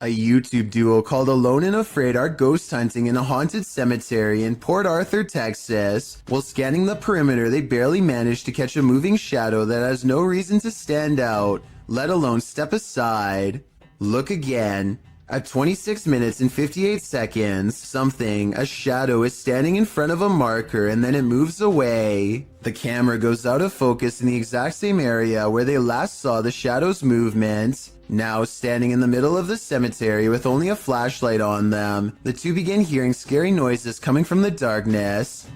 A YouTube duo called Alone and Afraid are ghost hunting in a haunted cemetery in Port Arthur, Texas. While scanning the perimeter, they barely manage to catch a moving shadow that has no reason to stand out, let alone step aside. Look again. At 26 minutes and 58 seconds, a shadow is standing in front of a marker and then it moves away. The camera goes out of focus in the exact same area where they last saw the shadow's movement. Now standing in the middle of the cemetery with only a flashlight on them, the two begin hearing scary noises coming from the darkness.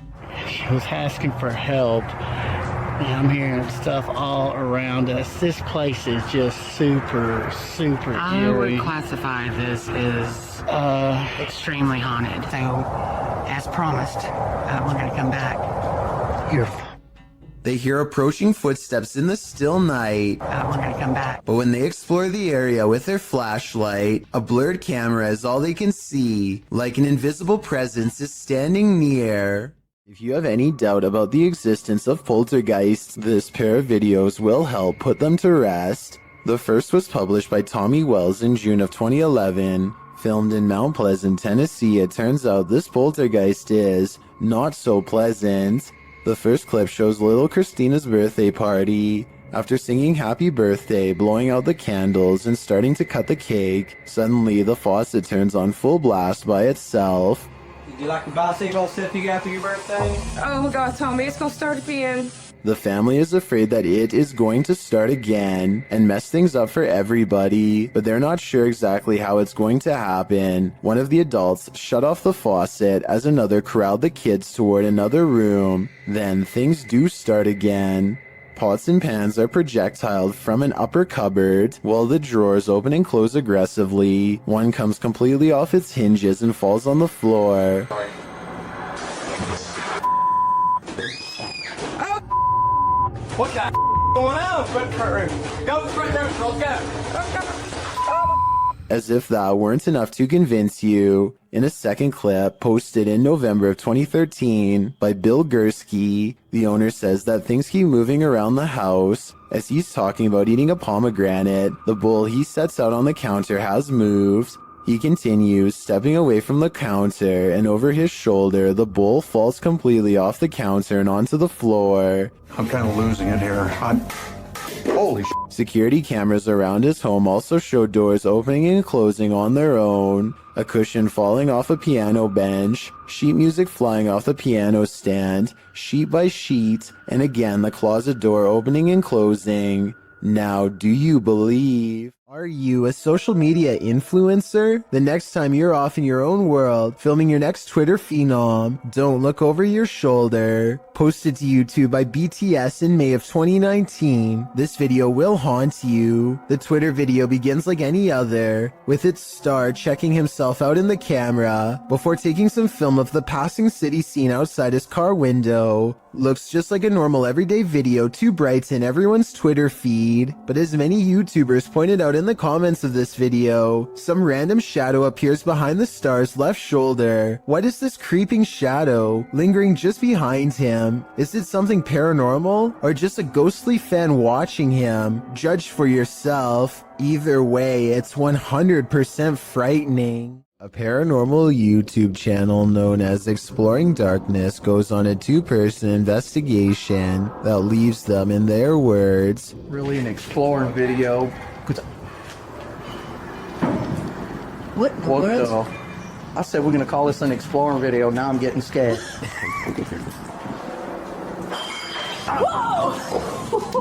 She was asking for help, and I'm hearing stuff all around us. This place is just super I eerie. would classify this as extremely haunted. So, as promised, we're gonna come back. You're They hear approaching footsteps in the still night. We're gonna come back. But when they explore the area with their flashlight, a blurred camera is all they can see, like an invisible presence is standing near. If you have any doubt about the existence of poltergeists, this pair of videos will help put them to rest. The first was published by Tommy Wells in June of 2011. Filmed in Mount Pleasant, Tennessee, it turns out this poltergeist is not so pleasant. The first clip shows little Christina's birthday party. After singing happy birthday, blowing out the candles, and starting to cut the cake, suddenly the faucet turns on full blast by itself. Did you like your bicycle set you after your birthday? Oh, God told me it's gonna start again. The family is afraid that it is going to start again and mess things up for everybody, but they're not sure exactly how it's going to happen. One of the adults shut off the faucet as another corralled the kids toward another room. Then things do start again. Pots and pans are projectiled from an upper cupboard, while the drawers open and close aggressively. One comes completely off its hinges and falls on the floor. What the going on? Front room. Go front room. Let's go. As if that weren't enough to convince you, in a second clip posted in November of 2013 by Bill Gursky, the owner says that things keep moving around the house. As he's talking about eating a pomegranate, the bowl he sets out on the counter has moved. He continues, stepping away from the counter, and over his shoulder, the bowl falls completely off the counter and onto the floor. I'm kind of losing it here. Holy shit. Security cameras around his home also show doors opening and closing on their own, a cushion falling off a piano bench, sheet music flying off the piano stand, sheet by sheet, and again the closet door opening and closing. Now, do you believe? Are you a social media influencer? The next time you're off in your own world, filming your next Twitter phenom, don't look over your shoulder. Posted to YouTube by BTS in May of 2019, this video will haunt you. The Twitter video begins like any other, with its star checking himself out in the camera, before taking some film of the passing city scene outside his car window. Looks just like a normal everyday video to brighten everyone's Twitter feed, but as many YouTubers pointed out in the comments of this video, some random shadow appears behind the star's left shoulder. What is this creeping shadow lingering just behind him? Is it something paranormal or just a ghostly fan watching him? Judge for yourself. Either way, it's 100% frightening. A paranormal YouTube channel known as Exploring Darkness goes on a two-person investigation that leaves them, in their words, Really an exploring video. what? What the? I said we're gonna call this an exploring video. Now I'm getting scared.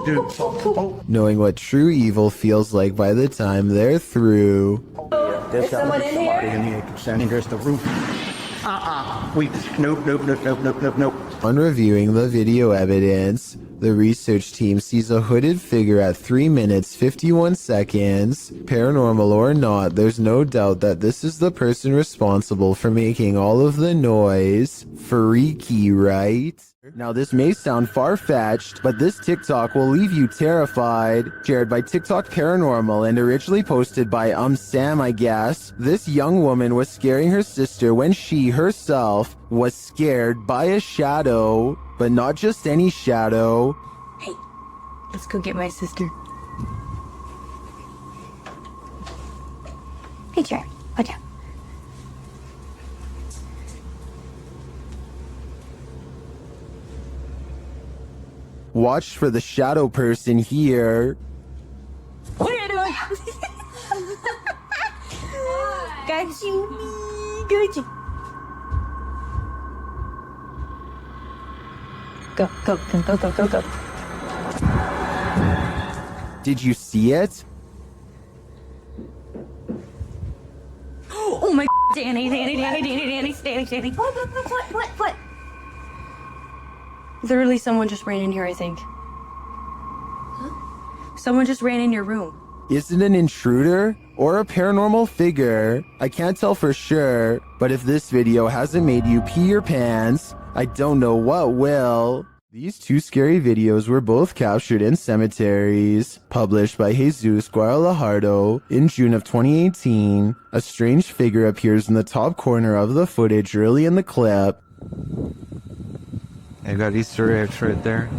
Dude, oh, knowing what true evil feels like by the time they're through. There's someone in somebody here? in here standing. There's the roof. Nope. On reviewing the video evidence, the research team sees a hooded figure at 3 minutes 51 seconds. Paranormal or not, there's no doubt that this is the person responsible for making all of the noise. Freaky, right? Now this may sound far-fetched, but this TikTok will leave you terrified. Shared by TikTok Paranormal and originally posted by Sam, I guess. This young woman was scaring her sister when she herself was scared by a shadow, but not just any shadow. Hey, let's go get my sister. Good job. Good job. Watch for the shadow person here. What are you doing? Got you. Good job. Go, go, go, go, go, go, go. Did you see it? Oh my Danny. What? Literally, someone just ran in here, I think. Huh? Someone just ran in your room. Is it an intruder or a paranormal figure? I can't tell for sure, but if this video hasn't made you pee your pants, I don't know what will. These two scary videos were both captured in cemeteries. Published by Jesus Guadalajardo in June of 2018, a strange figure appears in the top corner of the footage early in the clip. They've got Easter eggs right there.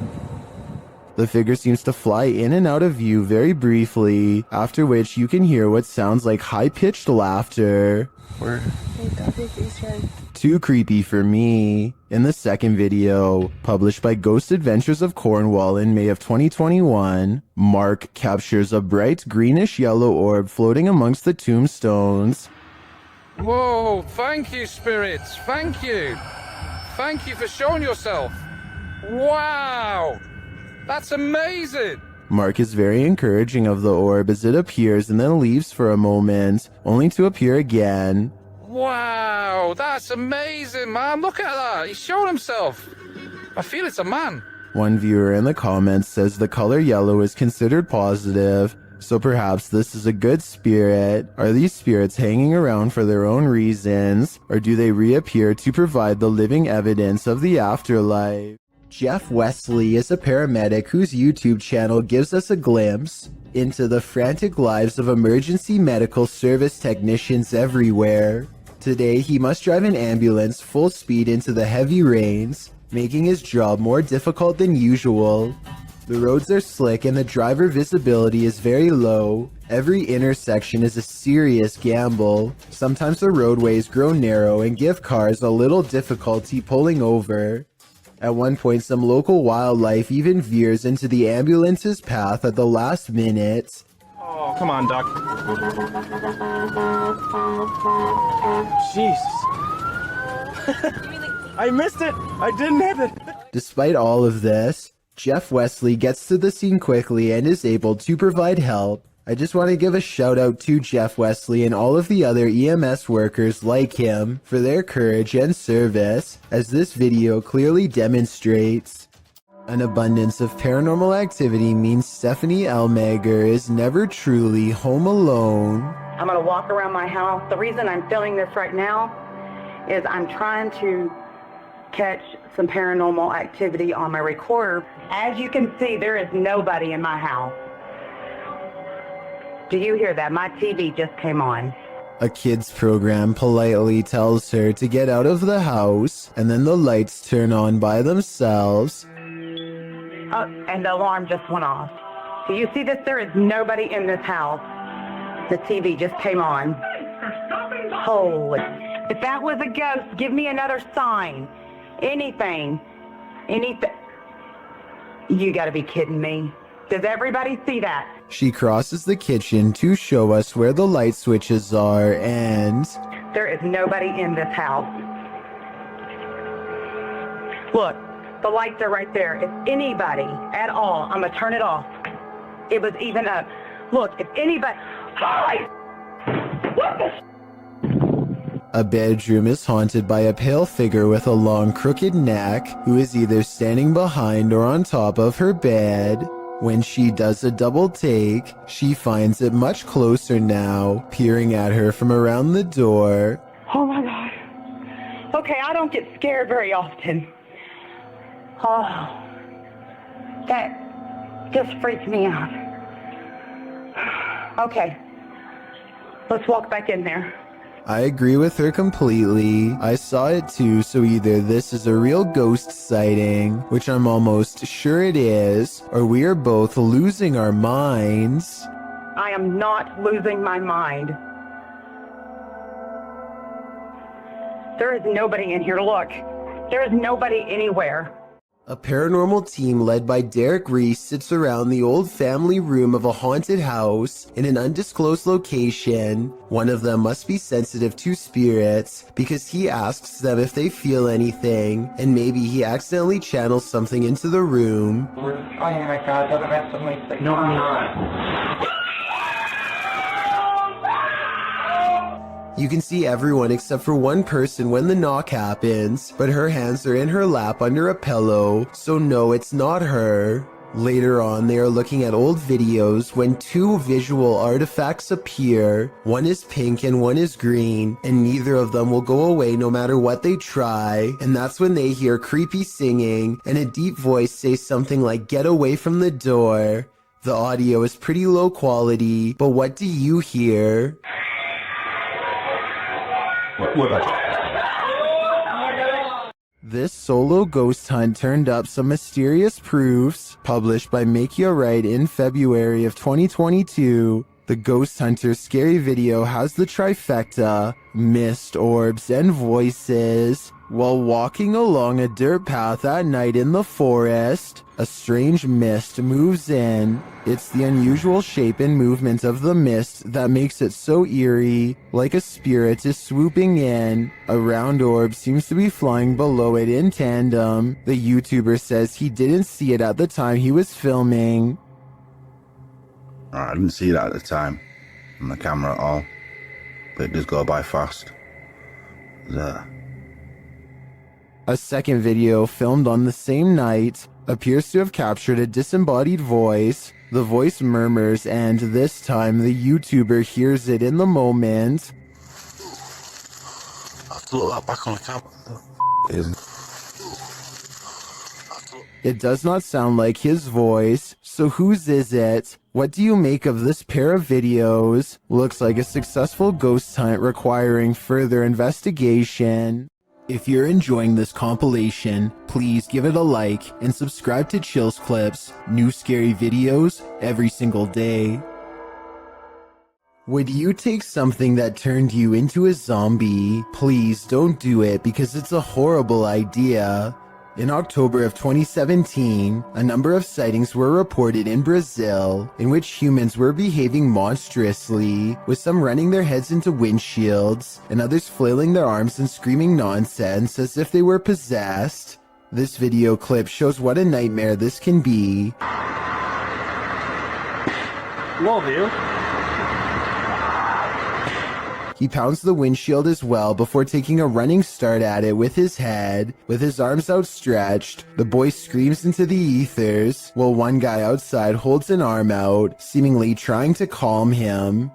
The figure seems to fly in and out of view very briefly, after which you can hear what sounds like high-pitched laughter. Where? Too creepy for me. In the second video, published by Ghost Adventures of Cornwall in May of 2021, Mark captures a bright greenish-yellow orb floating amongst the tombstones. Whoa, thank you, spirits. Thank you. Thank you for showing yourself. Wow. That's amazing. Mark is very encouraging of the orb as it appears and then leaves for a moment, only to appear again. Wow, that's amazing, man. Look at that. He's showing himself. I feel it's a man. One viewer in the comments says the color yellow is considered positive, so perhaps this is a good spirit. Are these spirits hanging around for their own reasons, or do they reappear to provide the living evidence of the afterlife? Jeff Wesley is a paramedic whose YouTube channel gives us a glimpse into the frantic lives of emergency medical service technicians everywhere. Today, he must drive an ambulance full speed into the heavy rains, making his job more difficult than usual. The roads are slick and the driver visibility is very low. Every intersection is a serious gamble. Sometimes the roadways grow narrow and give cars a little difficulty pulling over. At one point, some local wildlife even veers into the ambulance's path at the last minute. Oh, come on, Doc. Jesus. I missed it. I didn't hit it. Despite all of this, Jeff Wesley gets to the scene quickly and is able to provide help. I just want to give a shout out to Jeff Wesley and all of the other EMS workers like him for their courage and service, as this video clearly demonstrates. An abundance of paranormal activity means Stephanie Elmager is never truly home alone. I'm going to walk around my house. The reason I'm filming this right now is I'm trying to catch some paranormal activity on my recorder. As you can see, there is nobody in my house. Do you hear that? My TV just came on. A kids program politely tells her to get out of the house, and then the lights turn on by themselves. Oh, and the alarm just went off. Do you see this? There is nobody in this house. The TV just came on. Holy. If that was a ghost, give me another sign. Anything. Anything. You gotta be kidding me. Does everybody see that? She crosses the kitchen to show us where the light switches are, and there is nobody in this house. Look, the lights are right there. If anybody at all, I'm gonna turn it off. It was even up. Look, if anybody... What the... A bedroom is haunted by a pale figure with a long crooked neck who is either standing behind or on top of her bed. When she does a double take, she finds it much closer now, peering at her from around the door. Oh my God. Okay, I don't get scared very often. Oh, that just freaked me out. Okay, let's walk back in there. I agree with her completely. I saw it too, so either this is a real ghost sighting, which I'm almost sure it is, or we are both losing our minds. I am not losing my mind. There is nobody in here. Look, there is nobody anywhere. A paranormal team led by Derek Reese sits around the old family room of a haunted house in an undisclosed location. One of them must be sensitive to spirits because he asks them if they feel anything, and maybe he accidentally channels something into the room. Oh my God, doesn't have something like no, I'm not. You can see everyone except for one person when the knock happens, but her hands are in her lap under a pillow, so no, it's not her. Later on, they are looking at old videos when two visual artifacts appear. One is pink and one is green, and neither of them will go away no matter what they try. And that's when they hear creepy singing and a deep voice say something like, "Get away from the door." The audio is pretty low quality, but what do you hear? What about you? This solo ghost hunt turned up some mysterious proofs, published by Make You Right in February of 2022. The Ghost Hunter scary video has the trifecta, mist, orbs, and voices. While walking along a dirt path at night in the forest, a strange mist moves in. It's the unusual shape and movement of the mist that makes it so eerie, like a spirit is swooping in. A round orb seems to be flying below it in tandem. The YouTuber says he didn't see it at the time he was filming. I didn't see that at the time on the camera at all, but it does go by fast. A second video filmed on the same night appears to have captured a disembodied voice. The voice murmurs, and this time the YouTuber hears it in the moment. I have to look that back on the camera. It does not sound like his voice, so whose is it? What do you make of this pair of videos? Looks like a successful ghost hunt requiring further investigation. If you're enjoying this compilation, please give it a like and subscribe to Chills Clips, new scary videos every single day. Would you take something that turned you into a zombie? Please don't do it because it's a horrible idea. In October of 2017, a number of sightings were reported in Brazil in which humans were behaving monstrously, with some running their heads into windshields and others flailing their arms and screaming nonsense as if they were possessed. This video clip shows what a nightmare this can be. Love you. He pounds the windshield as well before taking a running start at it with his head. With his arms outstretched, the boy screams into the ethers, while one guy outside holds an arm out, seemingly trying to calm him.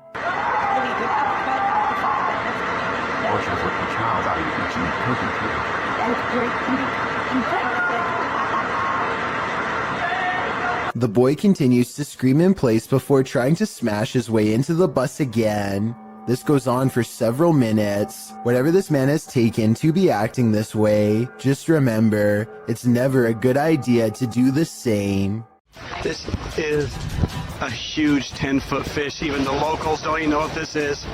The boy continues to scream in place before trying to smash his way into the bus again. This goes on for several minutes. Whatever this man has taken to be acting this way, just remember, it's never a good idea to do the same. This is a huge 10-foot fish. Even the locals don't even know what this is.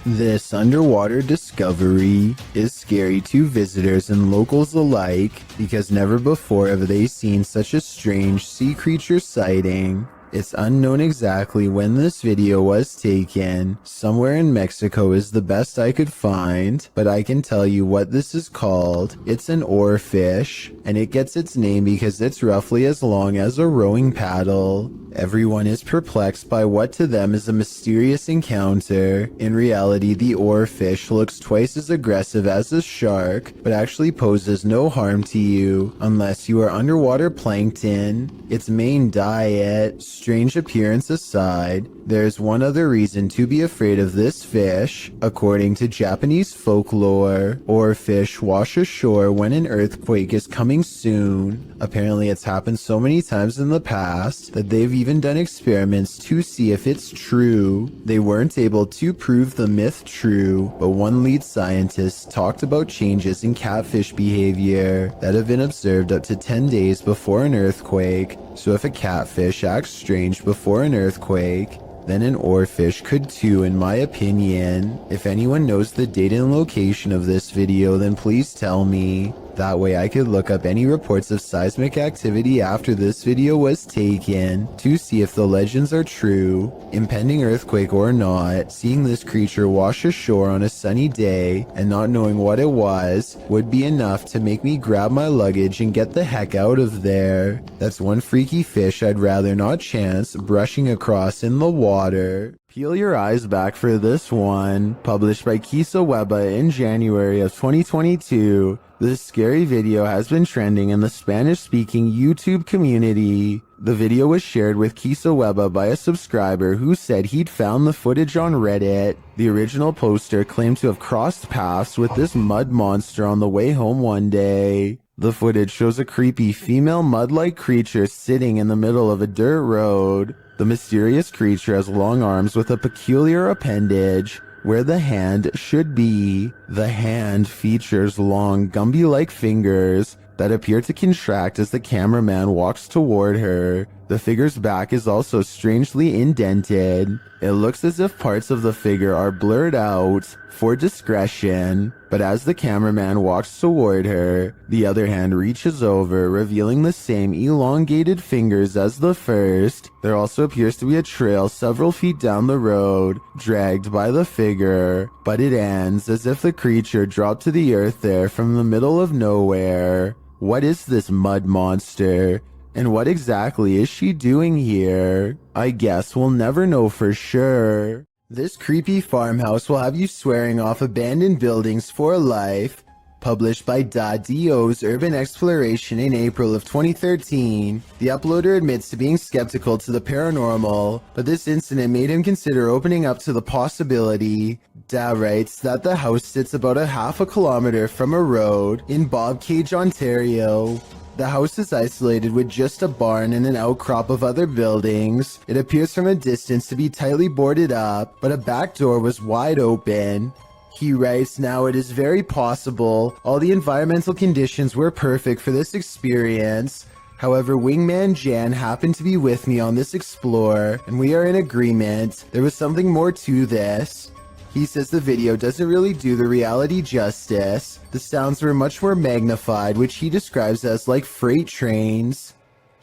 This underwater discovery is scary to visitors and locals alike because never before have they seen such a strange sea creature sighting. It's unknown exactly when this video was taken. Somewhere in Mexico is the best I could find, but I can tell you what this is called. It's an oarfish, and it gets its name because it's roughly as long as a rowing paddle. Everyone is perplexed by what to them is a mysterious encounter. In reality, the oarfish looks twice as aggressive as a shark, but actually poses no harm to you unless you are underwater plankton. Its main diet, strange appearance aside, there's one other reason to be afraid of this fish. According to Japanese folklore, oarfish wash ashore when an earthquake is coming soon. Apparently it's happened so many times in the past that they've even done experiments to see if it's true. They weren't able to prove the myth true, but one lead scientist talked about changes in catfish behavior that have been observed up to 10 days before an earthquake. So if a catfish acts strange before an earthquake, then an oarfish could too, in my opinion. If anyone knows the date and location of this video, then please tell me. That way I could look up any reports of seismic activity after this video was taken to see if the legends are true. Impending earthquake or not, seeing this creature wash ashore on a sunny day and not knowing what it was would be enough to make me grab my luggage and get the heck out of there. That's one freaky fish I'd rather not chance brushing across in the water. Peel your eyes back for this one. Published by Kisa Weba in January of 2022. This scary video has been trending in the Spanish-speaking YouTube community. The video was shared with Kisa Weba by a subscriber who said he'd found the footage on Reddit. The original poster claimed to have crossed paths with this mud monster on the way home one day. The footage shows a creepy female mud-like creature sitting in the middle of a dirt road. The mysterious creature has long arms with a peculiar appendage where the hand should be. The hand features long Gumby-like fingers that appear to contract as the cameraman walks toward her. The figure's back is also strangely indented. It looks as if parts of the figure are blurred out for discretion, but as the cameraman walks toward her, the other hand reaches over, revealing the same elongated fingers as the first. There also appears to be a trail several feet down the road, dragged by the figure, but it ends as if the creature dropped to the earth there from the middle of nowhere. What is this mud monster? And what exactly is she doing here? I guess we'll never know for sure. This creepy farmhouse will have you swearing off abandoned buildings for life. Published by DO's Urban Exploration in April of 2013. The uploader admits to being skeptical to the paranormal, but this incident made him consider opening up to the possibility. Da writes that the house sits about a half a kilometer from a road in Bobcage, Ontario. The house is isolated with just a barn and an outcrop of other buildings. It appears from a distance to be tightly boarded up, but a back door was wide open. He writes, now it is very possible all the environmental conditions were perfect for this experience. However, Wingman Jan happened to be with me on this explore, and we are in agreement. There was something more to this. He says the video doesn't really do the reality justice. The sounds were much more magnified, which he describes as like freight trains.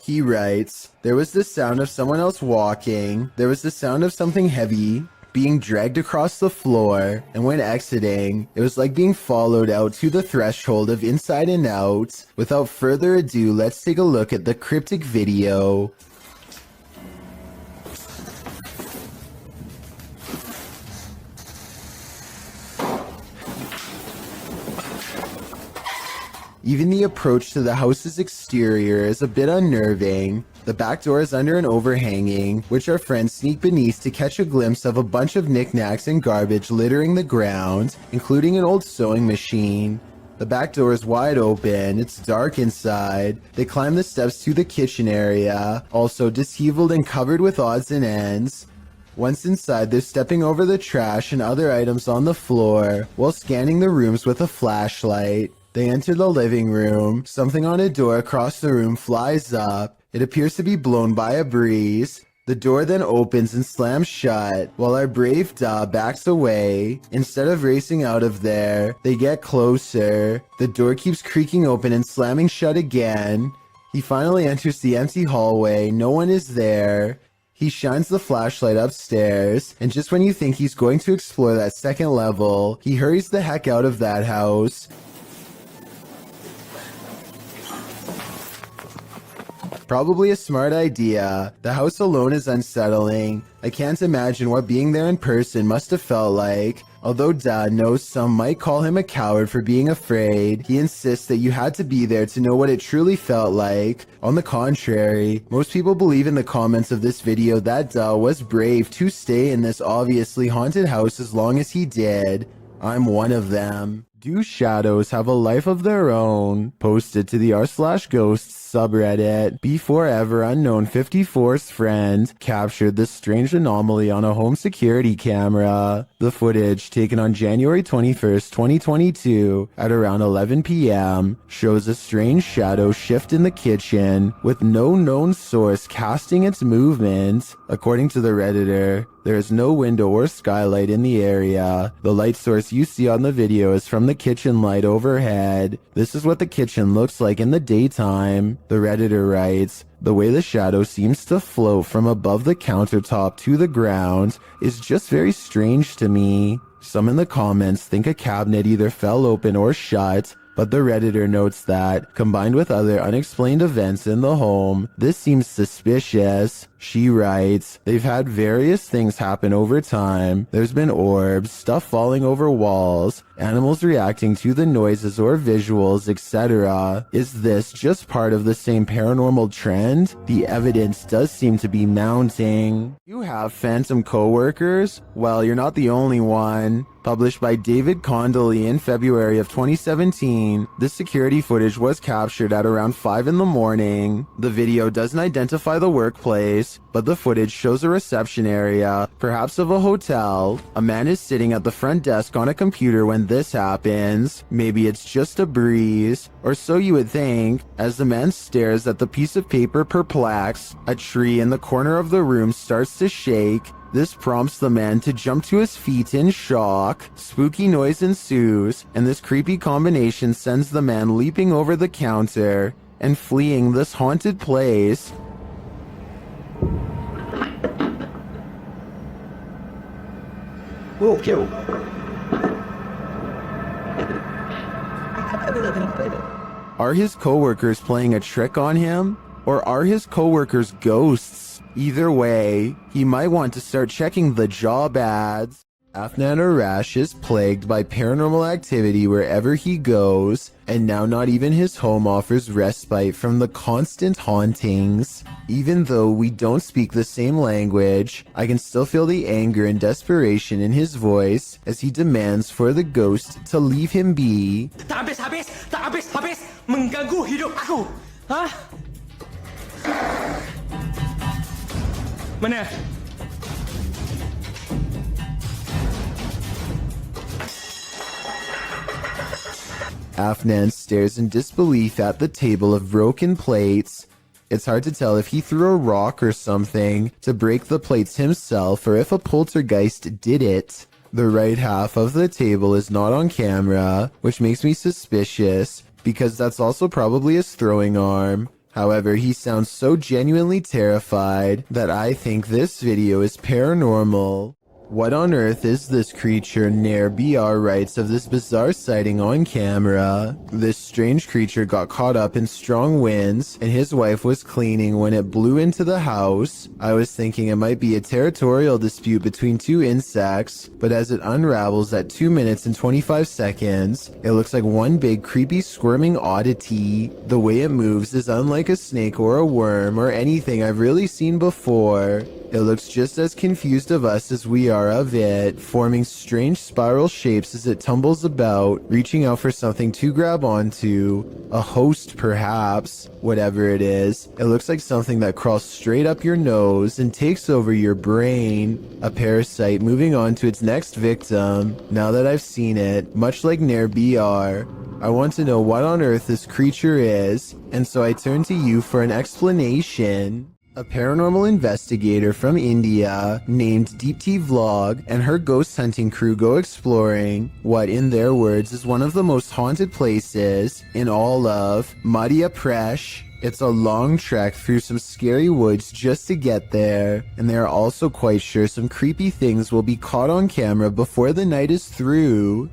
He writes, there was the sound of someone else walking. There was the sound of something heavy being dragged across the floor, and when exiting, it was like being followed out to the threshold of Inside and Out. Without further ado, let's take a look at the cryptic video. Even the approach to the house's exterior is a bit unnerving. The back door is under an overhanging, which our friends sneak beneath to catch a glimpse of a bunch of knickknacks and garbage littering the ground, including an old sewing machine. The back door is wide open, it's dark inside. They climb the steps to the kitchen area, also disheveled and covered with odds and ends. Once inside, they're stepping over the trash and other items on the floor, while scanning the rooms with a flashlight. They enter the living room. Something on a door across the room flies up. It appears to be blown by a breeze. The door then opens and slams shut, while our brave Da backs away. Instead of racing out of there, they get closer. The door keeps creaking open and slamming shut again. He finally enters the empty hallway. No one is there. He shines the flashlight upstairs, and just when you think he's going to explore that second level, he hurries the heck out of that house. Probably a smart idea. The house alone is unsettling. I can't imagine what being there in person must have felt like. Although Dad knows some might call him a coward for being afraid, he insists that you had to be there to know what it truly felt like. On the contrary, most people believe in the comments of this video that Da was brave to stay in this obviously haunted house as long as he did. I'm one of them. Do shadows have a life of their own? Posted to the r/ghosts subreddit. Before ever unknown 54's friend captured this strange anomaly on a home security camera. The footage, taken on January 21st, 2022 at around 11 p.m. shows a strange shadow shift in the kitchen with no known source casting its movement. According to the Redditor, There is no window or skylight in the area. The light source you see on the video is from the kitchen light overhead. This is what the kitchen looks like in the daytime. The Redditor writes, the way the shadow seems to float from above the countertop to the ground is just very strange to me. Some in the comments think a cabinet either fell open or shut, but the Redditor notes that, combined with other unexplained events in the home, this seems suspicious. She writes, they've had various things happen over time. There's been orbs, stuff falling over walls, animals reacting to the noises or visuals, etc. Is this just part of the same paranormal trend? The evidence does seem to be mounting. You have phantom coworkers? Well, you're not the only one. Published by David Condley in February of 2017, this security footage was captured at around 5 in the morning. The video doesn't identify the workplace, but the footage shows a reception area, perhaps of a hotel. A man is sitting at the front desk on a computer when this happens. Maybe it's just a breeze, or so you would think, as the man stares at the piece of paper perplexed. A tree in the corner of the room starts to shake. This prompts the man to jump to his feet in shock. Spooky noise ensues, and this creepy combination sends the man leaping over the counter and fleeing this haunted place. Are his coworkers playing a trick on him? Or are his coworkers ghosts? Either way, he might want to start checking the job ads. Afnan Arash is plagued by paranormal activity wherever he goes, and now not even his home offers respite from the constant hauntings. Even though we don't speak the same language, I can still feel the anger and desperation in his voice as he demands for the ghost to leave him be. Tak habis, mengganggu hidup aku. Hah? Mana? Afnan stares in disbelief at the table of broken plates. It's hard to tell if he threw a rock or something to break the plates himself or if a poltergeist did it. The right half of the table is not on camera, which makes me suspicious because that's also probably his throwing arm. However, he sounds so genuinely terrified that I think this video is paranormal. What on earth is this creature? Nair BR writes of this bizarre sighting on camera. This strange creature got caught up in strong winds and his wife was cleaning when it blew into the house. I was thinking it might be a territorial dispute between two insects, but as it unravels at 2 minutes and 25 seconds, it looks like one big creepy squirming oddity. The way it moves is unlike a snake or a worm or anything I've really seen before. It looks just as confused of us as we are of it, forming strange spiral shapes as it tumbles about, reaching out for something to grab onto. A host, perhaps. Whatever it is, it looks like something that crawls straight up your nose and takes over your brain. A parasite moving on to its next victim. Now that I've seen it, much like Nair BR, I want to know what on earth this creature is, and so I turn to you for an explanation. A paranormal investigator from India named Deepti Vlog and her ghost hunting crew go exploring what, in their words, is one of the most haunted places in all of Madhya Pradesh. It's a long trek through some scary woods just to get there, and they are also quite sure some creepy things will be caught on camera before the night is through.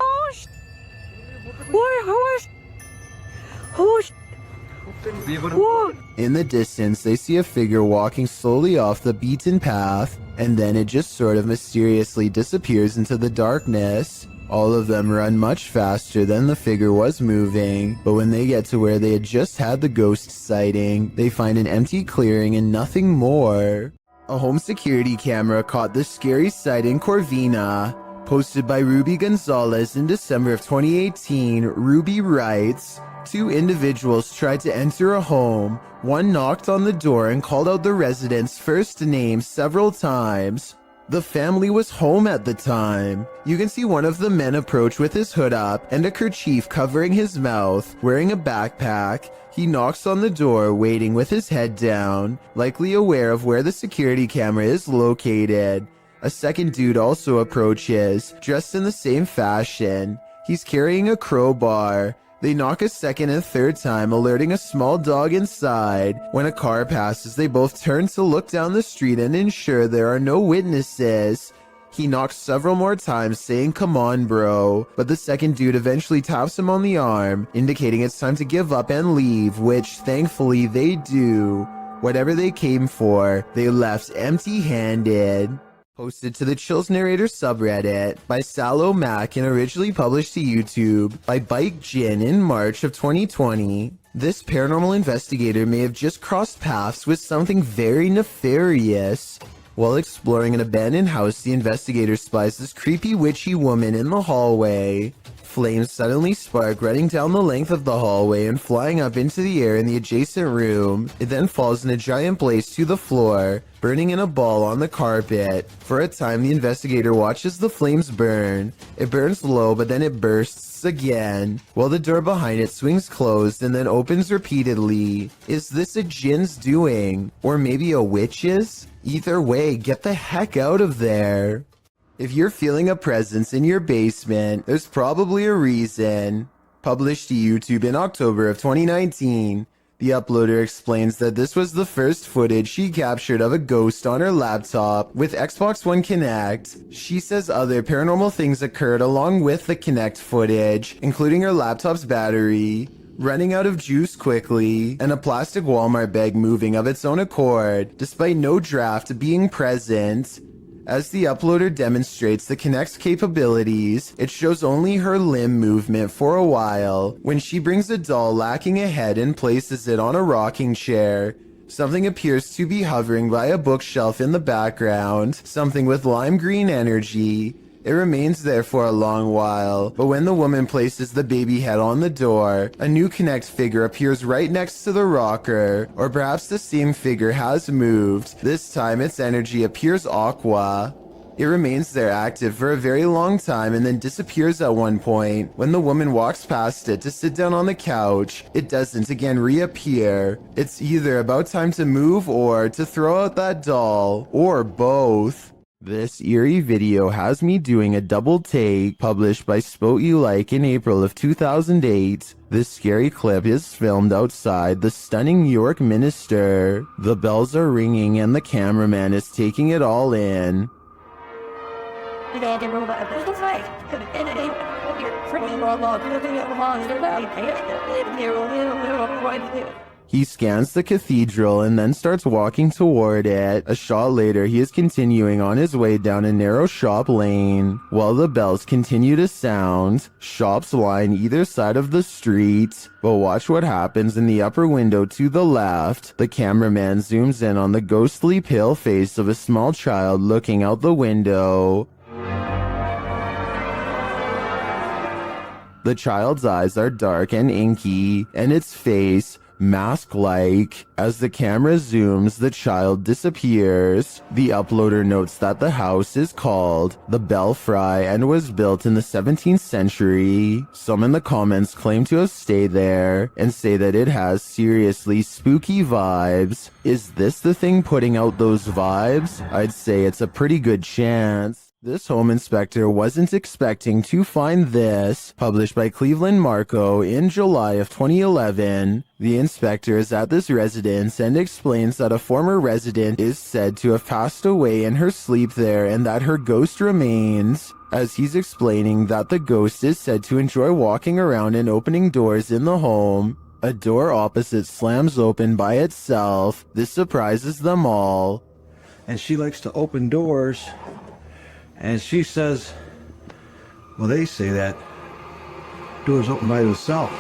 In the distance, they see a figure walking slowly off the beaten path, and then it just sort of mysteriously disappears into the darkness. All of them run much faster than the figure was moving, but when they get to where they had just had the ghost sighting, they find an empty clearing and nothing more. A home security camera caught this scary sight in Corvina. Posted by Ruby Gonzalez in December of 2018, Ruby writes, 2 individuals tried to enter a home. One knocked on the door and called out the resident's first name several times. The family was home at the time. You can see one of the men approach with his hood up and a kerchief covering his mouth, wearing a backpack. He knocks on the door, waiting with his head down, likely aware of where the security camera is located. A second dude also approaches, dressed in the same fashion. He's carrying a crowbar. They knock a second and third time, alerting a small dog inside. When a car passes, they both turn to look down the street and ensure there are no witnesses. He knocks several more times, saying, "Come on, bro." But the second dude eventually taps him on the arm, indicating it's time to give up and leave, which thankfully they do. Whatever they came for, they left empty-handed. Posted to the Chills Narrator subreddit by Sallow Mac and originally published to YouTube by Bike Jin in March of 2020. This paranormal investigator may have just crossed paths with something very nefarious. While exploring an abandoned house, the investigator spies this creepy witchy woman in the hallway. Flames suddenly spark, running down the length of the hallway and flying up into the air in the adjacent room. It then falls in a giant blaze to the floor, burning in a ball on the carpet. For a time, the investigator watches the flames burn. It burns low, but then it bursts again, while the door behind it swings closed and then opens repeatedly. Is this a jinn's doing? Or maybe a witch's? Either way, get the heck out of there. If you're feeling a presence in your basement, there's probably a reason. Published to YouTube in October of 2019, the uploader explains that this was the first footage she captured of a ghost on her laptop with Xbox One Kinect. She says other paranormal things occurred along with the Kinect footage, including her laptop's battery running out of juice quickly, and a plastic Walmart bag moving of its own accord, despite no draft being present. As the uploader demonstrates the Kinect's capabilities, it shows only her limb movement for a while, when she brings a doll lacking a head and places it on a rocking chair. Something appears to be hovering by a bookshelf in the background, something with lime green energy. It remains there for a long while, but when the woman places the baby head on the door, a new Kinect figure appears right next to the rocker, or perhaps the same figure has moved. This time its energy appears aqua. It remains there active for a very long time and then disappears at one point. When the woman walks past it to sit down on the couch, it doesn't again reappear. It's either about time to move or to throw out that doll, or both. This eerie video has me doing a double take, published by Spout You Like in April of 2008. This scary clip is filmed outside the stunning New York Minster. The bells are ringing and the cameraman is taking it all in. He scans the cathedral and then starts walking toward it. A shot later, he is continuing on his way down a narrow shop lane. While the bells continue to sound, shops line either side of the street. But watch what happens in the upper window to the left. The cameraman zooms in on the ghostly pale face of a small child looking out the window. The child's eyes are dark and inky, and its face mask-like. As the camera zooms, the child disappears. The uploader notes that the house is called the Belfry and was built in the 17th century. Some in the comments claim to have stayed there and say that it has seriously spooky vibes. Is this the thing putting out those vibes? I'd say it's a pretty good chance. This home inspector wasn't expecting to find this. Published by Cleveland Marco in July of 2011. The inspector is at this residence and explains that a former resident is said to have passed away in her sleep there and that her ghost remains. As he's explaining that the ghost is said to enjoy walking around and opening doors in the home, a door opposite slams open by itself. This surprises them all. And she likes to open doors. And she says, well, they say that doors open by themselves.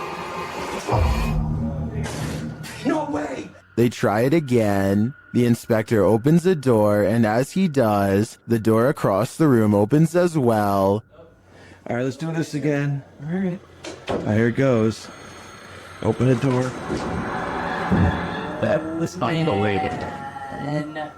No way! They try it again. The inspector opens a door, and as he does, the door across the room opens as well. All right, let's do this again. All right. Here it goes. Open the door. That was unbelievable.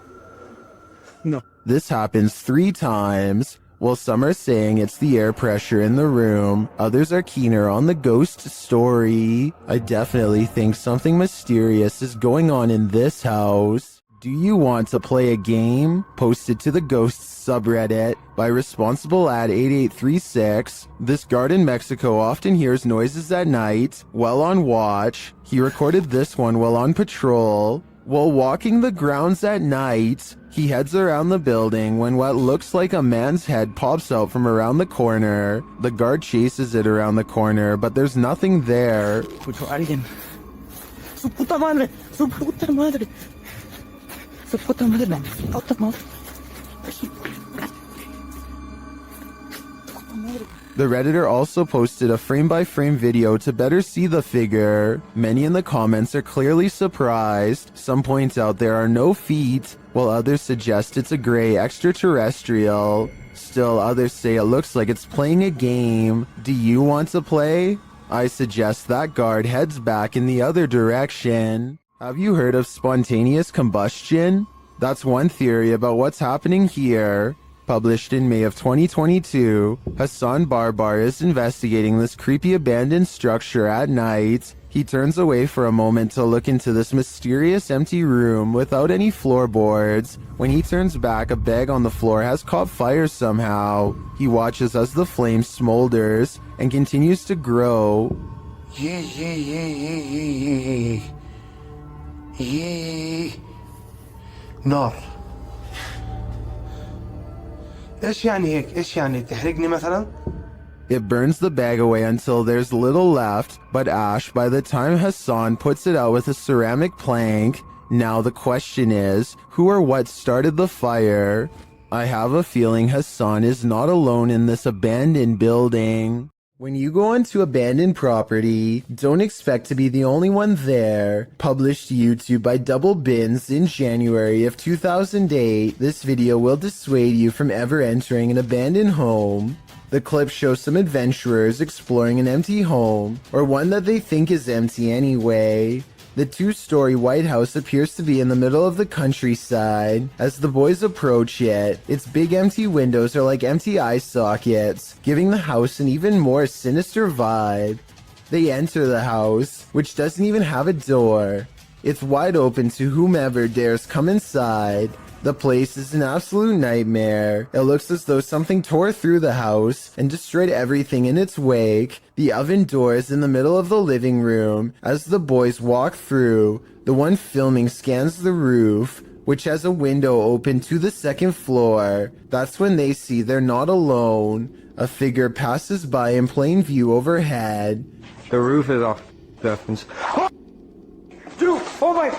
No. This happens 3 times. While some are saying it's the air pressure in the room, others are keener on the ghost story. I definitely think something mysterious is going on in this house. Do you want to play a game? Posted to the Ghosts subreddit by responsible at 8836. This guard in Mexico often hears noises at night while on watch. He recorded this one while on patrol. While walking the grounds at night, he heads around the building when what looks like a man's head pops out from around the corner. The guard chases it around the corner, but there's nothing there. Alguien. Su puta madre. Su puta madre. Su puta madre. Puta madre. The Redditor also posted a frame-by-frame video to better see the figure. Many in the comments are clearly surprised. Some point out there are no feet, while others suggest it's a gray extraterrestrial. Still, others say it looks like it's playing a game. Do you want to play? I suggest that guard heads back in the other direction. Have you heard of spontaneous combustion? That's one theory about what's happening here. Published in May of 2022, Hassan Barbar is investigating this creepy abandoned structure at night. He turns away for a moment to look into this mysterious empty room without any floorboards. When he turns back, a bag on the floor has caught fire somehow. He watches as the flame smolders and continues to grow. نار. ايش يعني هيك؟ ايش يعني تحرقني مثلا؟ It burns the bag away until there's little left, but ash by the time Hassan puts it out with a ceramic plank. Now the question is, who or what started the fire? I have a feeling Hassan is not alone in this abandoned building. When you go onto abandoned property, don't expect to be the only one there. Published to YouTube by Double Bins in January of 2008, this video will dissuade you from ever entering an abandoned home. The clip shows some adventurers exploring an empty home, or one that they think is empty anyway. The two-story White House appears to be in the middle of the countryside. As the boys approach it, its big empty windows are like empty eye sockets, giving the house an even more sinister vibe. They enter the house, which doesn't even have a door. It's wide open to whomever dares come inside. The place is an absolute nightmare. It looks as though something tore through the house and destroyed everything in its wake. The oven door is in the middle of the living room. As the boys walk through, the one filming scans the roof, which has a window open to the second floor. That's when they see they're not alone. A figure passes by in plain view overhead. The roof is off. Dude, oh my...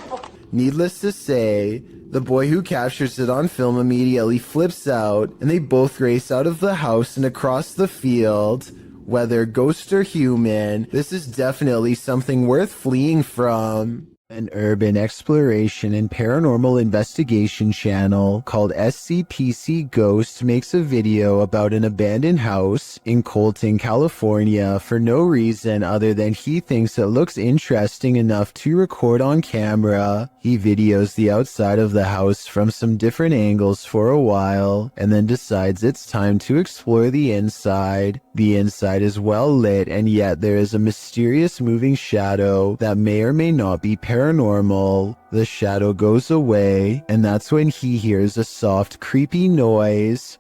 Needless to say, the boy who captures it on film immediately flips out, and they both race out of the house and across the field. Whether ghost or human, this is definitely something worth fleeing from. An urban exploration and paranormal investigation channel called SCPC Ghost makes a video about an abandoned house in Colton, California for no reason other than he thinks it looks interesting enough to record on camera. He videos the outside of the house from some different angles for a while and then decides it's time to explore the inside. The inside is well lit, and yet there is a mysterious moving shadow that may or may not be paranormal. The shadow goes away, and that's when he hears a soft, creepy noise.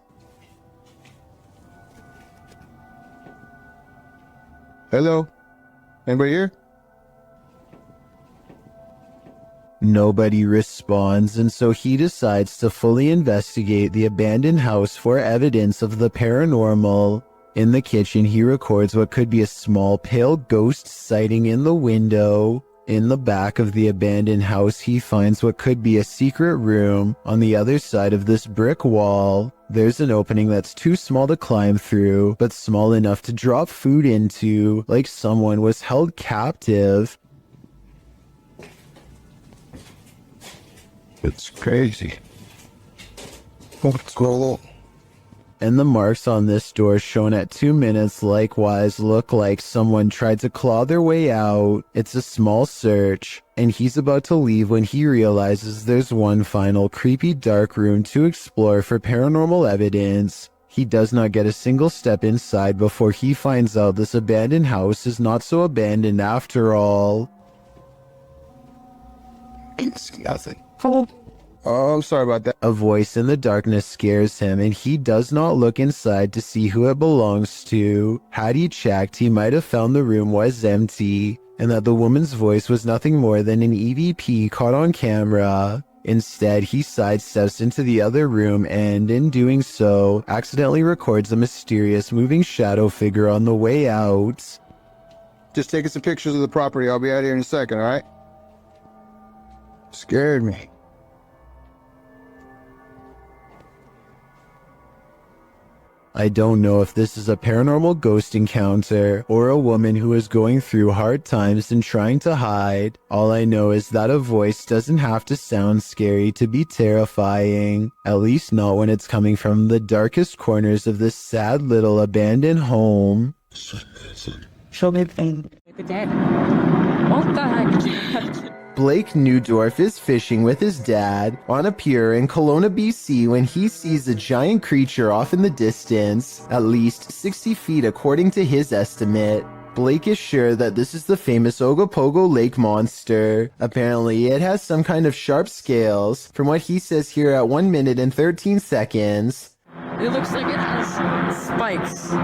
Hello? Anybody here? Nobody responds, and so he decides to fully investigate the abandoned house for evidence of the paranormal. In the kitchen, he records what could be a small pale ghost sighting in the window. In the back of the abandoned house, he finds what could be a secret room. On the other side of this brick wall, there's an opening that's too small to climb through, but small enough to drop food into, like someone was held captive. It's crazy. What's going on? And the marks on this door shown at 2 minutes likewise look like someone tried to claw their way out. It's a small search, and he's about to leave when he realizes there's one final creepy dark room to explore for paranormal evidence. He does not get a single step inside before he finds out this abandoned house is not so abandoned after all. Disgusting. Oh, I'm sorry about that. A voice in the darkness scares him, and he does not look inside to see who it belongs to. Had he checked, he might have found the room was empty, and that the woman's voice was nothing more than an EVP caught on camera. Instead, he sidesteps into the other room and, in doing so, accidentally records a mysterious moving shadow figure on the way out. Just taking some pictures of the property. I'll be out here in a second, all right? Scared me. I don't know if this is a paranormal ghost encounter or a woman who is going through hard times and trying to hide. All I know is that a voice doesn't have to sound scary to be terrifying, at least not when it's coming from the darkest corners of this sad little abandoned home. Show me the thing. Dad. What the heck? Blake Newdorf is fishing with his dad on a pier in Kelowna, BC when he sees a giant creature off in the distance, at least 60 feet according to his estimate. Blake is sure that this is the famous Ogopogo Lake monster. Apparently, it has some kind of sharp scales, from what he says here at 1 minute and 13 seconds. It looks like it has spikes.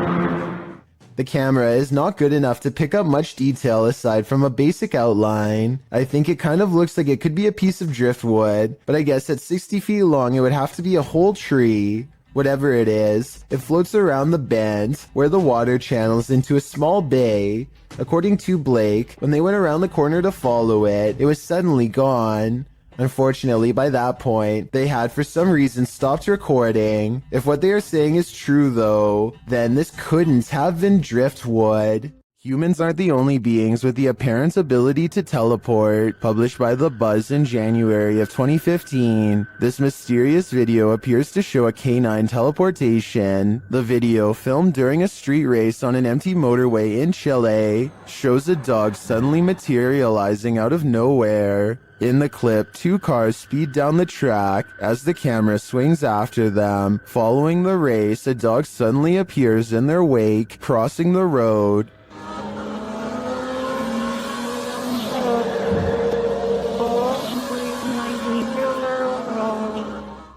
The camera is not good enough to pick up much detail aside from a basic outline. I think it kind of looks like it could be a piece of driftwood, but I guess at 60 feet long it would have to be a whole tree. Whatever it is, it floats around the bend where the water channels into a small bay. According to Blake, when they went around the corner to follow it, it was suddenly gone. Unfortunately, by that point, they had for some reason stopped recording. If what they are saying is true though, then this couldn't have been driftwood. Humans aren't the only beings with the apparent ability to teleport. Published by The Buzz in January of 2015, this mysterious video appears to show a canine teleportation. The video, filmed during a street race on an empty motorway in Chile, shows a dog suddenly materializing out of nowhere. In the clip, two cars speed down the track. As the camera swings after them, following the race, a dog suddenly appears in their wake, crossing the road.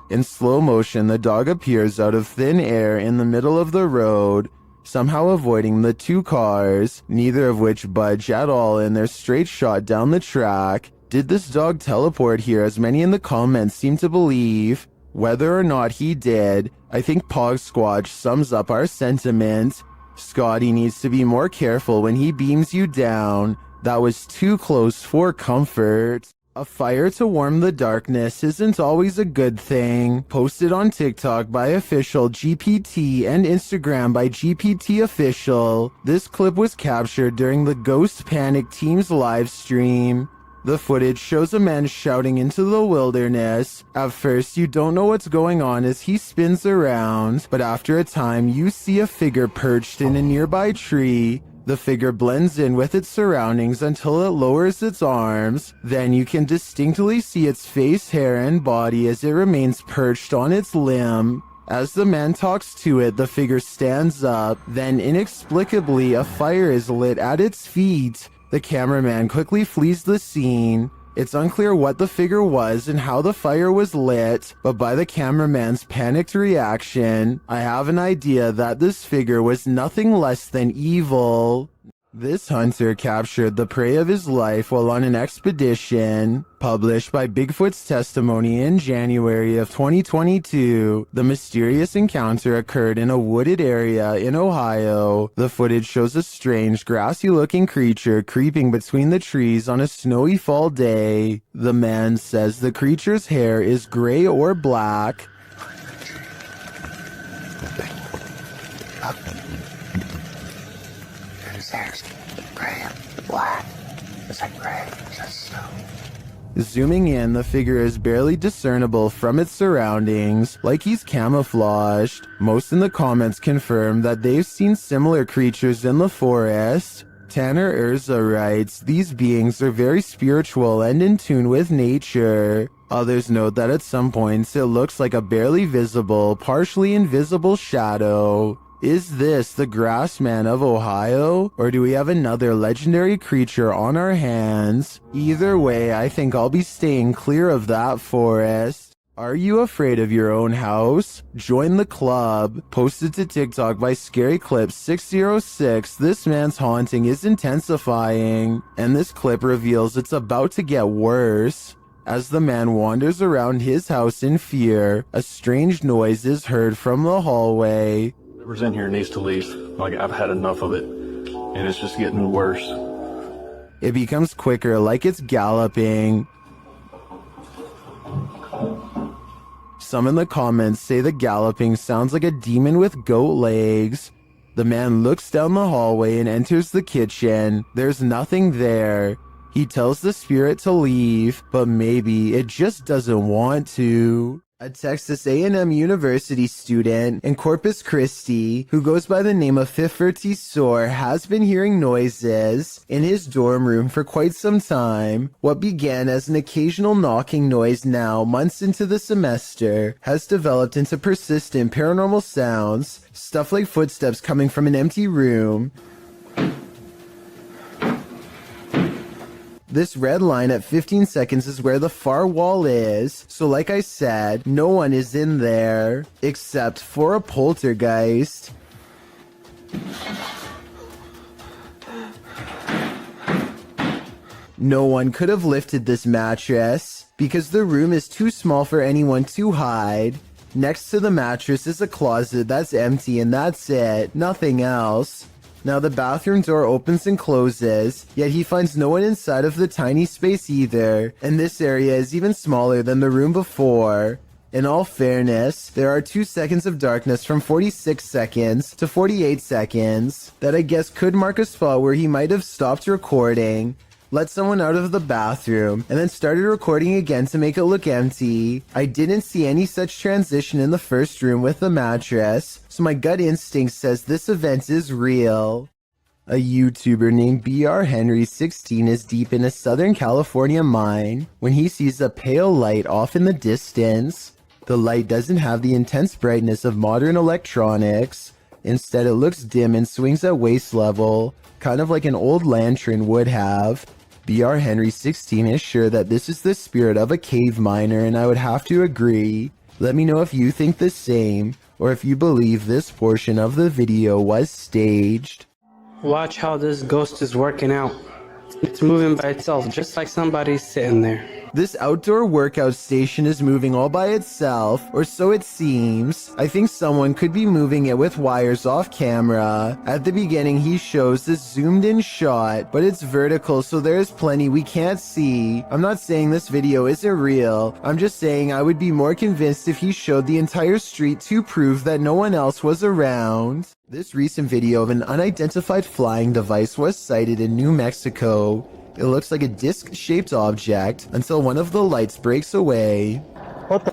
In slow motion, the dog appears out of thin air in the middle of the road, somehow avoiding the two cars, neither of which budge at all in their straight shot down the track. Did this dog teleport here, as many in the comments seem to believe? Whether or not he did, I think Pog Squatch sums up our sentiment. Scotty needs to be more careful when he beams you down. That was too close for comfort. A fire to warm the darkness isn't always a good thing. Posted on TikTok by official GPT and Instagram by GPT official. This clip was captured during the Ghost Panic team's live stream. The footage shows a man shouting into the wilderness. At first, you don't know what's going on as he spins around, but after a time, you see a figure perched in a nearby tree. The figure blends in with its surroundings until it lowers its arms. Then you can distinctly see its face, hair, and body as it remains perched on its limb. As the man talks to it, the figure stands up. Then inexplicably, a fire is lit at its feet. The cameraman quickly flees the scene. It's unclear what the figure was and how the fire was lit, but by the cameraman's panicked reaction, I have an idea that this figure was nothing less than evil. This hunter captured the prey of his life while on an expedition. Published by Bigfoot's Testimony in January of 2022, the mysterious encounter occurred in a wooded area in Ohio. The footage shows a strange, grassy-looking creature creeping between the trees on a snowy fall day. The man says the creature's hair is gray or black. Zooming in, the figure is barely discernible from its surroundings, like he's camouflaged. Most in the comments confirm that they've seen similar creatures in the forest. Tanner Urza writes, these beings are very spiritual and in tune with nature. Others note that at some points it looks like a barely visible, partially invisible shadow. Is this the Grassman of Ohio, or do we have another legendary creature on our hands? Either way, I think I'll be staying clear of that forest. Are you afraid of your own house? Join the club. Posted to TikTok by Scary Clip 606, this man's haunting is intensifying, and this clip reveals it's about to get worse. As the man wanders around his house in fear, a strange noise is heard from the hallway. Whoever's in here needs to leave. Like, I've had enough of it, and it's just getting worse. It becomes quicker, like it's galloping. Some in the comments say the galloping sounds like a demon with goat legs. The man looks down the hallway and enters the kitchen. There's nothing there. He tells the spirit to leave, but maybe it just doesn't want to. A Texas A&M University student in Corpus Christi, who goes by the name of Fifferty Soar, has been hearing noises in his dorm room for quite some time. What began as an occasional knocking noise now, months into the semester, has developed into persistent paranormal sounds, stuff like footsteps coming from an empty room. This red line at 15 seconds is where the far wall is, so like I said, no one is in there, except for a poltergeist. No one could have lifted this mattress, because the room is too small for anyone to hide. Next to the mattress is a closet that's empty and that's it, nothing else. Now the bathroom door opens and closes, yet he finds no one inside of the tiny space either, and this area is even smaller than the room before. In all fairness, there are 2 seconds of darkness from 46 seconds to 48 seconds that I guess could mark a spot where he might have stopped recording, let someone out of the bathroom, and then started recording again to make it look empty. I didn't see any such transition in the first room with the mattress, so my gut instinct says this event is real. A YouTuber named BR Henry16 is deep in a Southern California mine when he sees a pale light off in the distance. The light doesn't have the intense brightness of modern electronics. Instead, it looks dim and swings at waist level, kind of like an old lantern would have. BR Henry16 is sure that this is the spirit of a cave miner, and I would have to agree. Let me know if you think the same, or if you believe this portion of the video was staged. Watch how this ghost is working out. It's moving by itself, just like somebody's sitting there. This outdoor workout station is moving all by itself, or so it seems. I think someone could be moving it with wires off camera. At the beginning, he shows this zoomed in shot, but it's vertical, so there's plenty we can't see. I'm not saying this video isn't real. I'm just saying I would be more convinced if he showed the entire street to prove that no one else was around. This recent video of an unidentified flying device was sighted in New Mexico. It looks like a disc-shaped object until one of the lights breaks away. What the?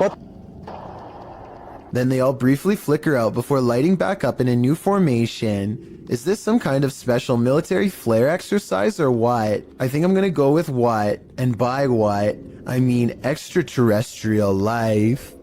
What? Then they all briefly flicker out before lighting back up in a new formation. Is this some kind of special military flare exercise or what? I think I'm gonna go with what, and by what, I mean extraterrestrial life.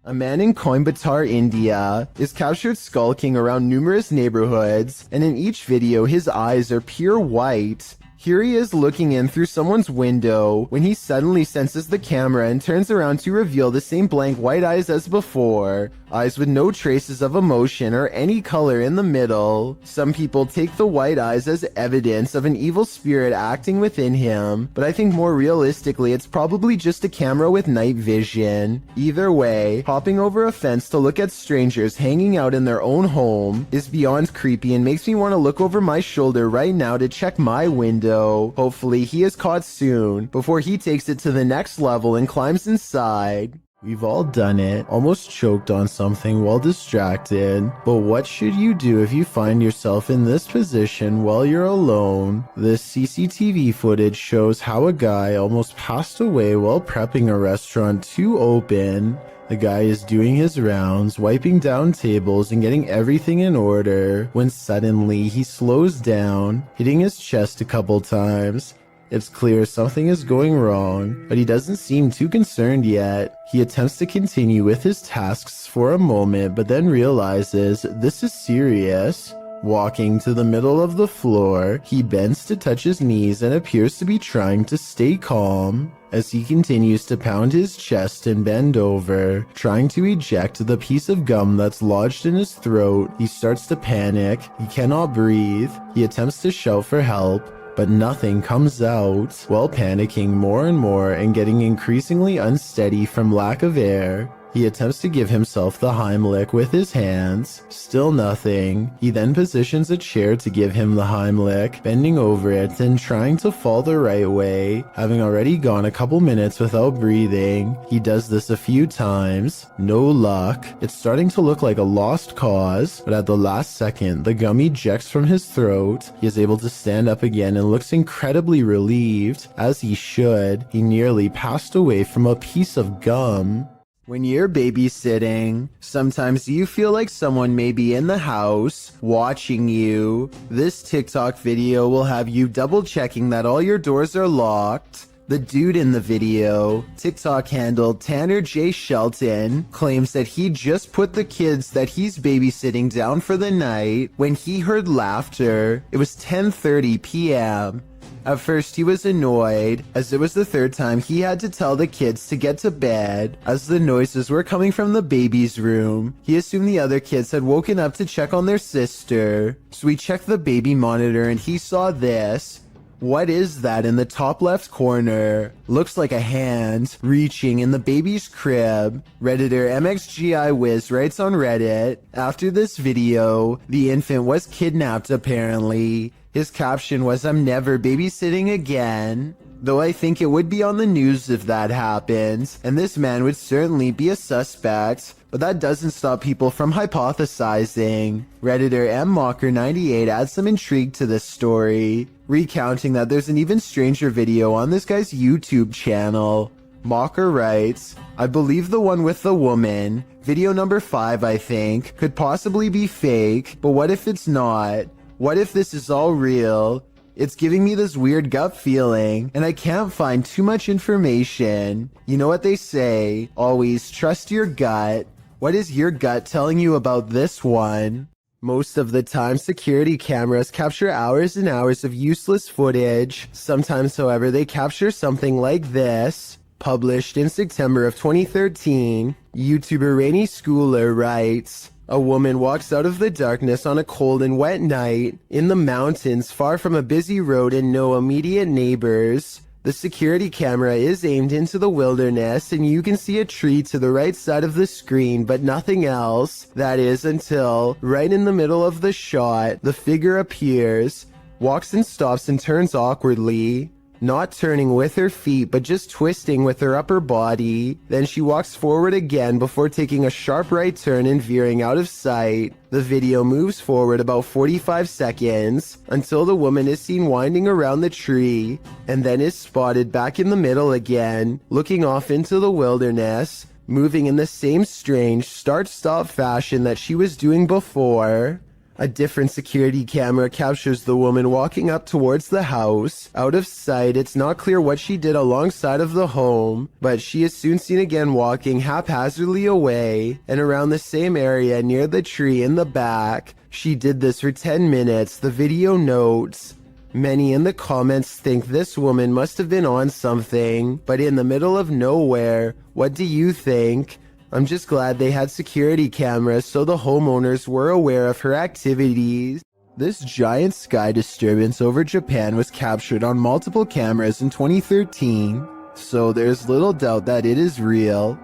A man in Coimbatore, India, is captured skulking around numerous neighborhoods, and in each video his eyes are pure white. Here he is looking in through someone's window when he suddenly senses the camera and turns around to reveal the same blank white eyes as before. Eyes with no traces of emotion or any color in the middle. Some people take the white eyes as evidence of an evil spirit acting within him, but I think more realistically it's probably just a camera with night vision. Either way, hopping over a fence to look at strangers hanging out in their own home is beyond creepy and makes me want to look over my shoulder right now to check my window. Hopefully he is caught soon before he takes it to the next level and climbs inside. We've all done it, almost choked on something while distracted. But what should you do if you find yourself in this position while you're alone? This CCTV footage shows how a guy almost passed away while prepping a restaurant to open. The guy is doing his rounds, wiping down tables and getting everything in order, when suddenly he slows down, hitting his chest a couple times. It's clear something is going wrong, but he doesn't seem too concerned yet. He attempts to continue with his tasks for a moment, but then realizes this is serious. Walking to the middle of the floor, he bends to touch his knees and appears to be trying to stay calm. As he continues to pound his chest and bend over, trying to eject the piece of gum that's lodged in his throat, he starts to panic. He cannot breathe. He attempts to shout for help, but nothing comes out. While panicking more and more and getting increasingly unsteady from lack of air, he attempts to give himself the Heimlich with his hands. Still nothing. He then positions a chair to give him the Heimlich, bending over it and trying to fall the right way. Having already gone a couple minutes without breathing, he does this a few times. No luck. It's starting to look like a lost cause, but at the last second, the gum ejects from his throat. He is able to stand up again and looks incredibly relieved, as he should. He nearly passed away from a piece of gum. When you're babysitting, sometimes you feel like someone may be in the house watching you. This TikTok video will have you double checking that all your doors are locked. The dude in the video, TikTok handle Tanner J. Shelton, claims that he just put the kids that he's babysitting down for the night when he heard laughter. It was 10:30 p.m. At first he was annoyed, as it was the third time he had to tell the kids to get to bed, as the noises were coming from the baby's room. He assumed the other kids had woken up to check on their sister, so he checked the baby monitor and he saw this. What is that in the top left corner? Looks like a hand reaching in the baby's crib. Redditor MXGIWiz writes on Reddit, after this video, the infant was kidnapped apparently. His caption was, "I'm never babysitting again." Though I think it would be on the news if that happens, and this man would certainly be a suspect, but that doesn't stop people from hypothesizing. Redditor MMocker98 adds some intrigue to this story, recounting that there's an even stranger video on this guy's YouTube channel. Mocker writes, "I believe the one with the woman, video number 5 I think, could possibly be fake, but what if it's not? What if this is all real? It's giving me this weird gut feeling, and I can't find too much information. You know what they say, always trust your gut. What is your gut telling you about this one?" Most of the time, security cameras capture hours and hours of useless footage. Sometimes, however, they capture something like this. Published in September of 2013, YouTuber Rainy Schooler writes, "A woman walks out of the darkness on a cold and wet night in the mountains far from a busy road and no immediate neighbors. The security camera is aimed into the wilderness and you can see a tree to the right side of the screen but nothing else. That is until, right in the middle of the shot, the figure appears, walks and stops and turns awkwardly. Not turning with her feet, but just twisting with her upper body. Then she walks forward again before taking a sharp right turn and veering out of sight. The video moves forward about 45 seconds until the woman is seen winding around the tree and then is spotted back in the middle again, looking off into the wilderness, moving in the same strange start-stop fashion that she was doing before. A different security camera captures the woman walking up towards the house. Out of sight, it's not clear what she did alongside of the home, but she is soon seen again walking haphazardly away and around the same area near the tree in the back. She did this for 10 minutes, the video notes. Many in the comments think this woman must have been on something, but in the middle of nowhere. What do you think? I'm just glad they had security cameras so the homeowners were aware of her activities. This giant sky disturbance over Japan was captured on multiple cameras in 2013, so there's little doubt that it is real.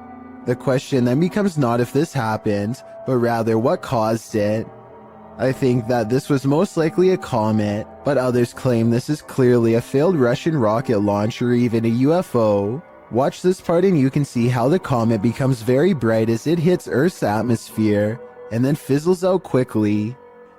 The question then becomes not if this happened, but rather what caused it. I think that this was most likely a comet, but others claim this is clearly a failed Russian rocket launch or even a UFO. Watch this part and you can see how the comet becomes very bright as it hits Earth's atmosphere and then fizzles out quickly.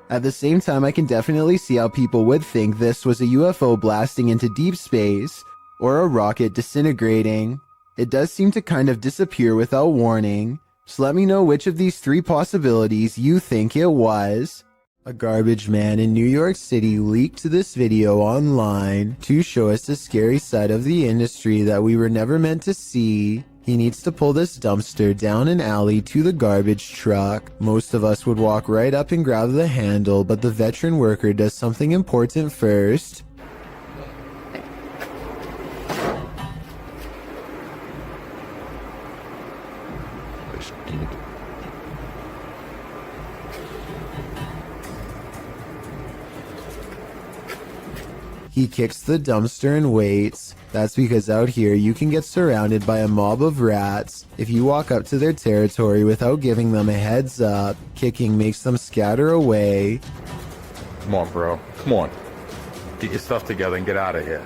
At the same time, I can definitely see how people would think this was a UFO blasting into deep space or a rocket disintegrating. It does seem to kind of disappear without warning, so let me know which of these 3 possibilities you think it was. A garbage man in New York City leaked this video online to show us the scary side of the industry that we were never meant to see. He needs to pull this dumpster down an alley to the garbage truck. Most of us would walk right up and grab the handle, but the veteran worker does something important first. He kicks the dumpster and waits. That's because out here you can get surrounded by a mob of rats. If you walk up to their territory without giving them a heads up, kicking makes them scatter away. Come on, bro. Come on. Get your stuff together and get out of here.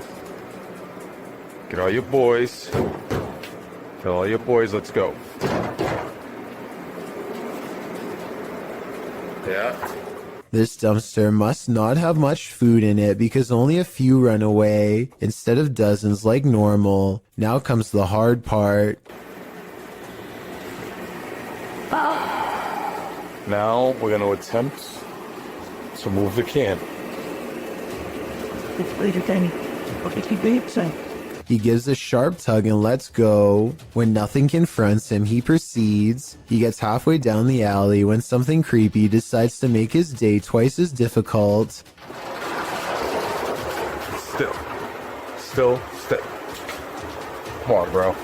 Get all your boys. Tell all your boys, let's go. Yeah. This dumpster must not have much food in it because only a few run away instead of dozens like normal. Now comes the hard part. Now we're going to attempt to move the can. He gives a sharp tug and lets go. When nothing confronts him, he proceeds. He gets halfway down the alley when something creepy decides to make his day twice as difficult. Still. Come on, bro.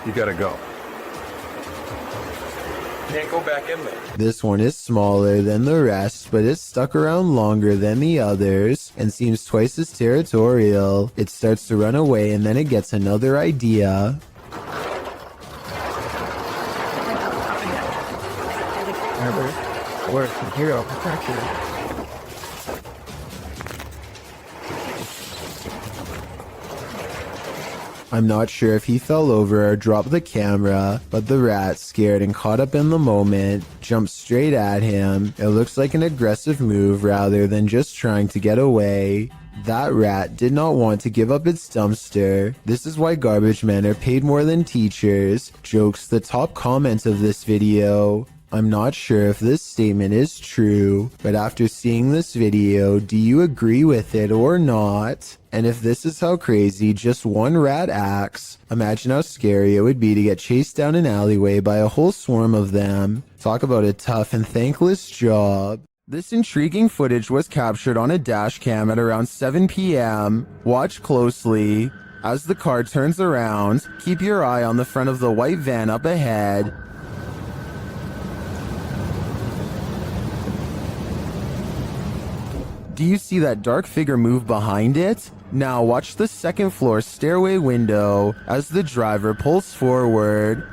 You gotta go. Can't go back in there. This one is smaller than the rest, but it's stuck around longer than the others and seems twice as territorial. It starts to run away and then it gets another idea. Where's the hero protector? I'm not sure if he fell over or dropped the camera, but the rat, scared and caught up in the moment, jumped straight at him. It looks like an aggressive move rather than just trying to get away. That rat did not want to give up its dumpster. This is why garbage men are paid more than teachers. Jokes the top comment of this video. I'm not sure if this statement is true, but after seeing this video, do you agree with it or not? And if this is how crazy just one rat acts, imagine how scary it would be to get chased down an alleyway by a whole swarm of them. Talk about a tough and thankless job. This intriguing footage was captured on a dash cam at around 7 p.m. Watch closely. As the car turns around, keep your eye on the front of the white van up ahead. Do you see that dark figure move behind it? Now watch the second floor stairway window as the driver pulls forward.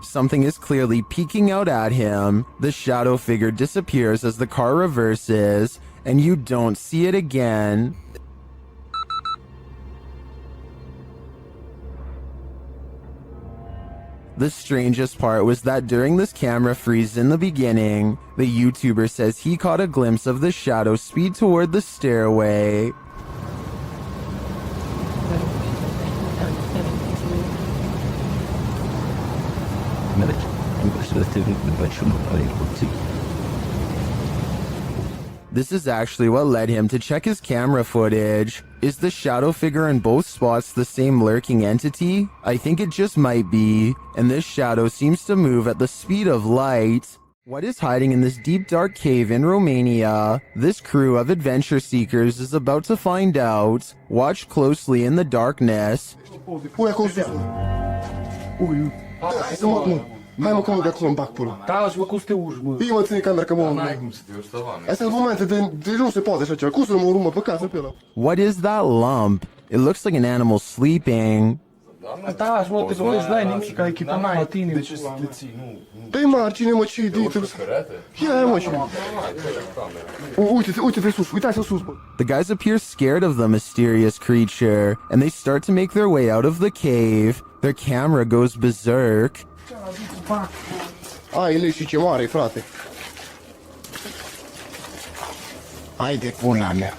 Something is clearly peeking out at him. The shadow figure disappears as the car reverses, and you don't see it again. The strangest part was that during this camera freeze in the beginning, the YouTuber says he caught a glimpse of the shadow speed toward the stairway. This is actually what led him to check his camera footage. Is the shadow figure in both spots the same lurking entity? I think it just might be, and this shadow seems to move at the speed of light. What is hiding in this deep dark cave in Romania? This crew of adventure seekers is about to find out. Watch closely in the darkness. Hai mă, că nu de acolo în bac pe ăla. Da, și mă, cum să te urci, mă? Fii, mă, ține camera, că mă... N-ai cum să te urci, Astea sunt momente de nu se poate așa ceva. Cum să nu mă urmă pe casă pe ăla? What is that lump? It looks like an animal sleeping. Da, și mă, te găsești, n-ai nimic, ca echipa n-ai la tine. De ce să te ții, nu? Pe margine, mă, ce idei trebuie să... Ia, mă, și... Uite-te sus, uitați-te sus, mă. The guys appear scared of the mysterious creature, and they start to make their way out of the cave. Their camera goes berserk. Ai, lei și ce mare, frate. Hai de pula mea.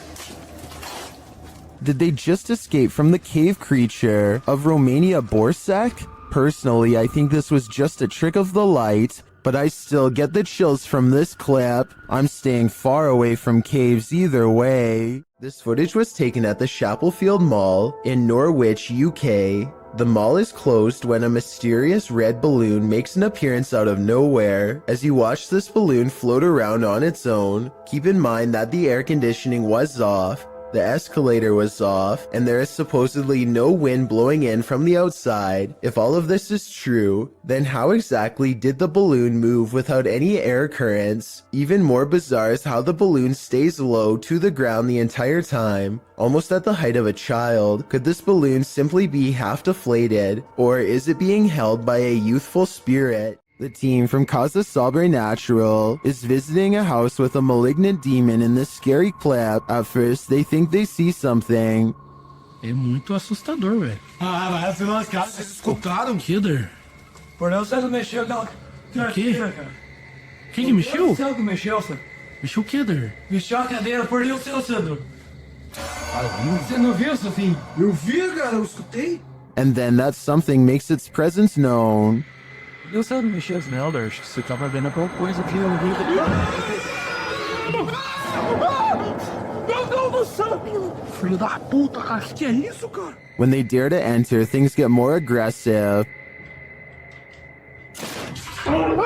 Did they just escape from the cave creature of Romania Borsec? Personally, I think this was just a trick of the light, but I still get the chills from this clip. I'm staying far away from caves either way. This footage was taken at the Chapelfield Mall in Norwich, UK. The mall is closed when a mysterious red balloon makes an appearance out of nowhere. As you watch this balloon float around on its own, keep in mind that the air conditioning was off, the escalator was off, and there is supposedly no wind blowing in from the outside. If all of this is true, then how exactly did the balloon move without any air currents? Even more bizarre is how the balloon stays low to the ground the entire time, almost at the height of a child. Could this balloon simply be half deflated, or is it being held by a youthful spirit? The team from Casa Sobrenatural is visiting a house with a malignant demon in this scary clip. At first, they think they see something. É muito assustador, velho. Ah, mas afinal, cara, vocês escutaram? Killer? Por não, você não mexeu, não. O quê? Quem que mexeu? Você que mexeu, Sandro. Mexeu o quê, Der? Mexeu a cadeira, por Deus, seu Sandro. Você não viu, Sofinho? Eu vi, cara, eu escutei. And then that something makes its presence known. Eu sei não mexeu as Nelder, acho que você tava vendo alguma coisa aqui. Meu Deus do céu! Filho da puta, cara, que é isso, cara? When they dare to enter, things get more aggressive. Meu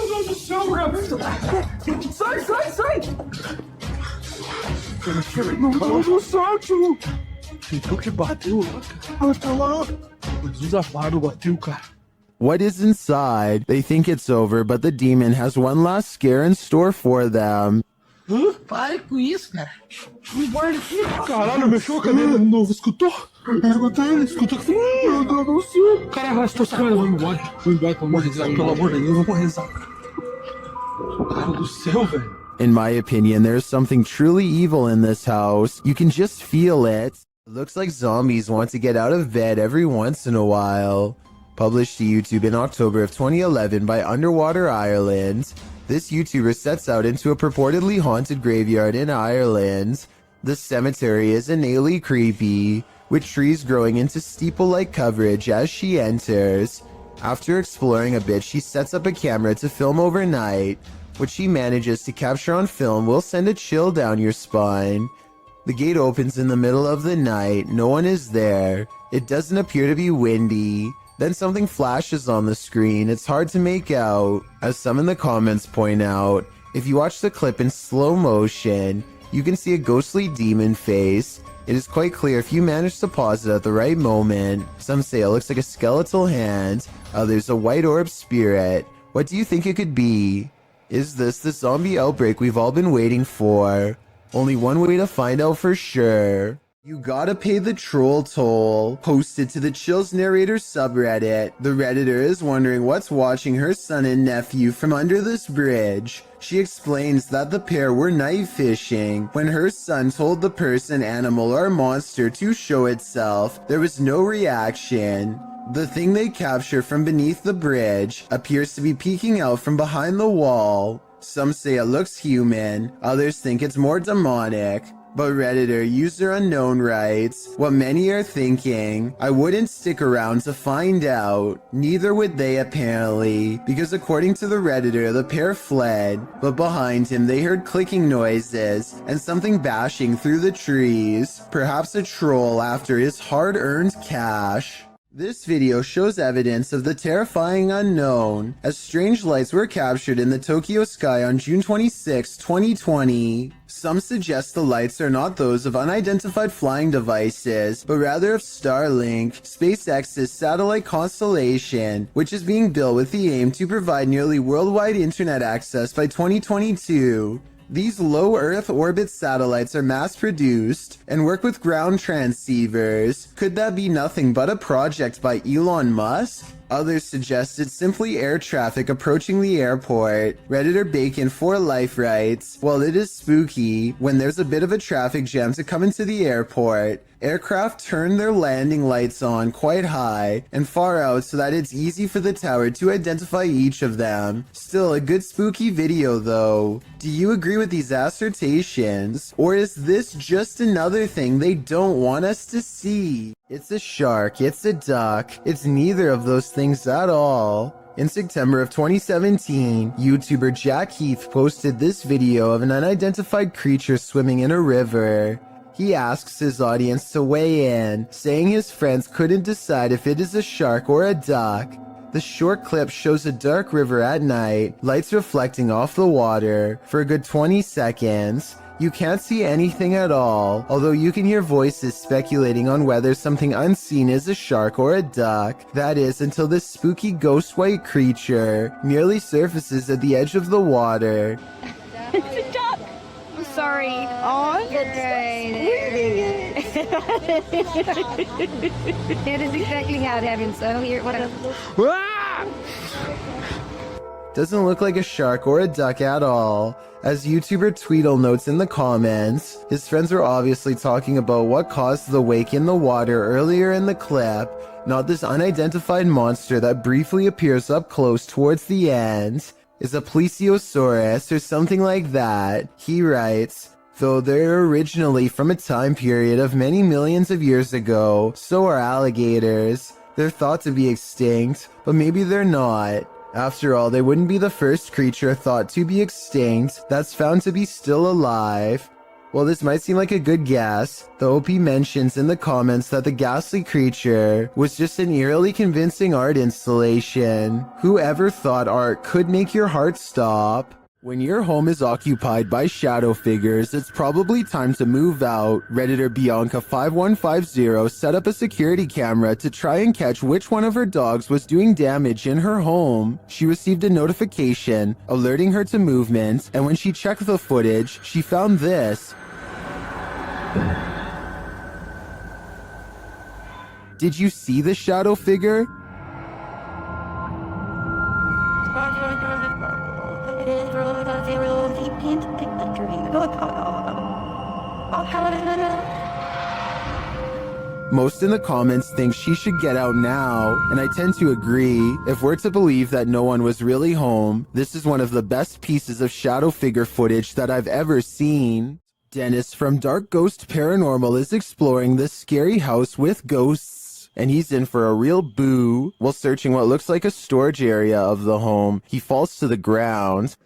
Deus do céu, cara! Sai, sai, sai! Meu Deus do céu, tio! Então que bateu lá, cara. Tá lá! O desafaro bateu, cara. What is inside? They think it's over, but the demon has one last scare in store for them. Hã? Pare com isso, cara. Me guarda aqui. Caralho, mexeu a cadeira de novo. Escutou? Escutei, escutou que meu Deus do céu. Cara, arrastou essa cara. Vamos embora. Vamos embora, vamos rezar. Pelo amor de Deus, vamos rezar. Cara do céu, velho. In my opinion, there's something truly evil in this house. You can just feel it. It looks like zombies want to get out of bed every once in a while. Published to YouTube in October of 2011 by Underwater Ireland, this YouTuber sets out into a purportedly haunted graveyard in Ireland. The cemetery is innately creepy, with trees growing into steeple-like coverage as she enters. After exploring a bit, she sets up a camera to film overnight. What she manages to capture on film will send a chill down your spine. The gate opens in the middle of the night, no one is there. It doesn't appear to be windy. Then something flashes on the screen. It's hard to make out. As some in the comments point out, if you watch the clip in slow motion, you can see a ghostly demon face. It is quite clear if you manage to pause it at the right moment. Some say it looks like a skeletal hand, others a white orb spirit. What do you think it could be? Is this the zombie outbreak we've all been waiting for? Only one way to find out for sure. You gotta pay the troll toll. Posted to the Chills Narrator subreddit. The Redditor is wondering what's watching her son and nephew from under this bridge. She explains that the pair were night fishing. When her son told the person, animal, or monster to show itself, there was no reaction. The thing they capture from beneath the bridge appears to be peeking out from behind the wall. Some say it looks human, others think it's more demonic. But Redditor user unknown writes, what many are thinking, I wouldn't stick around to find out. Neither would they apparently, because according to the Redditor, the pair fled, but behind him they heard clicking noises and something bashing through the trees. Perhaps a troll after his hard-earned cash. This video shows evidence of the terrifying unknown, as strange lights were captured in the Tokyo sky on June 26, 2020. Some suggest the lights are not those of unidentified flying devices, but rather of Starlink, SpaceX's satellite constellation, which is being built with the aim to provide nearly worldwide internet access by 2022. These low Earth orbit satellites are mass-produced and work with ground transceivers. Could that be nothing but a project by Elon Musk? Others suggest it's simply air traffic approaching the airport. Redditor Bacon for Life writes, while it is spooky, when there's a bit of a traffic jam to come into the airport, aircraft turn their landing lights on quite high and far out so that it's easy for the tower to identify each of them. Still a good spooky video though. Do you agree with these assertions? Or is this just another thing they don't want us to see? It's a shark, it's a duck, it's neither of those things at all. In September of 2017, YouTuber Jack Heath posted this video of an unidentified creature swimming in a river. He asks his audience to weigh in, saying his friends couldn't decide if it is a shark or a duck. The short clip shows a dark river at night, lights reflecting off the water. For a good 20 seconds, you can't see anything at all, although you can hear voices speculating on whether something unseen is a shark or a duck. That is, until this spooky ghost white creature merely surfaces at the edge of the water. It's a duck! I'm sorry. Oh, that is exactly how it happened, so here, whatever. Doesn't look like a shark or a duck at all. As YouTuber Tweedle notes in the comments, his friends were obviously talking about what caused the wake in the water earlier in the clip, not this unidentified monster that briefly appears up close towards the end. Is a plesiosaurus or something like that, he writes. Though they're originally from a time period of many millions of years ago, so are alligators. They're thought to be extinct, but maybe they're not. After all, they wouldn't be the first creature thought to be extinct that's found to be still alive. While this might seem like a good guess, the OP mentions in the comments that the ghastly creature was just an eerily convincing art installation. Whoever thought art could make your heart stop? When your home is occupied by shadow figures, it's probably time to move out. Redditor Bianca5150 set up a security camera to try and catch which one of her dogs was doing damage in her home. She received a notification alerting her to movement, and when she checked the footage, she found this. Did you see the shadow figure? Most in the comments think she should get out now, and I tend to agree. If we're to believe that no one was really home, this is one of the best pieces of shadow figure footage that I've ever seen. Dennis from Dark Ghost Paranormal is exploring this scary house with ghosts, and he's in for a real boo. While searching what looks like a storage area of the home, he falls to the ground.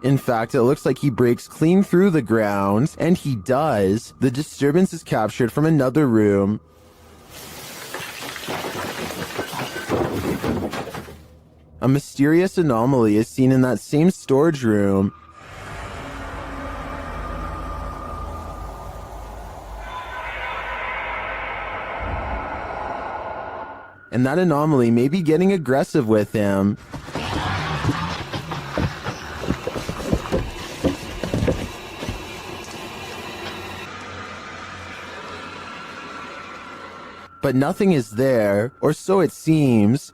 In fact, it looks like he breaks clean through the ground, and he does. The disturbance is captured from another room. A mysterious anomaly is seen in that same storage room. And that anomaly may be getting aggressive with him. But nothing is there, or so it seems.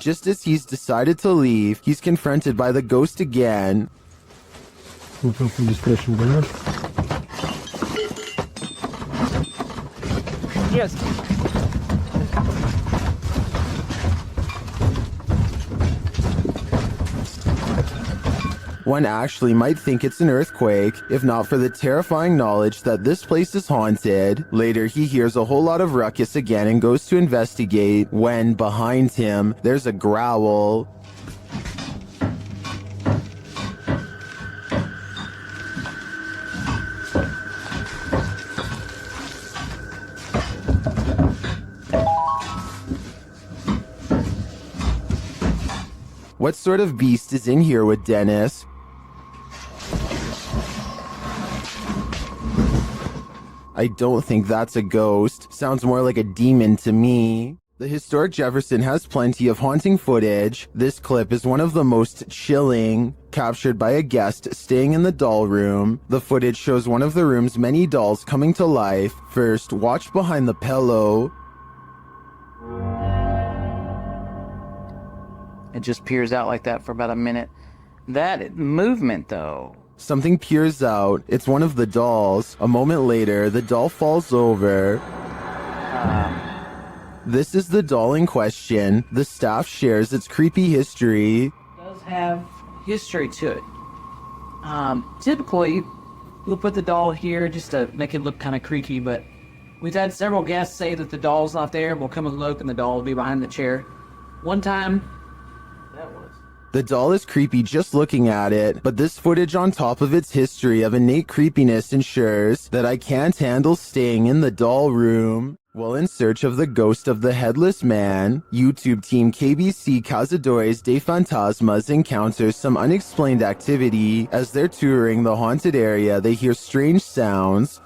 Just as he's decided to leave, he's confronted by the ghost again. Yes. One actually might think it's an earthquake, if not for the terrifying knowledge that this place is haunted. Later, he hears a whole lot of ruckus again and goes to investigate, when, behind him, there's a growl. What sort of beast is in here with Dennis? I don't think that's a ghost. Sounds more like a demon to me. The historic Jefferson has plenty of haunting footage. This clip is one of the most chilling, captured by a guest staying in the doll room. The footage shows one of the room's many dolls coming to life. First, watch behind the pillow. It just peers out like that for about a minute. That movement, though. Something peers out. It's one of the dolls. A moment later, the doll falls over. This is the doll in question. The staff shares its creepy history. It does have history to it. Typically, we'll put the doll here just to make it look kind of creaky, but we've had several guests say that the doll's not there. We'll come and look, and the doll will be behind the chair. One time, The doll is creepy just looking at it, but this footage on top of its history of innate creepiness ensures that I can't handle staying in the doll room. While in search of the ghost of the headless man, YouTube team KBC Cazadores de Fantasmas encounters some unexplained activity. As they're touring the haunted area, they hear strange sounds.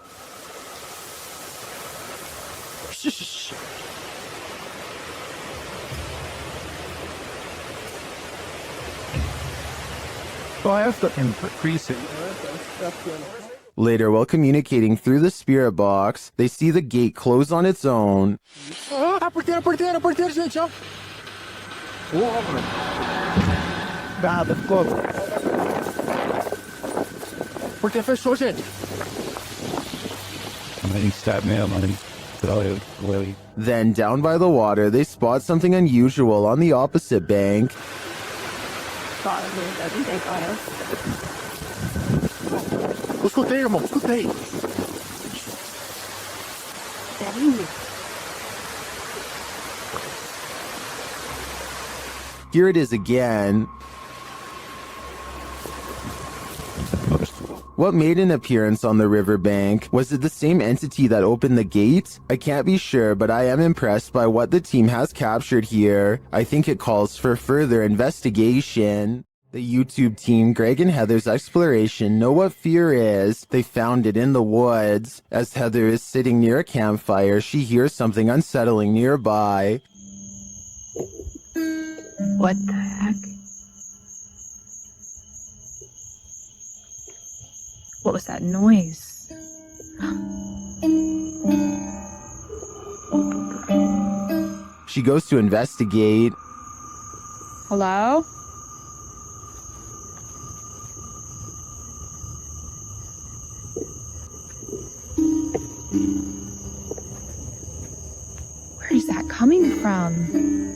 I have to increase it. Later, while communicating through the spirit box, they see the gate close on its own. Apertei, gente, ó. Nada, ficou. Portei fechou, gente. Then, down by the water, they spot something unusual on the opposite bank. Escutei, irmão, escutei. Here it is again. What made an appearance on the riverbank? Was it the same entity that opened the gate? I can't be sure, but I am impressed by what the team has captured here. I think it calls for further investigation. The YouTube team, Greg and Heather's exploration, know what fear is. They found it in the woods. As Heather is sitting near a campfire, she hears something unsettling nearby. What the heck? What was that noise? She goes to investigate. Hello? Where is that coming from?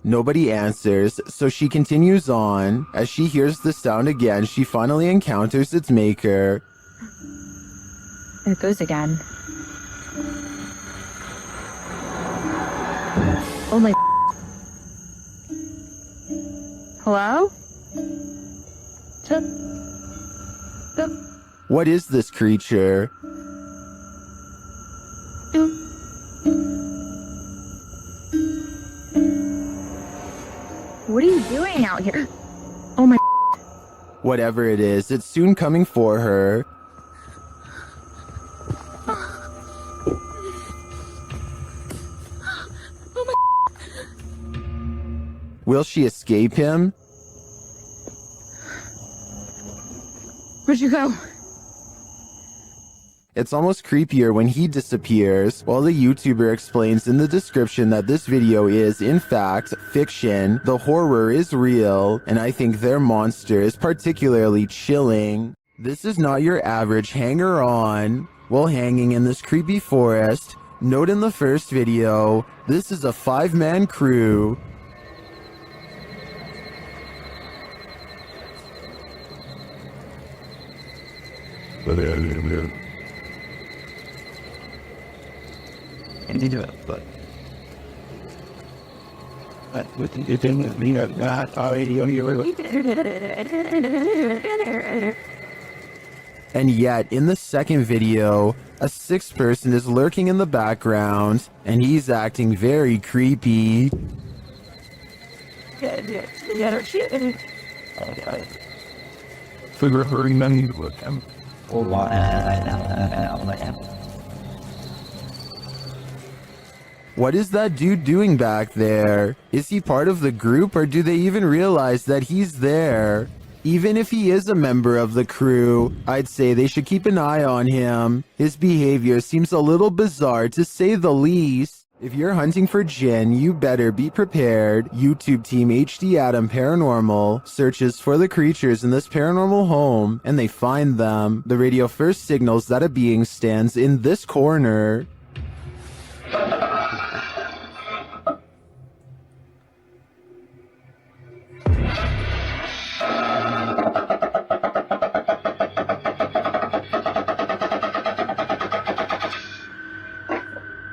Nobody answers, so she continues on. As she hears the sound again, she finally encounters its maker. There it goes again. Oh my... Hello? What is this creature? What are you doing out here? Oh my... Whatever it is, it's soon coming for her. Oh my... Will she escape him? Where'd you go? It's almost creepier when he disappears. While the YouTuber explains in the description that this video is, in fact, fiction, the horror is real, and I think their monster is particularly chilling. This is not your average hanger-on. While hanging in this creepy forest, note in the first video, this is a 5-man crew. Into it, but with the thing with me, not already on your And yet, in the second video, a 6th person is lurking in the background, and he's acting very creepy. Figure her money with him. What is that dude doing back there? Is he part of the group, or do they even realize that he's there? Even if he is a member of the crew, I'd say they should keep an eye on him. His behavior seems a little bizarre, to say the least. If you're hunting for Jinn, you better be prepared. YouTube team HD Adam Paranormal searches for the creatures in this paranormal home, and they find them. The radio first signals that a being stands in this corner.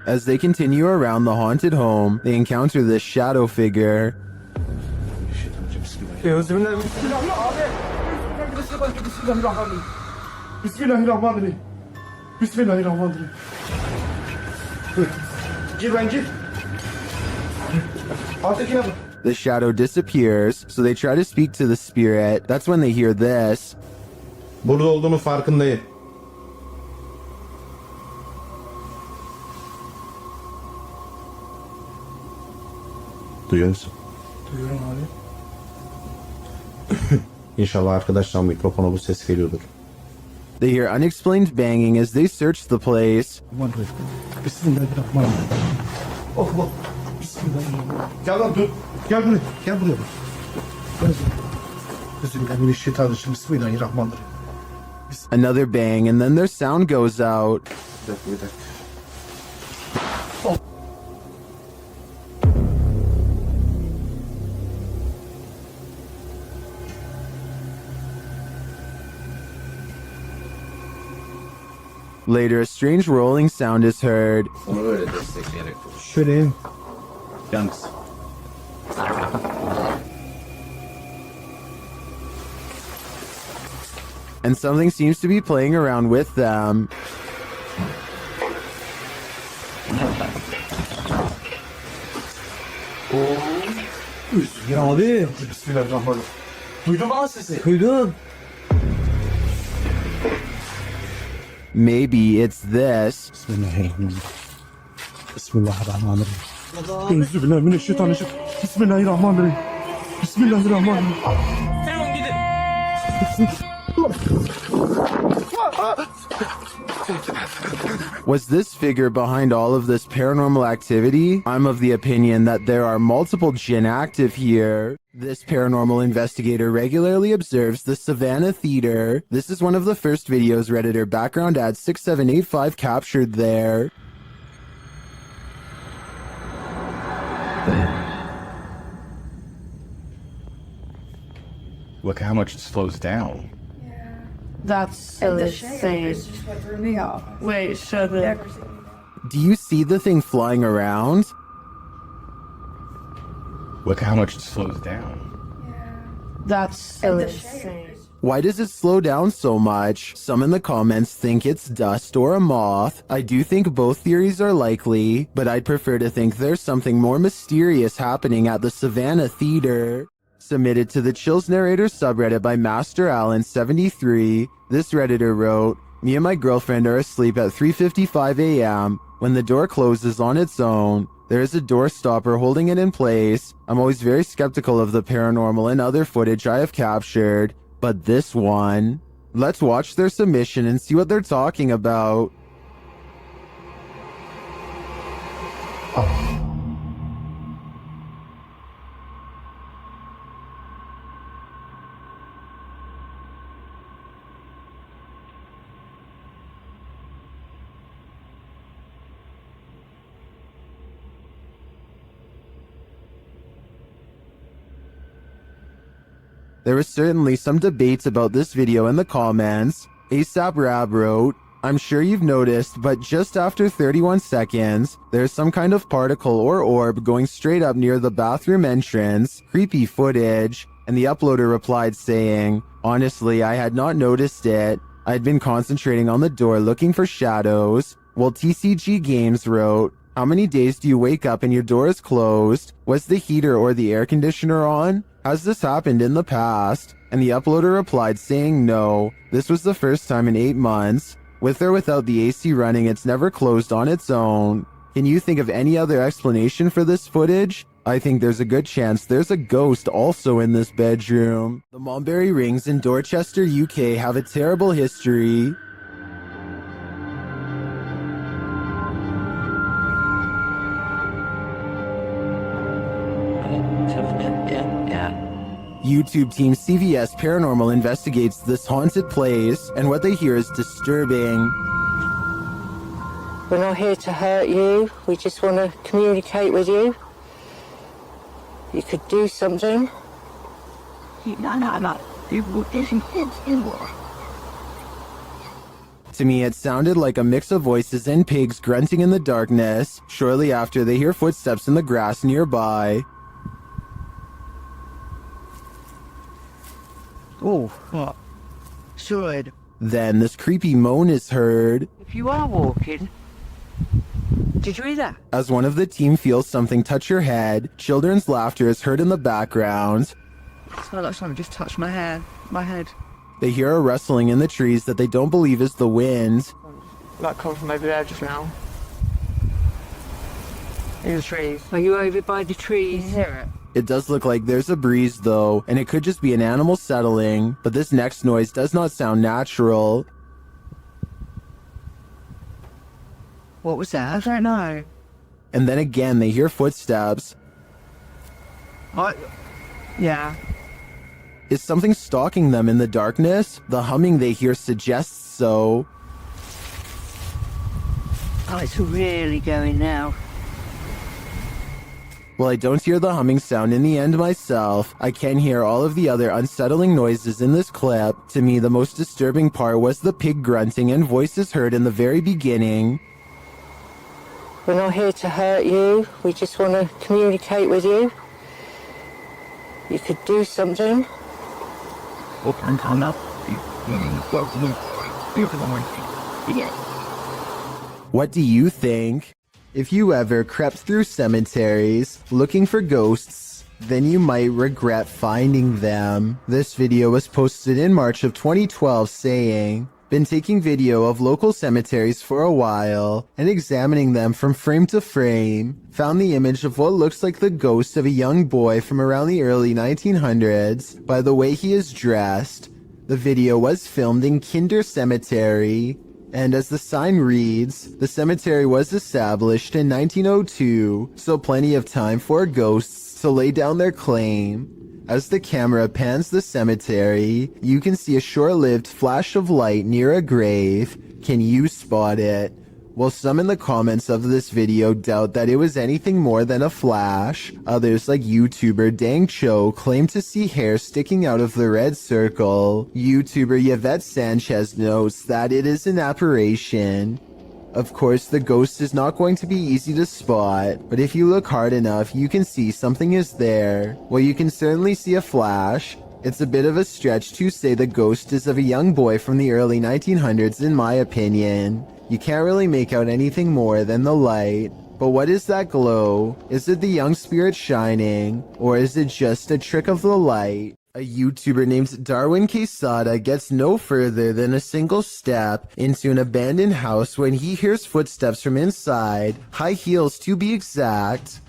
As they continue around the haunted home, they encounter this shadow figure. The shadow disappears, so they try to speak to the spirit. That's when they hear this. Burada olduğunu farkındayım. Duyuyor musun? Duyuyorum abi. İnşallah arkadaşlar mikrofona bu ses geliyordur. They hear unexplained banging as they search the place. Bismillahirrahmanirrahim. Oh Allah. Bismillahirrahmanirrahim. Gel lan dur. Gel buraya. Gel buraya bak. Bismillahirrahmanirrahim. Bismillahirrahmanirrahim. Another bang, and then their sound goes out. Bir dakika. Later, a strange rolling sound is heard. Şöyle in. Yalnız. And something seems to be playing around with them. Ya abi. Bismillahirrahmanirrahim. Duydun mu lan sesi? Duydum. Maybe it's this. Bismillahirrahmanirrahim. Bismillahirrahmanirrahim. Euzubillahimineşşeytanirracim. Bismillahirrahmanirrahim. Bismillahirrahmanirrahim. Tamam gidin. Was this figure behind all of this paranormal activity? I'm of the opinion that there are multiple jinn active here. This paranormal investigator regularly observes the Savannah Theater. This is one of the first videos Redditor background ad 6785 captured there. Look how much it slows down. That's insane. Wait, so the... Do you see the thing flying around? Look how much it slows down. That's insane. Why does it slow down so much? Some in the comments think it's dust or a moth. I do think both theories are likely, but I'd prefer to think there's something more mysterious happening at the Savannah Theater. Submitted to the Chills Narrator subreddit by Master Allen73, this Redditor wrote, "Me and my girlfriend are asleep at 3:55 a.m. when the door closes on its own. There is a door stopper holding it in place. I'm always very skeptical of the paranormal and other footage I have captured, but this one..." Let's watch their submission and see what they're talking about. There was certainly some debates about this video in the comments. ASAP Rab wrote, "I'm sure you've noticed, but just after 31 seconds, there's some kind of particle or orb going straight up near the bathroom entrance. Creepy footage." And the uploader replied saying, "Honestly, I had not noticed it. I'd been concentrating on the door looking for shadows." While TCG Games wrote, "How many days do you wake up and your door is closed? Was the heater or the air conditioner on? Has this happened in the past?" And the uploader replied saying no, this was the first time in 8 months. With or without the AC running, it's never closed on its own. Can you think of any other explanation for this footage? I think there's a good chance there's a ghost also in this bedroom. The Mulberry Rings in Dorchester, UK have a terrible history. YouTube team CVS Paranormal investigates this haunted place, and what they hear is disturbing. We're not here to hurt you. We just want to communicate with you. You could do something. To me, it sounded like a mix of voices and pigs grunting in the darkness. Shortly after, they hear footsteps in the grass nearby. Oh, what? Sorry. Then this creepy moan is heard. If you are walking, did you hear that? As one of the team feels something touch her head, children's laughter is heard in the background. It's not like something just touched my head. They hear a rustling in the trees that they don't believe is the wind. Like coming from over there just now. In the trees. Are you over by the trees? Can you hear it? It does look like there's a breeze though, and it could just be an animal settling, but this next noise does not sound natural. What was that? I don't know. And then again, they hear footsteps. Yeah. Is something stalking them in the darkness? The humming they hear suggests so. Oh, it's really going now. While I don't hear the humming sound in the end myself, I can hear all of the other unsettling noises in this clip. To me, the most disturbing part was the pig grunting and voices heard in the very beginning. We're not here to hurt you. We just want to communicate with you. You could do something. What do you think? If you ever crept through cemeteries looking for ghosts, then you might regret finding them. This video was posted in March of 2012 saying, "Been taking video of local cemeteries for a while and examining them from frame to frame. Found the image of what looks like the ghost of a young boy from around the early 1900s by the way he is dressed. The video was filmed in Kinder Cemetery. And as the sign reads, the cemetery was established in 1902, so plenty of time for ghosts to lay down their claim. As the camera pans the cemetery, you can see a short-lived flash of light near a grave. Can you spot it?" While some in the comments of this video doubt that it was anything more than a flash, others like YouTuber Dang Cho claim to see hair sticking out of the red circle. YouTuber Yvette Sanchez notes that it is an apparition. Of course, the ghost is not going to be easy to spot, but if you look hard enough, you can see something is there. Well, you can certainly see a flash. It's a bit of a stretch to say the ghost is of a young boy from the early 1900s in my opinion. You can't really make out anything more than the light. But what is that glow? Is it the young spirit shining? Or is it just a trick of the light? A YouTuber named Darwin Quesada gets no further than a single step into an abandoned house when he hears footsteps from inside, high heels to be exact.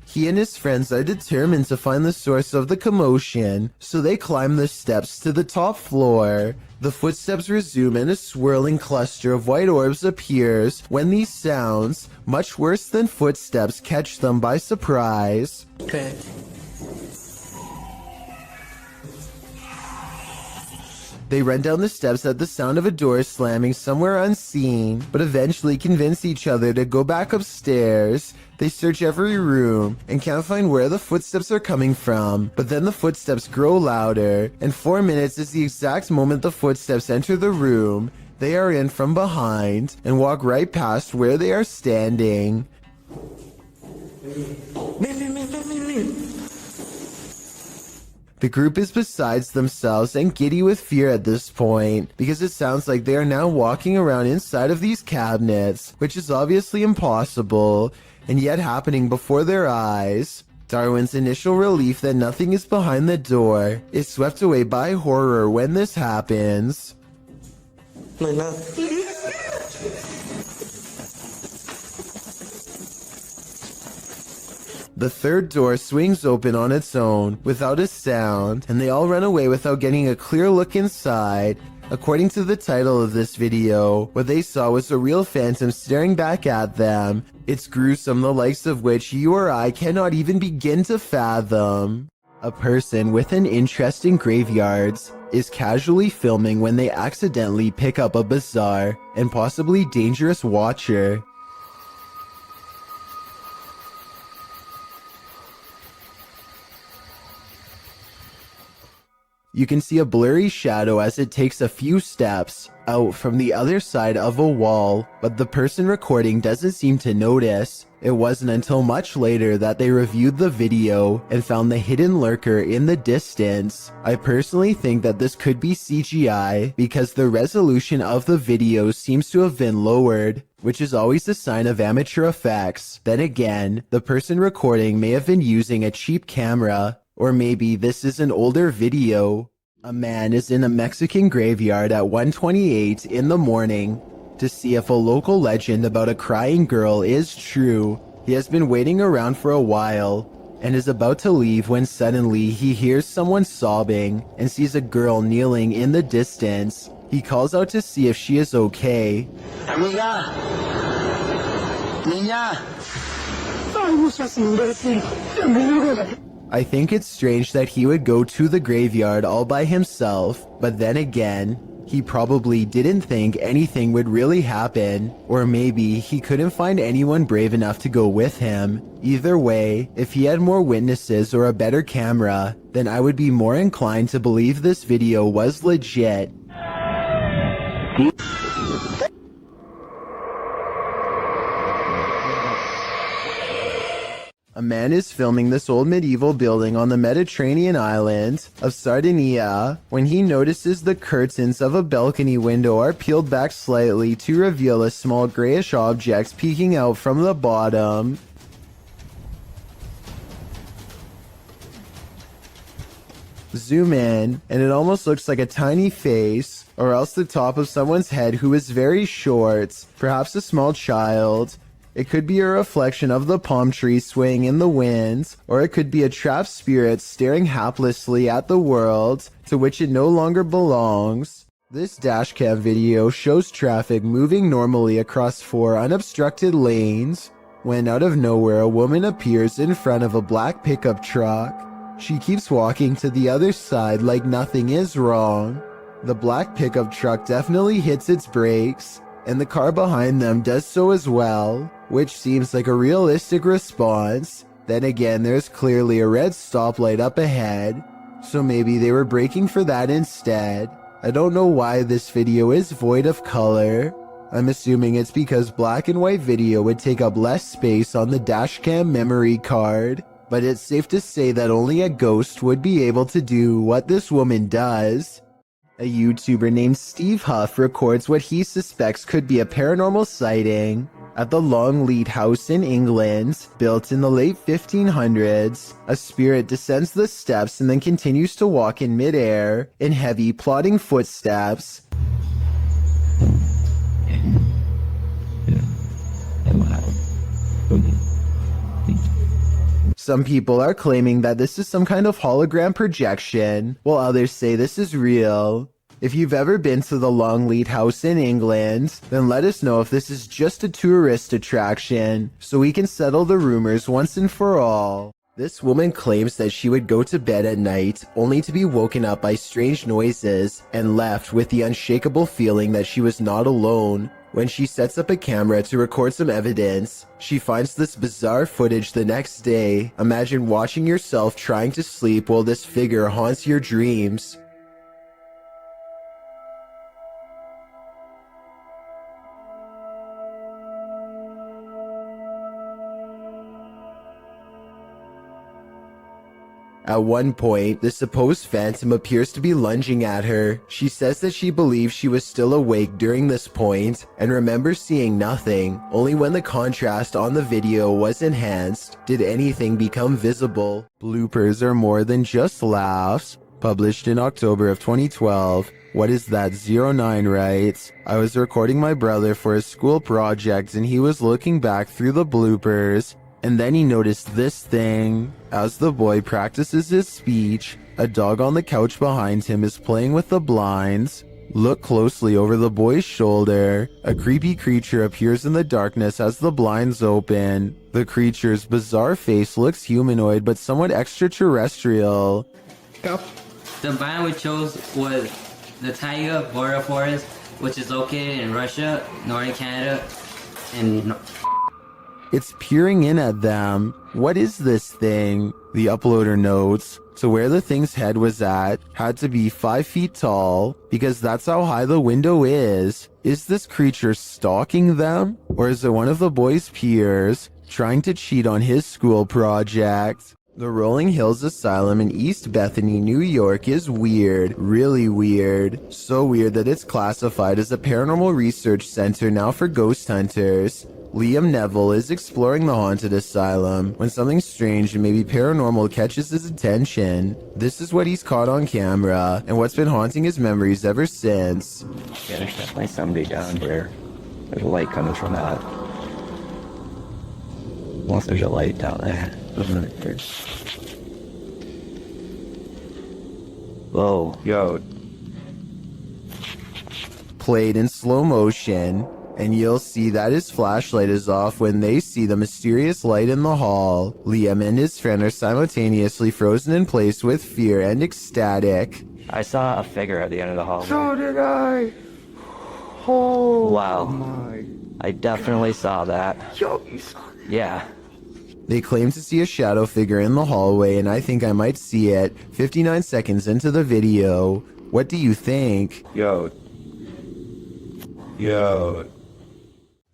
He and his friends are determined to find the source of the commotion, so they climb the steps to the top floor. The footsteps resume and a swirling cluster of white orbs appears when these sounds, much worse than footsteps, catch them by surprise. Okay. They run down the steps at the sound of a door slamming somewhere unseen, but eventually convince each other to go back upstairs. They search every room and can't find where the footsteps are coming from, but then the footsteps grow louder, and 4 minutes is the exact moment the footsteps enter the room. They are in from behind and walk right past where they are standing. The group is besides themselves and giddy with fear at this point, because it sounds like they are now walking around inside of these cabinets, which is obviously impossible, and yet happening before their eyes. Darwin's initial relief that nothing is behind the door is swept away by horror when this happens. The third door swings open on its own, without a sound, and they all run away without getting a clear look inside. According to the title of this video, what they saw was a real phantom staring back at them. It's gruesome, the likes of which you or I cannot even begin to fathom. A person with an interest in graveyards is casually filming when they accidentally pick up a bizarre and possibly dangerous watcher. You can see a blurry shadow as it takes a few steps out from the other side of a wall, but the person recording doesn't seem to notice. It wasn't until much later that they reviewed the video and found the hidden lurker in the distance. I personally think that this could be CGI because the resolution of the video seems to have been lowered, which is always a sign of amateur effects. Then again, the person recording may have been using a cheap camera, or maybe this is an older video. A man is in a Mexican graveyard at 1:28 in the morning to see if a local legend about a crying girl is true. He has been waiting around for a while and is about to leave when suddenly he hears someone sobbing and sees a girl kneeling in the distance. He calls out to see if she is okay. Amiga. Niña. I think it's strange that he would go to the graveyard all by himself, but then again, he probably didn't think anything would really happen, or maybe he couldn't find anyone brave enough to go with him. Either way, if he had more witnesses or a better camera, then I would be more inclined to believe this video was legit. A man is filming this old medieval building on the Mediterranean island of Sardinia when he notices the curtains of a balcony window are peeled back slightly to reveal a small grayish object peeking out from the bottom. Zoom in, and it almost looks like a tiny face, or else the top of someone's head who is very short, perhaps a small child. It could be a reflection of the palm tree swaying in the wind, or it could be a trapped spirit staring haplessly at the world to which it no longer belongs. This dashcam video shows traffic moving normally across 4 unobstructed lanes, when out of nowhere a woman appears in front of a black pickup truck. She keeps walking to the other side like nothing is wrong. The black pickup truck definitely hits its brakes, and the car behind them does so as well, which seems like a realistic response. Then again, there's clearly a red stoplight up ahead, so maybe they were braking for that instead. I don't know why this video is void of color. I'm assuming it's because black and white video would take up less space on the dashcam memory card, but it's safe to say that only a ghost would be able to do what this woman does. A YouTuber named Steve Huff records what he suspects could be a paranormal sighting. At the Longleat House in England, built in the late 1500s, a spirit descends the steps and then continues to walk in midair in heavy, plodding footsteps. Some people are claiming that this is some kind of hologram projection, while others say this is real. If you've ever been to the Longleat House in England, then let us know if this is just a tourist attraction, so we can settle the rumors once and for all. This woman claims that she would go to bed at night only to be woken up by strange noises and left with the unshakable feeling that she was not alone. When she sets up a camera to record some evidence, she finds this bizarre footage the next day. Imagine watching yourself trying to sleep while this figure haunts your dreams. At one point, the supposed phantom appears to be lunging at her. She says that she believes she was still awake during this point and remembers seeing nothing. Only when the contrast on the video was enhanced did anything become visible. Bloopers are more than just laughs. Published in October of 2012. What is that? 09 writes, I was recording my brother for a school project and he was looking back through the bloopers. And then he noticed this thing. As the boy practices his speech, a dog on the couch behind him is playing with the blinds. Look closely over the boy's shoulder. A creepy creature appears in the darkness as the blinds open. The creature's bizarre face looks humanoid but somewhat extraterrestrial. The biome we chose was the taiga border forest, which is located in Russia, northern Canada, and It's peering in at them. What is this thing? The uploader notes. So where the thing's head was at had to be 5 feet tall, because that's how high the window is. Is this creature stalking them? Or is it one of the boy's peers trying to cheat on his school project? The Rolling Hills Asylum in East Bethany, New York is weird, really weird. So weird that it's classified as a paranormal research center now for ghost hunters. Liam Neville is exploring the haunted asylum when something strange and maybe paranormal catches his attention. This is what he's caught on camera and what's been haunting his memories ever since. Yeah, there's definitely somebody down there. There's a light coming from that. Unless there's a light down there. Whoa, yo. Played in slow motion, and you'll see that his flashlight is off when they see the mysterious light in the hall. Liam and his friend are simultaneously frozen in place with fear and ecstatic. I saw a figure at the end of the hallway. So did I. Oh. Wow. My. I definitely saw that. Yo, you saw that? Yeah. They claim to see a shadow figure in the hallway, and I think I might see it 59 seconds into the video. What do you think? Yo.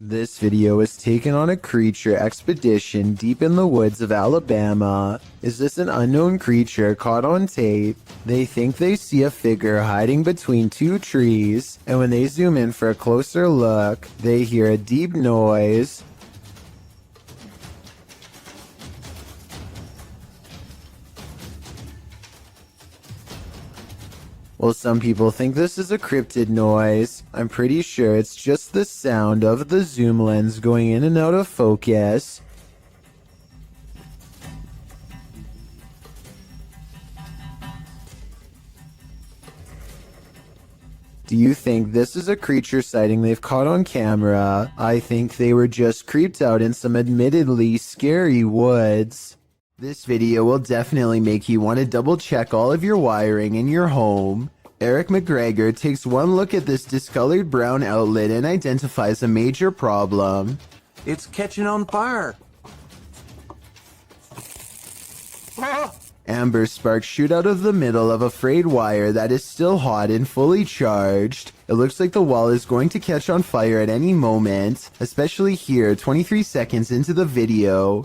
This video is taken on a creature expedition deep in the woods of Alabama. Is this an unknown creature caught on tape? They think they see a figure hiding between 2 trees, and when they zoom in for a closer look, they hear a deep noise. Well, some people think this is a cryptid noise. I'm pretty sure it's just the sound of the zoom lens going in and out of focus. Do you think this is a creature sighting they've caught on camera? I think they were just creeped out in some admittedly scary woods. This video will definitely make you want to double check all of your wiring in your home. Eric McGregor takes one look at this discolored brown outlet and identifies a major problem. It's catching on fire. Amber sparks shoot out of the middle of a frayed wire that is still hot and fully charged. It looks like the wall is going to catch on fire at any moment, especially here 23 seconds into the video.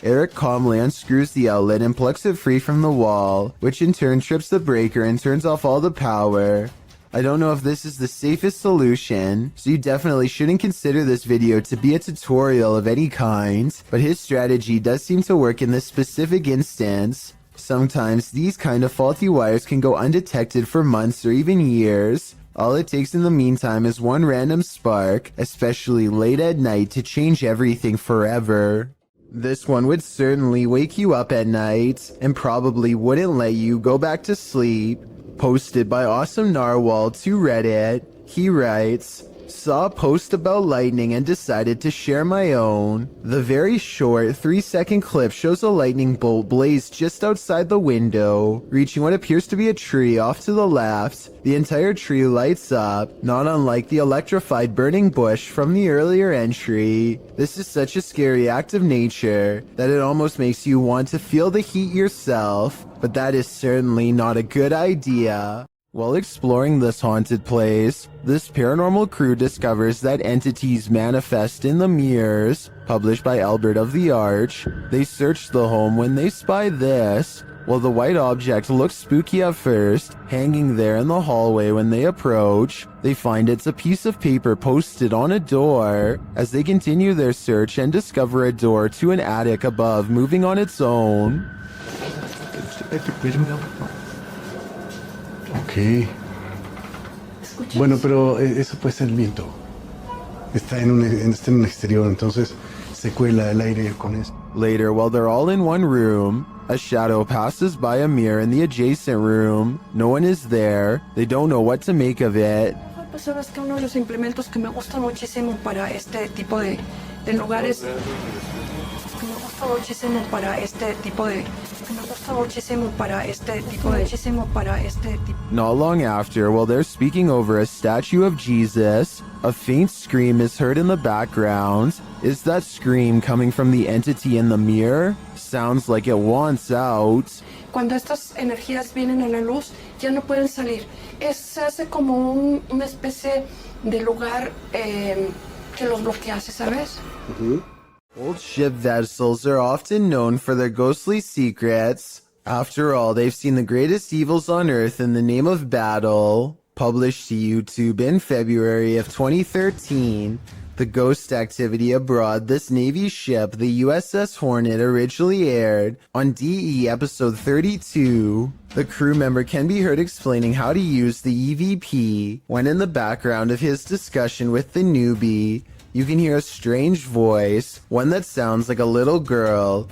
Eric calmly unscrews the outlet and plucks it free from the wall, which in turn trips the breaker and turns off all the power. I don't know if this is the safest solution, so you definitely shouldn't consider this video to be a tutorial of any kind, but his strategy does seem to work in this specific instance. Sometimes these kind of faulty wires can go undetected for months or even years. All it takes in the meantime is one random spark, especially late at night, to change everything forever. This one would certainly wake you up at night, and probably wouldn't let you go back to sleep. Posted by Awesome Narwhal to Reddit, he writes, "Saw a post about lightning and decided to share my own. The very short 3-second clip shows a lightning bolt blaze just outside the window, reaching what appears to be a tree off to the left. The entire tree lights up, not unlike the electrified burning bush from the earlier entry. This is such a scary act of nature that it almost makes you want to feel the heat yourself, but that is certainly not a good idea." While exploring this haunted place, this paranormal crew discovers that entities manifest in the mirrors. Published by Albert of the Arch, they search the home when they spy this. While the white object looks spooky at first, hanging there in the hallway when they approach, they find it's a piece of paper posted on a door. As they continue their search and discover a door to an attic above moving on its own. Ok. Bueno, pero eso puede ser el viento. Está en un exterior, entonces se cuela el aire con eso. Later, while they're all in one room, A shadow passes by a mirror in the adjacent room. No one is there. They don't know what to make of it. Sabes que uno de los implementos que me gusta muchísimo para este tipo de lugares, que me gusta muchísimo para este tipo de, que me gusta muchísimo para este tipo de, muchísimo para este tipo. Not long after, while they're speaking over a statue of Jesus, a faint scream is heard in the background. Is that scream coming from the entity in the mirror? Sounds like it wants out. Cuando estas energías vienen a la luz, ya no pueden salir. Se hace como una especie de lugar que los bloquea, ¿sabes? Old ship vessels are often known for their ghostly secrets. After all, they've seen the greatest evils on Earth in the name of battle. Published to YouTube in February of 2013, the ghost activity aboard this Navy ship, the USS Hornet, originally aired on DE episode 32. The crew member can be heard explaining how to use the EVP when in the background of his discussion with the newbie, you can hear a strange voice, one that sounds like a little girl.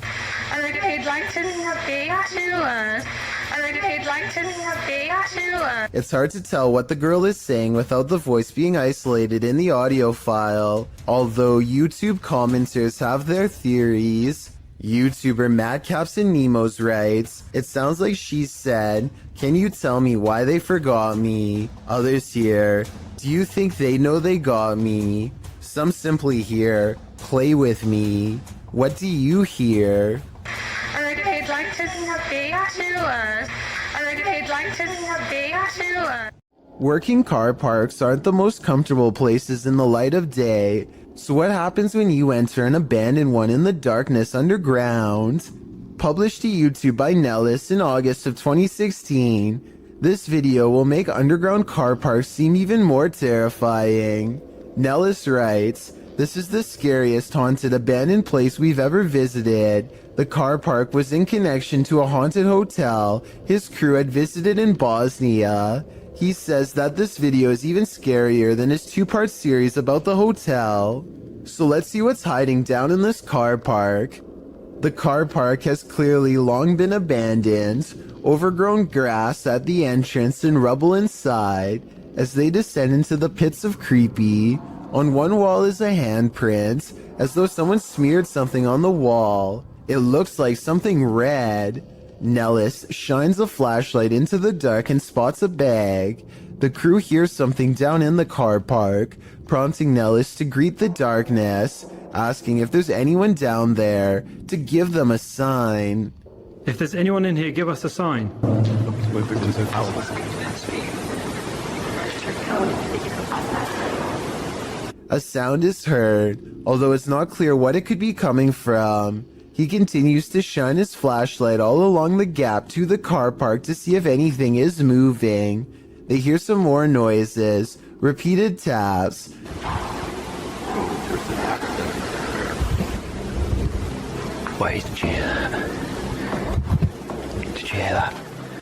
It's hard to tell what the girl is saying without the voice being isolated in the audio file, although YouTube commenters have their theories. YouTuber Madcaps and Nemos writes, "It sounds like she said, 'Can you tell me why they forgot me?' Others here, 'Do you think they know they got me?' Some simply hear, 'Play with me.' What do you hear?" Working car parks aren't the most comfortable places in the light of day. So what happens when you enter an abandoned one in the darkness underground? Published to YouTube by Nellis in August of 2016, this video will make underground car parks seem even more terrifying. Nellis writes, "This is the scariest haunted abandoned place we've ever visited. The car park was in connection to a haunted hotel his crew had visited in Bosnia. He says that this video is even scarier than his two-part series about the hotel. So let's see what's hiding down in this car park." The car park has clearly long been abandoned, overgrown grass at the entrance and rubble inside. As they descend into the pits of creepy, on one wall is a handprint, as though someone smeared something on the wall. It looks like something red. Nellis shines a flashlight into the dark and spots a bag. The crew hears something down in the car park, prompting Nellis to greet the darkness, asking if there's anyone down there to give them a sign. If there's anyone in here, give us a sign. A sound is heard, although it's not clear what it could be coming from. He continues to shine his flashlight all along the gap to the car park to see if anything is moving. They hear some more noises, repeated taps. Wait, did you hear that?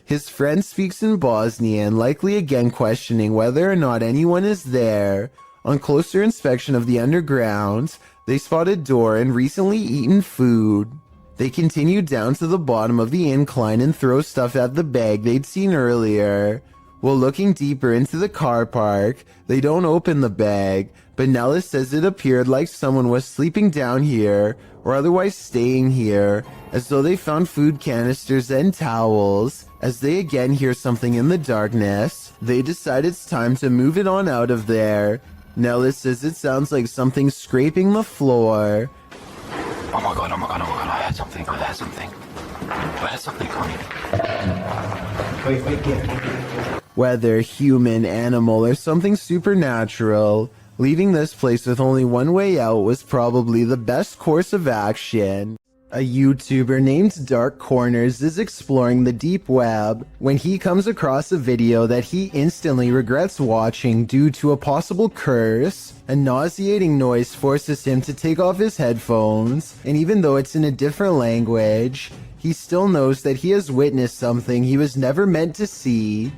His friend speaks in Bosnian, likely again questioning whether or not anyone is there. On closer inspection of the underground, they spot a door and recently eaten food. They continue down to the bottom of the incline and throw stuff at the bag they'd seen earlier. While looking deeper into the car park, they don't open the bag, but Nellis says it appeared like someone was sleeping down here or otherwise staying here, as though they found food canisters and towels. As they again hear something in the darkness, they decide it's time to move it on out of there. Nellis says it sounds like something scraping the floor. Oh my god, I heard something, I heard something coming. Wait, Whether human, animal, or something supernatural, leaving this place with only one way out was probably the best course of action. A YouTuber named Dark Corners is exploring the deep web when he comes across a video that he instantly regrets watching due to a possible curse. A nauseating noise forces him to take off his headphones, and even though it's in a different language, he still knows that he has witnessed something he was never meant to see.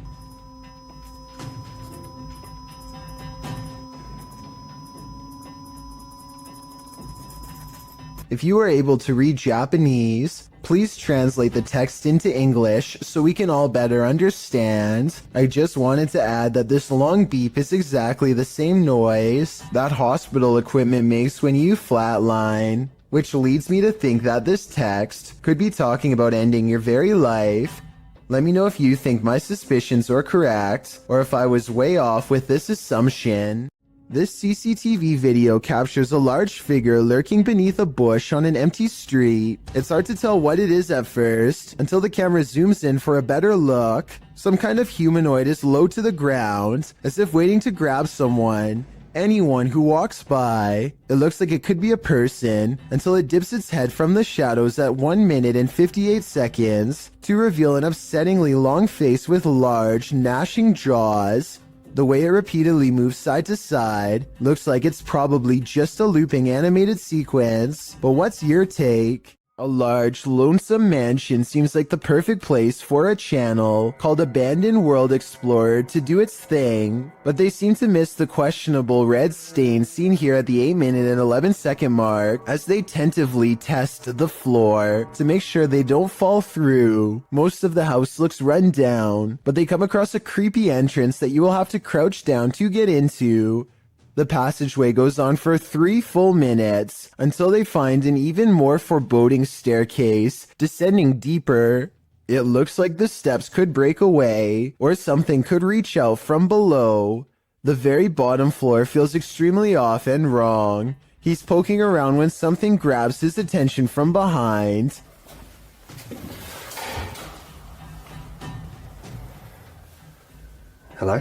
If you are able to read Japanese, please translate the text into English so we can all better understand. I just wanted to add that this long beep is exactly the same noise that hospital equipment makes when you flatline, which leads me to think that this text could be talking about ending your very life. Let me know if you think my suspicions are correct, or if I was way off with this assumption. This CCTV video captures a large figure lurking beneath a bush on an empty street. It's hard to tell what it is at first, until the camera zooms in for a better look. Some kind of humanoid is low to the ground, as if waiting to grab someone. Anyone who walks by. It looks like it could be a person, until it dips its head from the shadows at 1 minute and 58 seconds, to reveal an upsettingly long face with large, gnashing jaws. The way it repeatedly moves side to side looks like it's probably just a looping animated sequence, but what's your take? A large, lonesome mansion seems like the perfect place for a channel called Abandoned World Explorer to do its thing, but they seem to miss the questionable red stain seen here at the 8 minute and 11 second mark as they tentatively test the floor to make sure they don't fall through. Most of the house looks run down, but they come across a creepy entrance that you will have to crouch down to get into. The passageway goes on for 3 full minutes until they find an even more foreboding staircase descending deeper. It looks like the steps could break away or something could reach out from below. The very bottom floor feels extremely off and wrong. He's poking around when something grabs his attention from behind. Hello?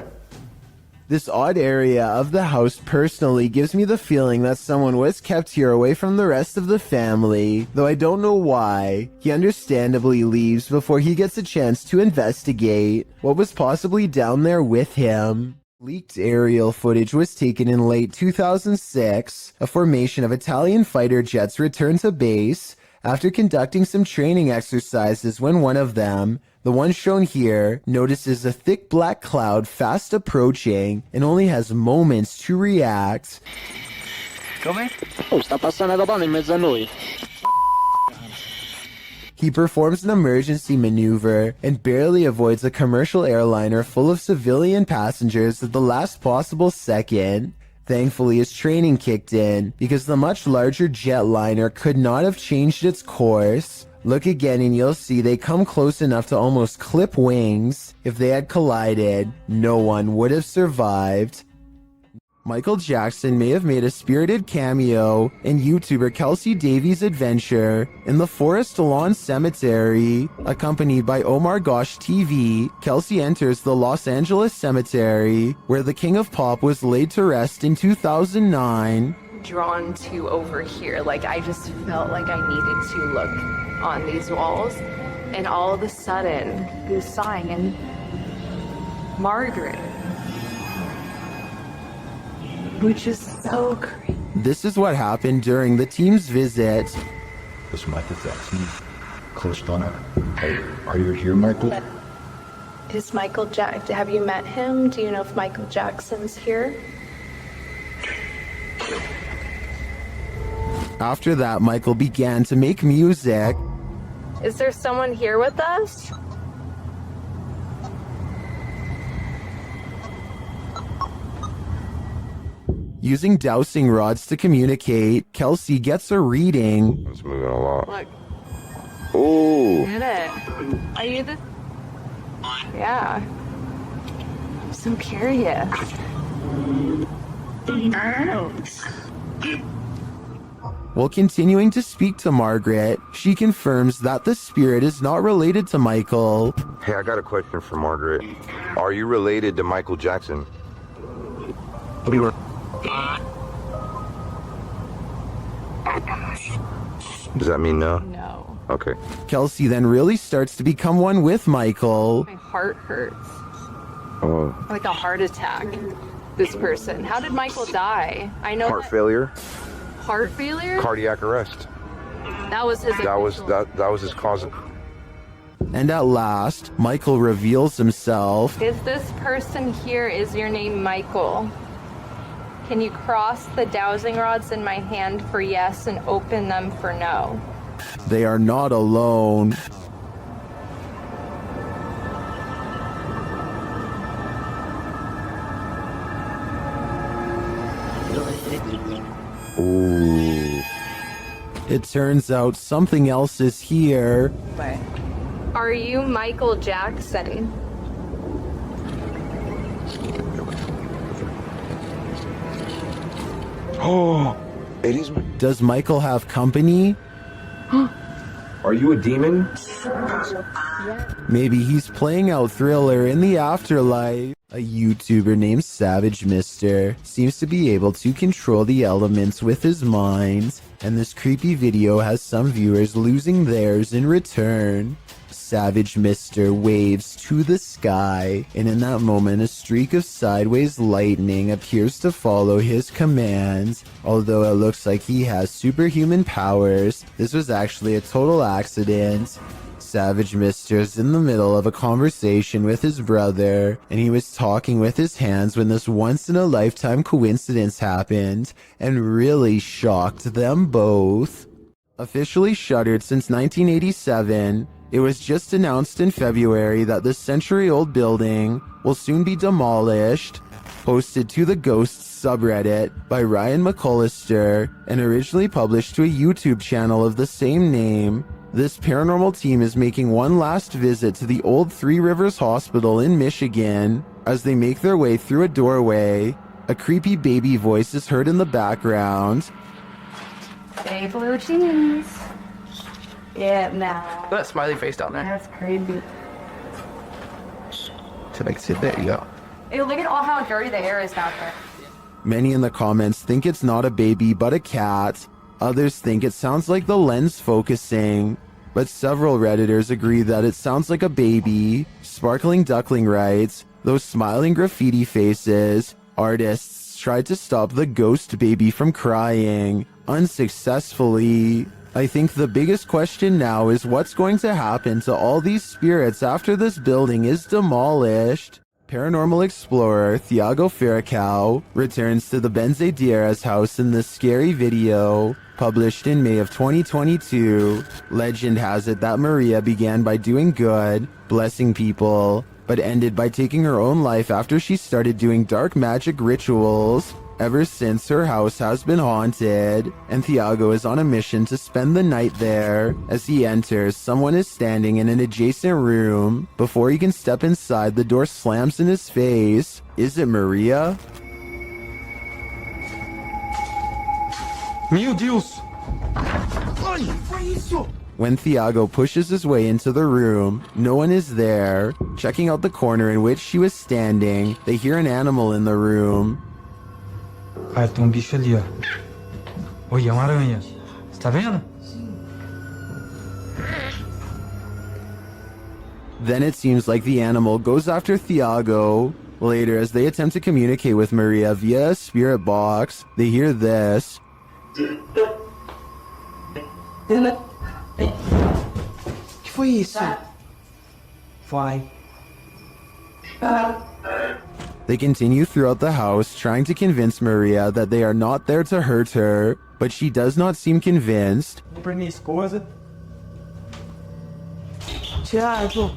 This odd area of the house personally gives me the feeling that someone was kept here away from the rest of the family, though I don't know why. He understandably leaves before he gets a chance to investigate what was possibly down there with him. Leaked aerial footage was taken in late 2006. A formation of Italian fighter jets returned to base after conducting some training exercises when one of them, the one shown here, notices a thick black cloud fast approaching and only has moments to react. Come? Oh, sta passando aeroplano in mezzo a noi. He performs an emergency maneuver and barely avoids a commercial airliner full of civilian passengers at the last possible second. Thankfully, his training kicked in because the much larger jetliner could not have changed its course. Look again and you'll see they come close enough to almost clip wings. If they had collided, no one would have survived. Michael Jackson may have made a spirited cameo in YouTuber Kelsey Davies' adventure in the Forest Lawn Cemetery. Accompanied by Omar Gosh TV, Kelsey enters the Los Angeles Cemetery, where the King of Pop was laid to rest in 2009. Drawn to over here, like I just felt like I needed to look on these walls, and all of a sudden, he was sighing, and Margaret. Which is so creepy. This is what happened during the team's visit. This Michael Jackson close on it. Hey, are you here, Michael? Is Michael have you met him? Do you know if Michael Jackson's here? After that, Michael began to make music. Is there someone here with us? Using dowsing rods to communicate, Kelsey gets a reading. It's moving a lot. Look. Ooh. Did it? Are you the... Yeah. I'm so curious. While continuing to speak to Margaret, she confirms that the spirit is not related to Michael. Hey, I got a question for Margaret. Are you related to Michael Jackson? Does that mean no? No. Okay. Kelsey then really starts to become one with Michael. My heart hurts. Oh. Like a heart attack. This person. How did Michael die? I know Heart that... failure? Heart failure? Cardiac arrest. That was his... That was his cause of... And at last, Michael reveals himself. Is this person here, is your name Michael? Can you cross the dowsing rods in my hand for yes and open them for no? They are not alone. Ooh. It turns out something else is here. Are you Michael Jackson? Oh, it is. Does Michael have company? Are you a demon? Maybe he's playing out Thriller in the afterlife. A YouTuber named Savage Mister seems to be able to control the elements with his mind, and this creepy video has some viewers losing theirs in return. Savage Mister waves to the sky, and in that moment a streak of sideways lightning appears to follow his commands. Although it looks like he has superhuman powers, this was actually a total accident. Savage Mister's in the middle of a conversation with his brother, and he was talking with his hands when this once-in-a-lifetime coincidence happened, and really shocked them both. Officially shuttered since 1987, it was just announced in February that this century-old building will soon be demolished. Posted to the Ghosts subreddit by Ryan McCullister and originally published to a YouTube channel of the same name, this paranormal team is making one last visit to the old Three Rivers Hospital in Michigan. As they make their way through a doorway, a creepy baby voice is heard in the background. Hey, blue jeans. Yeah, now. That smiley face down there. That's creepy. There you go. Hey, look at all how dirty the hair is down there. Many in the comments think it's not a baby but a cat. Others think it sounds like the lens focusing. But several Redditors agree that it sounds like a baby. Sparkling Duckling writes, those smiling graffiti faces. Artists tried to stop the ghost baby from crying, unsuccessfully. I think the biggest question now is what's going to happen to all these spirits after this building is demolished. Paranormal explorer Thiago Ferracao returns to the Benzedeiras house in this scary video, published in May of 2022. Legend has it that Maria began by doing good, blessing people, but ended by taking her own life after she started doing dark magic rituals. Ever since, her house has been haunted, and Thiago is on a mission to spend the night there. As he enters, someone is standing in an adjacent room. Before he can step inside, the door slams in his face. Is it Maria? Meu Deus! When Thiago pushes his way into the room, no one is there. Checking out the corner in which she was standing, they hear an animal in the room. Cara, tem bicho ali, ó. Olha, é uma aranha. Você tá vendo? Then it seems like the animal goes after Thiago. Later, as they attempt to communicate with Maria via a spirit box, they hear this. Que foi isso? Vai. They continue throughout the house, trying to convince Maria that they are not there to hurt her, but she does not seem convinced. Pra minha esposa. Thiago.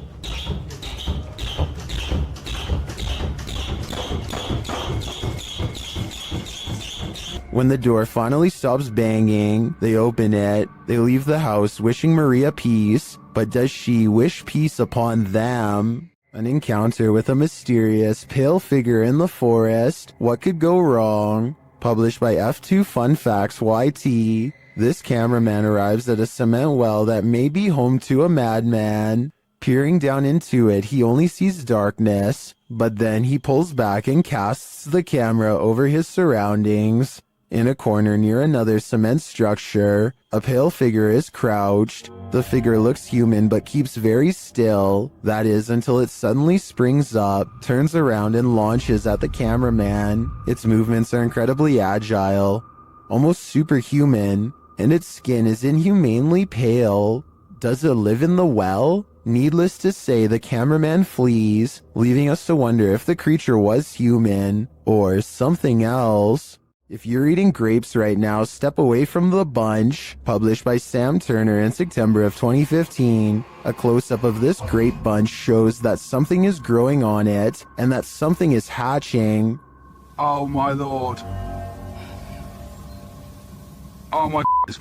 When the door finally stops banging, they open it. They leave the house wishing Maria peace, but does she wish peace upon them? An encounter with a mysterious, pale figure in the forest. What could go wrong? Published by F2 Fun Facts YT. This cameraman arrives at a cement well that may be home to a madman. Peering down into it, he only sees darkness, but then he pulls back and casts the camera over his surroundings. In a corner near another cement structure, a pale figure is crouched. The figure looks human but keeps very still. That is, until it suddenly springs up, turns around and launches at the cameraman. Its movements are incredibly agile, almost superhuman, and its skin is inhumanely pale. Does it live in the well? Needless to say, the cameraman flees, leaving us to wonder if the creature was human or something else. If you're eating grapes right now, step away from the bunch. Published by Sam Turner in September of 2015. A close-up of this grape bunch shows that something is growing on it and that something is hatching. Oh my lord. Oh my it's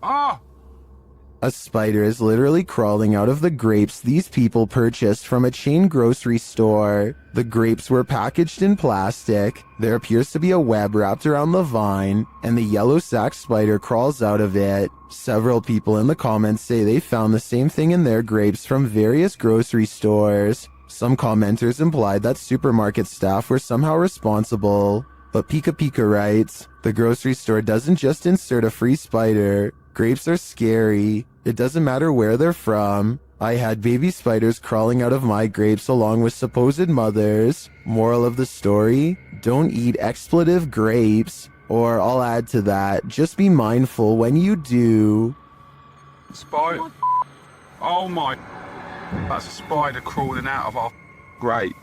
Ah! A spider is literally crawling out of the grapes these people purchased from a chain grocery store. The grapes were packaged in plastic. There appears to be a web wrapped around the vine, and the yellow sac spider crawls out of it. Several people in the comments say they found the same thing in their grapes from various grocery stores. Some commenters implied that supermarket staff were somehow responsible. But Pika Pika writes, the grocery store doesn't just insert a free spider. Grapes are scary. It doesn't matter where they're from. I had baby spiders crawling out of my grapes along with supposed mothers. Moral of the story, don't eat expletive grapes. Or I'll add to that, just be mindful when you do. Spider. Oh my. That's a spider crawling out of our grape.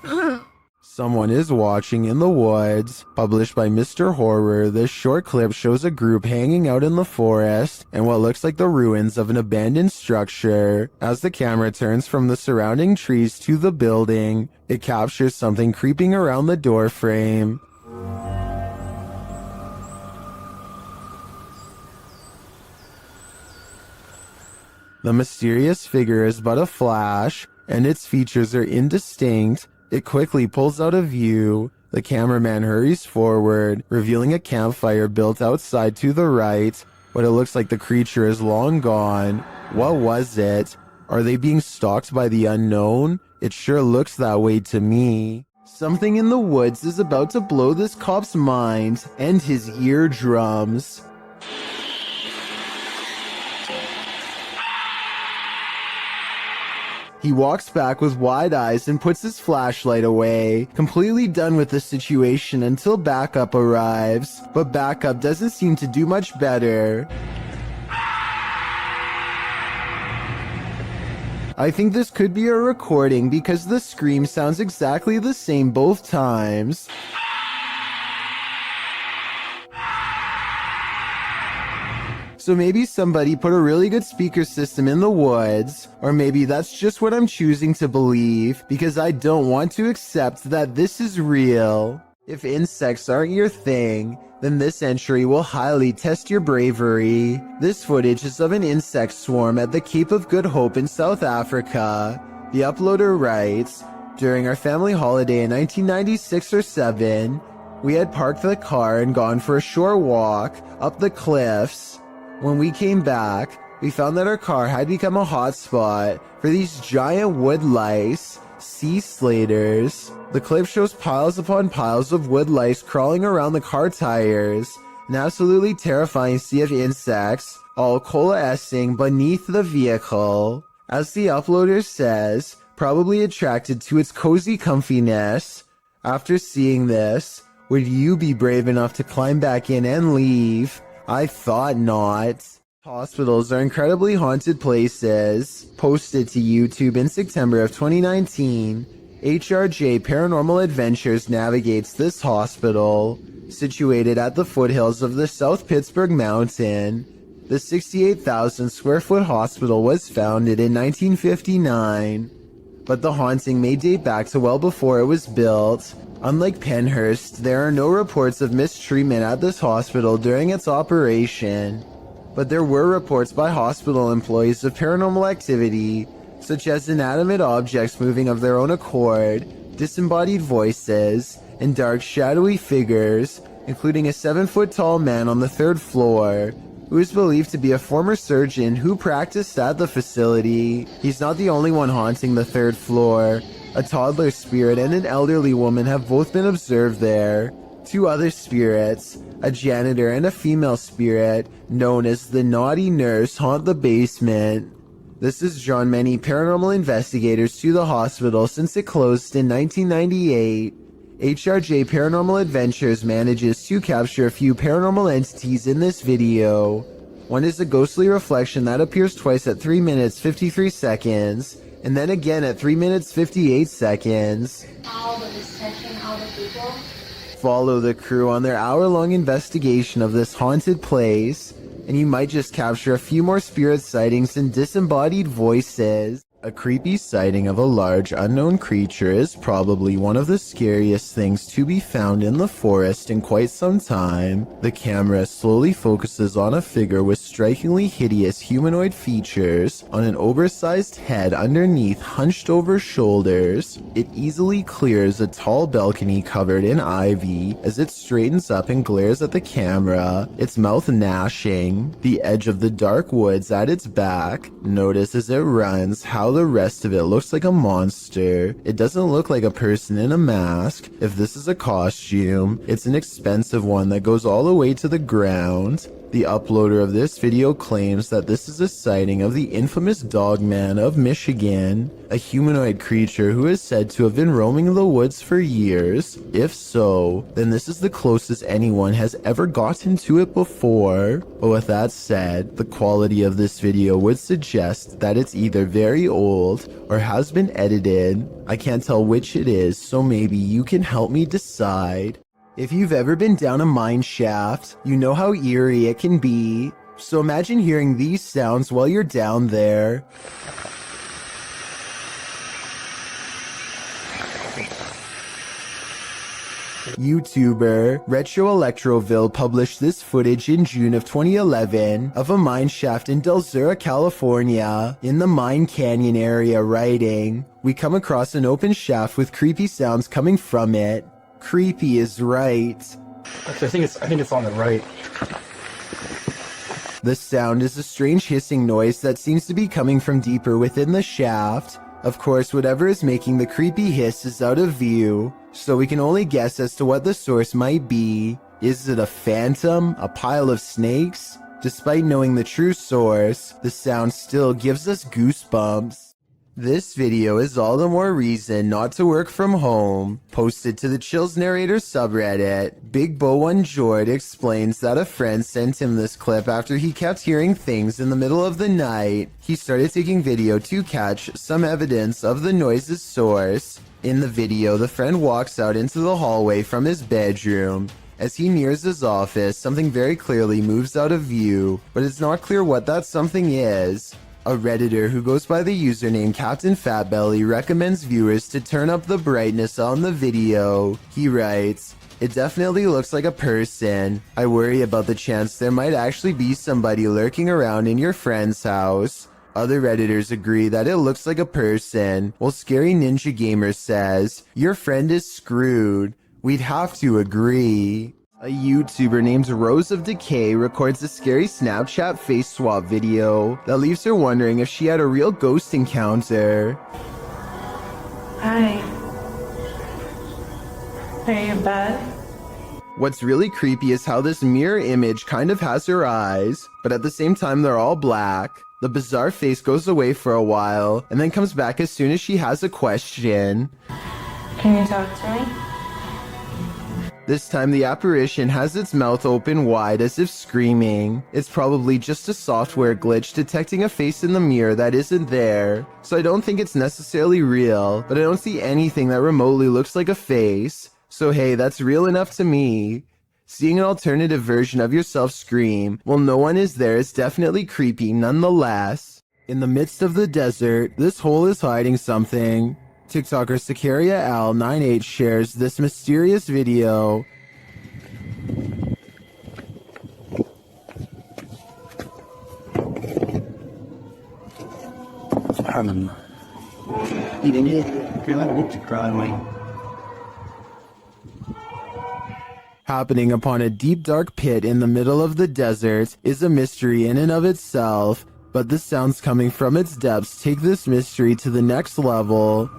Someone is watching in the woods. Published by Mr. Horror, this short clip shows a group hanging out in the forest and what looks like the ruins of an abandoned structure. As the camera turns from the surrounding trees to the building, it captures something creeping around the door frame. The mysterious figure is but a flash, and its features are indistinct. It quickly pulls out of view. The cameraman hurries forward, revealing a campfire built outside to the right, but it looks like the creature is long gone. What was it? Are they being stalked by the unknown? It sure looks that way to me. Something in the woods is about to blow this cop's mind and his eardrums. He walks back with wide eyes and puts his flashlight away, completely done with the situation until backup arrives. But backup doesn't seem to do much better. I think this could be a recording because the scream sounds exactly the same both times. So maybe somebody put a really good speaker system in the woods, or maybe that's just what I'm choosing to believe, because I don't want to accept that this is real. If insects aren't your thing, then this entry will highly test your bravery. This footage is of an insect swarm at the Cape of Good Hope in South Africa. The uploader writes, during our family holiday in 1996 or 7, we had parked the car and gone for a short walk up the cliffs. When we came back, we found that our car had become a hotspot for these giant wood lice, sea slaters. The clip shows piles upon piles of wood lice crawling around the car tires, an absolutely terrifying sea of insects, all coalescing beneath the vehicle. As the uploader says, probably attracted to its cozy comfiness. After seeing this, would you be brave enough to climb back in and leave? I thought not. Hospitals are incredibly haunted places. Posted to YouTube in September of 2019, HRJ Paranormal Adventures navigates this hospital. Situated at the foothills of the South Pittsburgh Mountain, the 68,000 square foot hospital was founded in 1959. But the haunting may date back to well before it was built. Unlike Penhurst, there are no reports of mistreatment at this hospital during its operation, but there were reports by hospital employees of paranormal activity, such as inanimate objects moving of their own accord, disembodied voices, and dark shadowy figures, including a 7-foot-tall man on the 3rd floor, who is believed to be a former surgeon who practiced at the facility. He's not the only one haunting the 3rd floor. A toddler spirit and an elderly woman have both been observed there. 2 other spirits, a janitor and a female spirit, known as the Naughty Nurse, haunt the basement. This has drawn many paranormal investigators to the hospital since it closed in 1998. HRJ Paranormal Adventures manages to capture a few paranormal entities in this video. One is a ghostly reflection that appears twice at 3 minutes 53 seconds, and then again at 3 minutes 58 seconds. All the researching all the people. follow the crew on their hour-long investigation of this haunted place, and you might just capture a few more spirit sightings and disembodied voices. A creepy sighting of a large unknown creature is probably one of the scariest things to be found in the forest in quite some time. The camera slowly focuses on a figure with strikingly hideous humanoid features on an oversized head underneath hunched over shoulders. It easily clears a tall balcony covered in ivy as it straightens up and glares at the camera, its mouth gnashing. The edge of the dark woods at its back. Notice as it runs how the rest of it looks like a monster. It doesn't look like a person in a mask. If this is a costume, it's an expensive one that goes all the way to the ground. The uploader of this video claims that this is a sighting of the infamous Dogman of Michigan, a humanoid creature who is said to have been roaming the woods for years. If so, then this is the closest anyone has ever gotten to it before. But with that said, the quality of this video would suggest that it's either very old or has been edited. I can't tell which it is, so maybe you can help me decide. If you've ever been down a mine shaft, you know how eerie it can be. So imagine hearing these sounds while you're down there. YouTuber Retro Electroville published this footage in June of 2011 of a mine shaft in Del Sur, California. In the Mine Canyon area, writing, "We come across an open shaft with creepy sounds coming from it." Creepy is right. Actually, I think it's on the right. The sound is a strange hissing noise that seems to be coming from deeper within the shaft. Of course, whatever is making the creepy hiss is out of view, so we can only guess as to what the source might be. Is it a phantom? A pile of snakes? Despite knowing the true source, the sound still gives us goosebumps. This video is all the more reason not to work from home. Posted to the Chills Narrator subreddit, Big Bo One Jord explains that a friend sent him this clip after he kept hearing things in the middle of the night. He started taking video to catch some evidence of the noise's source. In the video, the friend walks out into the hallway from his bedroom. As he nears his office, something very clearly moves out of view, but it's not clear what that something is. A Redditor who goes by the username Captain Fatbelly recommends viewers to turn up the brightness on the video. He writes, "It definitely looks like a person. I worry about the chance there might actually be somebody lurking around in your friend's house." Other Redditors agree that it looks like a person, while Scary Ninja Gamer says, "Your friend is screwed." We'd have to agree. A YouTuber named Rose of Decay records a scary Snapchat face swap video that leaves her wondering if she had a real ghost encounter. Hi. Are you in bed? What's really creepy is how this mirror image kind of has her eyes, but at the same time they're all black. The bizarre face goes away for a while, and then comes back as soon as she has a question. Can you talk to me? This time the apparition has its mouth open wide as if screaming. It's probably just a software glitch detecting a face in the mirror that isn't there. So I don't think it's necessarily real, but I don't see anything that remotely looks like a face. So hey, that's real enough to me. Seeing an alternative version of yourself scream while no one is there is definitely creepy nonetheless. In the midst of the desert, this hole is hiding something. TikToker Sicaria Al98 shares this mysterious video. Happening upon a deep dark pit in the middle of the desert is a mystery in and of itself, but the sounds coming from its depths take this mystery to the next level.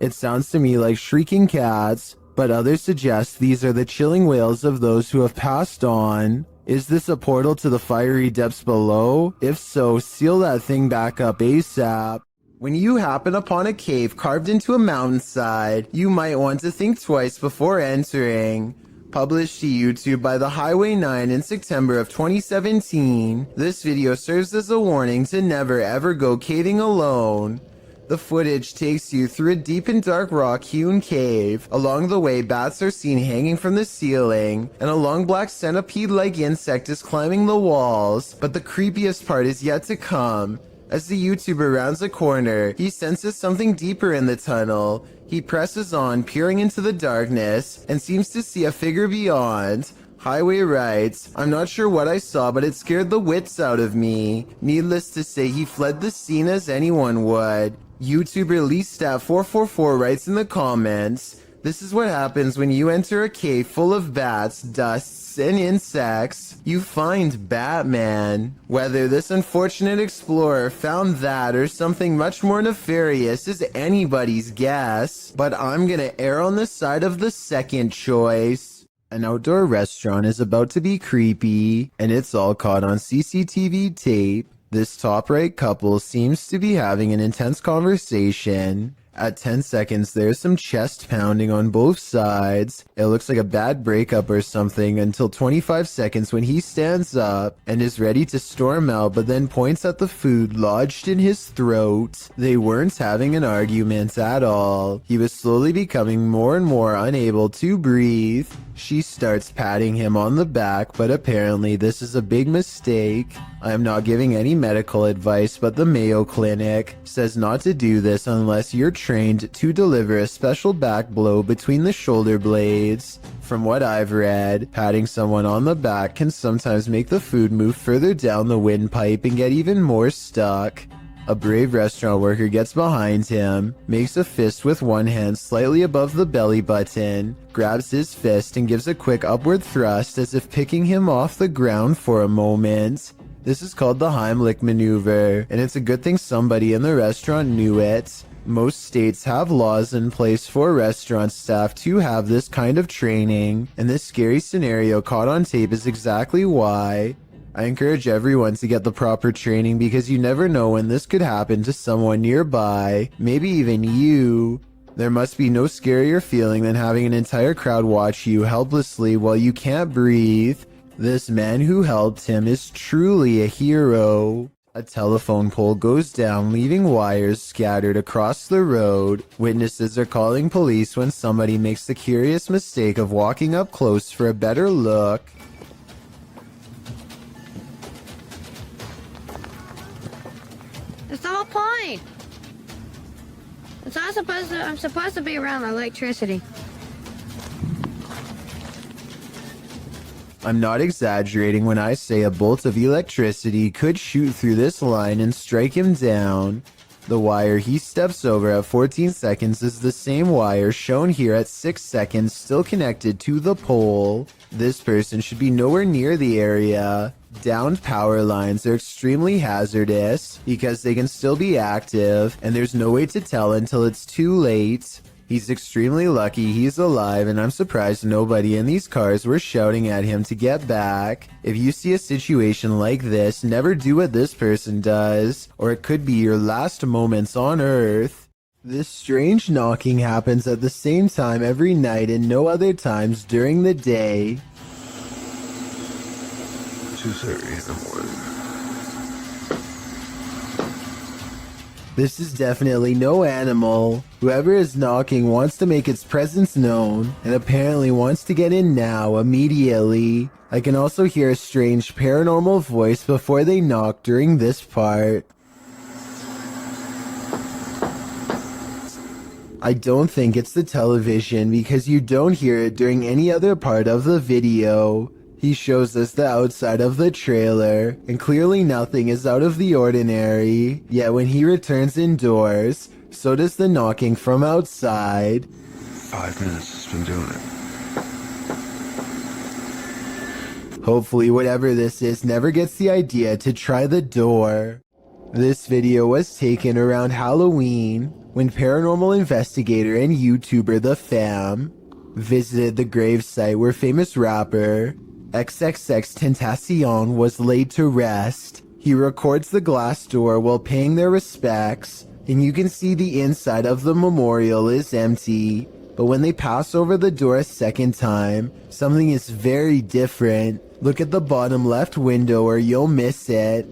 It sounds to me like shrieking cats, but others suggest these are the chilling wails of those who have passed on. Is this a portal to the fiery depths below? If so, seal that thing back up ASAP. When you happen upon a cave carved into a mountainside, you might want to think twice before entering. Published to YouTube by the Highway 9 in September of 2017, this video serves as a warning to never ever go caving alone. The footage takes you through a deep and dark rock-hewn cave. Along the way, bats are seen hanging from the ceiling, and a long black centipede-like insect is climbing the walls. But the creepiest part is yet to come. As the YouTuber rounds a corner, he senses something deeper in the tunnel. He presses on, peering into the darkness, and seems to see a figure beyond. Highway writes, "I'm not sure what I saw, but it scared the wits out of me." Needless to say, he fled the scene as anyone would. YouTuber LeeStat444 writes in the comments, "This is what happens when you enter a cave full of bats, dusts, and insects. You find Batman." Whether this unfortunate explorer found that or something much more nefarious is anybody's guess, but I'm gonna err on the side of the second choice. An outdoor restaurant is about to be creepy, and it's all caught on CCTV tape. This top right couple seems to be having an intense conversation. At 10 seconds, there's some chest pounding on both sides. It looks like a bad breakup or something until 25 seconds when he stands up and is ready to storm out, but then points at the food lodged in his throat. They weren't having an argument at all. He was slowly becoming more and more unable to breathe. She starts patting him on the back, but apparently this is a big mistake. I am not giving any medical advice, but the Mayo Clinic says not to do this unless you're trained to deliver a special back blow between the shoulder blades. From what I've read, patting someone on the back can sometimes make the food move further down the windpipe and get even more stuck. A brave restaurant worker gets behind him, makes a fist with one hand slightly above the belly button, grabs his fist and gives a quick upward thrust as if picking him off the ground for a moment. This is called the Heimlich maneuver, and it's a good thing somebody in the restaurant knew it. Most states have laws in place for restaurant staff to have this kind of training, and this scary scenario caught on tape is exactly why. I encourage everyone to get the proper training because you never know when this could happen to someone nearby, maybe even you. There must be no scarier feeling than having an entire crowd watch you helplessly while you can't breathe. This man who helped him is truly a hero. A telephone pole goes down, leaving wires scattered across the road. Witnesses are calling police when somebody makes the curious mistake of walking up close for a better look. It's the whole point. I'm supposed to be around electricity. I'm not exaggerating when I say a bolt of electricity could shoot through this line and strike him down. The wire he steps over at 14 seconds is the same wire shown here at 6 seconds, still connected to the pole. This person should be nowhere near the area. Downed power lines are extremely hazardous because they can still be active, and there's no way to tell until it's too late. He's extremely lucky he's alive, and I'm surprised nobody in these cars were shouting at him to get back. If you see a situation like this, never do what this person does, or it could be your last moments on Earth. This strange knocking happens at the same time every night and no other times during the day. 2:30 in the morning. This is definitely no animal. Whoever is knocking wants to make its presence known, and apparently wants to get in now, immediately. I can also hear a strange paranormal voice before they knock during this part. I don't think it's the television because you don't hear it during any other part of the video. He shows us the outside of the trailer, and clearly nothing is out of the ordinary. Yet when he returns indoors, so does the knocking from outside. 5 minutes has been doing it. Hopefully whatever this is never gets the idea to try the door. This video was taken around Halloween, when paranormal investigator and YouTuber The Fam visited the gravesite where famous rapper XXXTentacion was laid to rest. He records the glass door while paying their respects, and you can see the inside of the memorial is empty. But when they pass over the door a second time, something is very different. Look at the bottom left window or you'll miss it.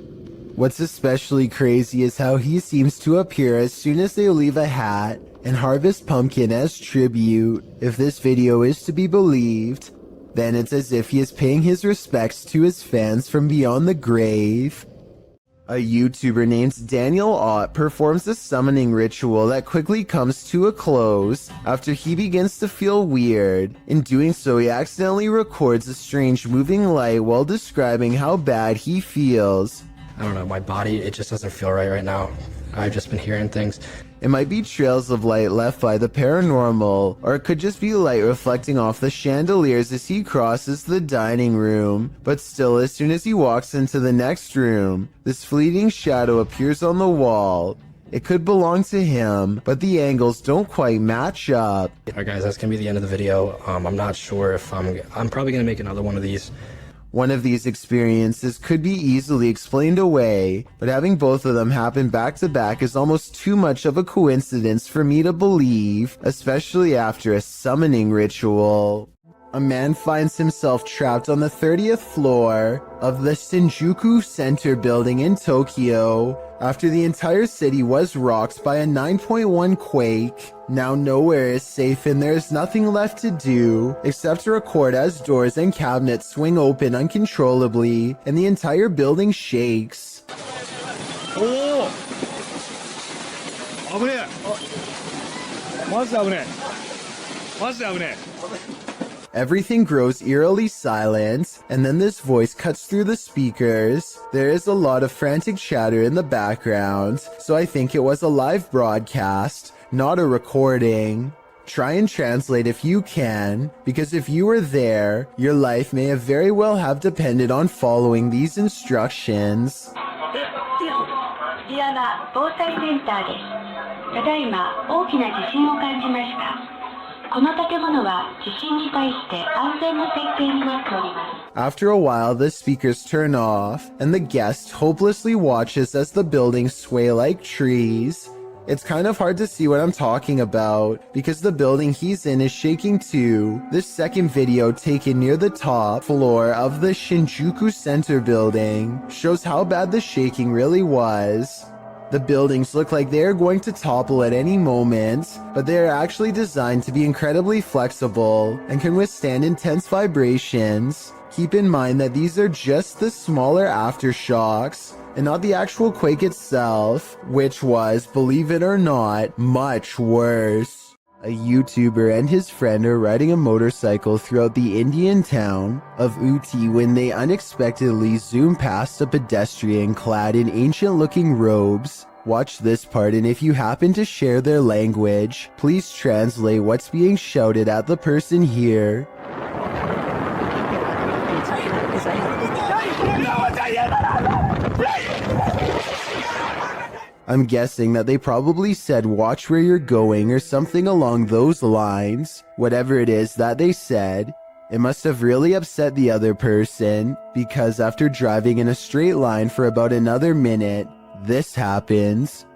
What's especially crazy is how he seems to appear as soon as they leave a hat and harvest pumpkin as tribute. If this video is to be believed, then it's as if he is paying his respects to his fans from beyond the grave. A YouTuber named Daniel Ott performs a summoning ritual that quickly comes to a close after he begins to feel weird. In doing so, he accidentally records a strange moving light while describing how bad he feels. I don't know, my body, it just doesn't feel right now. I've just been hearing things. It might be trails of light left by the paranormal, or it could just be light reflecting off the chandeliers as he crosses the dining room. But still, as soon as he walks into the next room, this fleeting shadow appears on the wall. It could belong to him, but the angles don't quite match up. Alright guys, that's gonna be the end of the video. I'm not sure if I'm probably gonna make another one of these. One of these experiences could be easily explained away, but having both of them happen back to back is almost too much of a coincidence for me to believe, especially after a summoning ritual. A man finds himself trapped on the 30th floor of the Shinjuku Center building in Tokyo after the entire city was rocked by a 9.1 quake. Now nowhere is safe and there is nothing left to do except to record as doors and cabinets swing open uncontrollably and the entire building shakes. Oh! Everything grows eerily silent, and then this voice cuts through the speakers. There is a lot of frantic chatter in the background, so I think it was a live broadcast, not a recording. Try and translate if you can, because if you were there, your life may have very well have depended on following these instructions. こちらは防災センターです。ただいま大きな地震を感じました。この建物は地震に対して安全な設計になっております。 After a while, the speakers turn off, and the guest hopelessly watches as the buildings sway like trees. It's kind of hard to see what I'm talking about, because the building he's in is shaking too. This second video, taken near the top floor of the Shinjuku Center building, shows how bad the shaking really was. The buildings look like they are going to topple at any moment, but they are actually designed to be incredibly flexible and can withstand intense vibrations. Keep in mind that these are just the smaller aftershocks and not the actual quake itself, which was, believe it or not, much worse. A YouTuber and his friend are riding a motorcycle throughout the Indian town of Uti when they unexpectedly zoom past a pedestrian clad in ancient-looking robes. Watch this part, and if you happen to share their language, please translate what's being shouted at the person here. I'm guessing that they probably said watch where you're going or something along those lines. Whatever it is that they said, it must have really upset the other person, because after driving in a straight line for about another minute, this happens.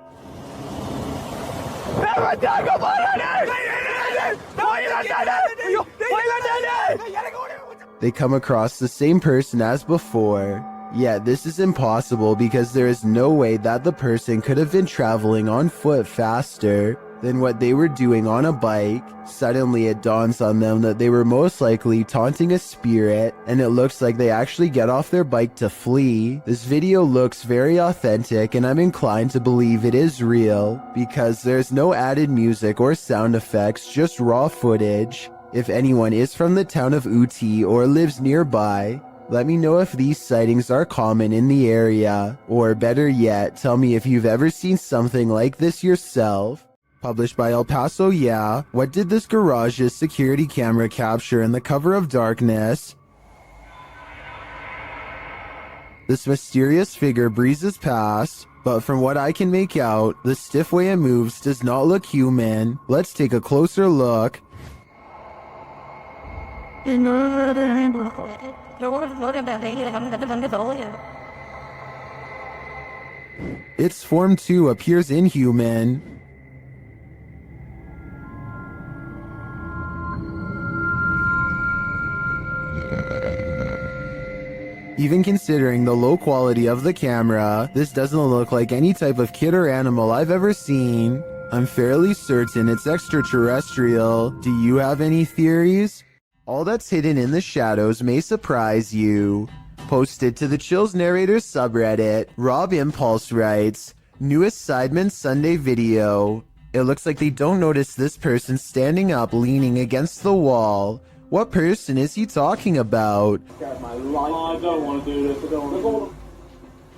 They come across the same person as before. Yet this is impossible because there is no way that the person could have been traveling on foot faster than what they were doing on a bike. Suddenly it dawns on them that they were most likely taunting a spirit, and it looks like they actually get off their bike to flee. This video looks very authentic, and I'm inclined to believe it is real because there's no added music or sound effects, just raw footage. If anyone is from the town of Uti or lives nearby, let me know if these sightings are common in the area, or better yet, tell me if you've ever seen something like this yourself. Published by El Paso, yeah. What did this garage's security camera capture in the cover of darkness? This mysterious figure breezes past, but from what I can make out, the stiff way it moves does not look human. Let's take a closer look. Its form too appears inhuman. Even considering the low quality of the camera, this doesn't look like any type of kid or animal I've ever seen. I'm fairly certain it's extraterrestrial. Do you have any theories? All that's hidden in the shadows may surprise you. Posted to the Chills Narrators subreddit, Rob Impulse writes, newest Sidemen Sunday video. It looks like they don't notice this person standing up leaning against the wall. What person is he talking about?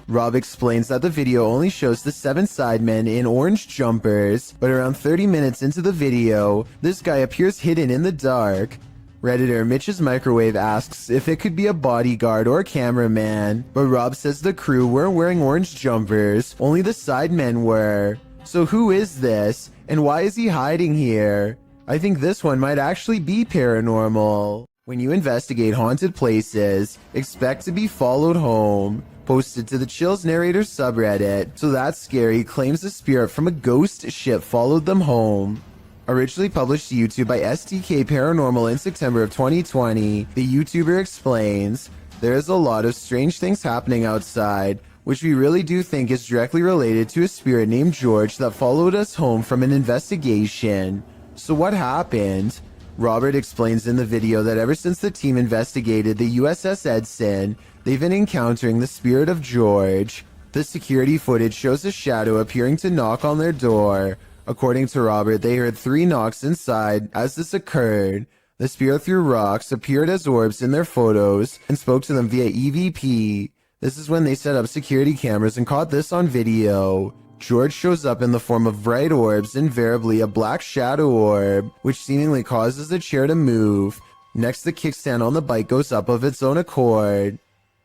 Rob explains that the video only shows the 7 sidemen in orange jumpers, but around 30 minutes into the video, this guy appears hidden in the dark. Redditor Mitch's Microwave asks if it could be a bodyguard or cameraman, but Rob says the crew weren't wearing orange jumpers, only the sidemen were. So who is this, and why is he hiding here? I think this one might actually be paranormal. When you investigate haunted places, expect to be followed home. Posted to the Chills Narrators subreddit, So That's Scary claims a spirit from a ghost ship followed them home. Originally published to YouTube by STK Paranormal in September of 2020, the YouTuber explains, there is a lot of strange things happening outside, which we really do think is directly related to a spirit named George that followed us home from an investigation. So what happened? Robert explains in the video that ever since the team investigated the USS Edson, they've been encountering the spirit of George. The security footage shows a shadow appearing to knock on their door. According to Robert, they heard 3 knocks inside as this occurred. The spirit threw rocks, appeared as orbs in their photos, and spoke to them via EVP. This is when they set up security cameras and caught this on video. George shows up in the form of bright orbs, invariably a black shadow orb, which seemingly causes the chair to move. Next, the kickstand on the bike goes up of its own accord.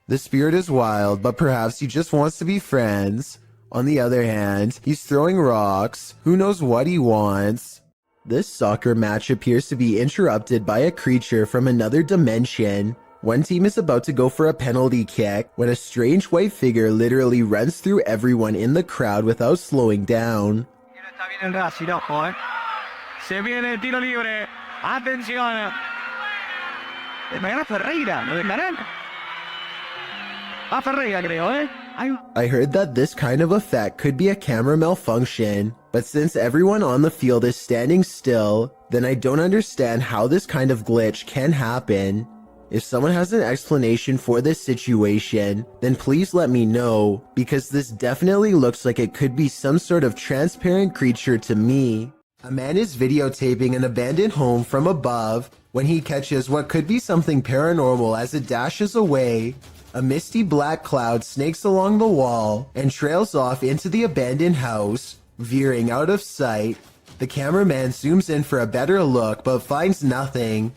The spirit is wild, but perhaps he just wants to be friends. On the other hand, he's throwing rocks. Who knows what he wants? This soccer match appears to be interrupted by a creature from another dimension. One team is about to go for a penalty kick when a strange white figure literally runs through everyone in the crowd without slowing down. Está bien el Racing, ojo, eh. Se viene el tiro libre. Atención. Despegará Ferreira, ¿lo dejarán? A Ferreira, creo, eh. I heard that this kind of effect could be a camera malfunction, but since everyone on the field is standing still, then I don't understand how this kind of glitch can happen. If someone has an explanation for this situation, then please let me know, because this definitely looks like it could be some sort of transparent creature to me. A man is videotaping an abandoned home from above when he catches what could be something paranormal as it dashes away. A misty black cloud snakes along the wall and trails off into the abandoned house, veering out of sight. The cameraman zooms in for a better look but finds nothing.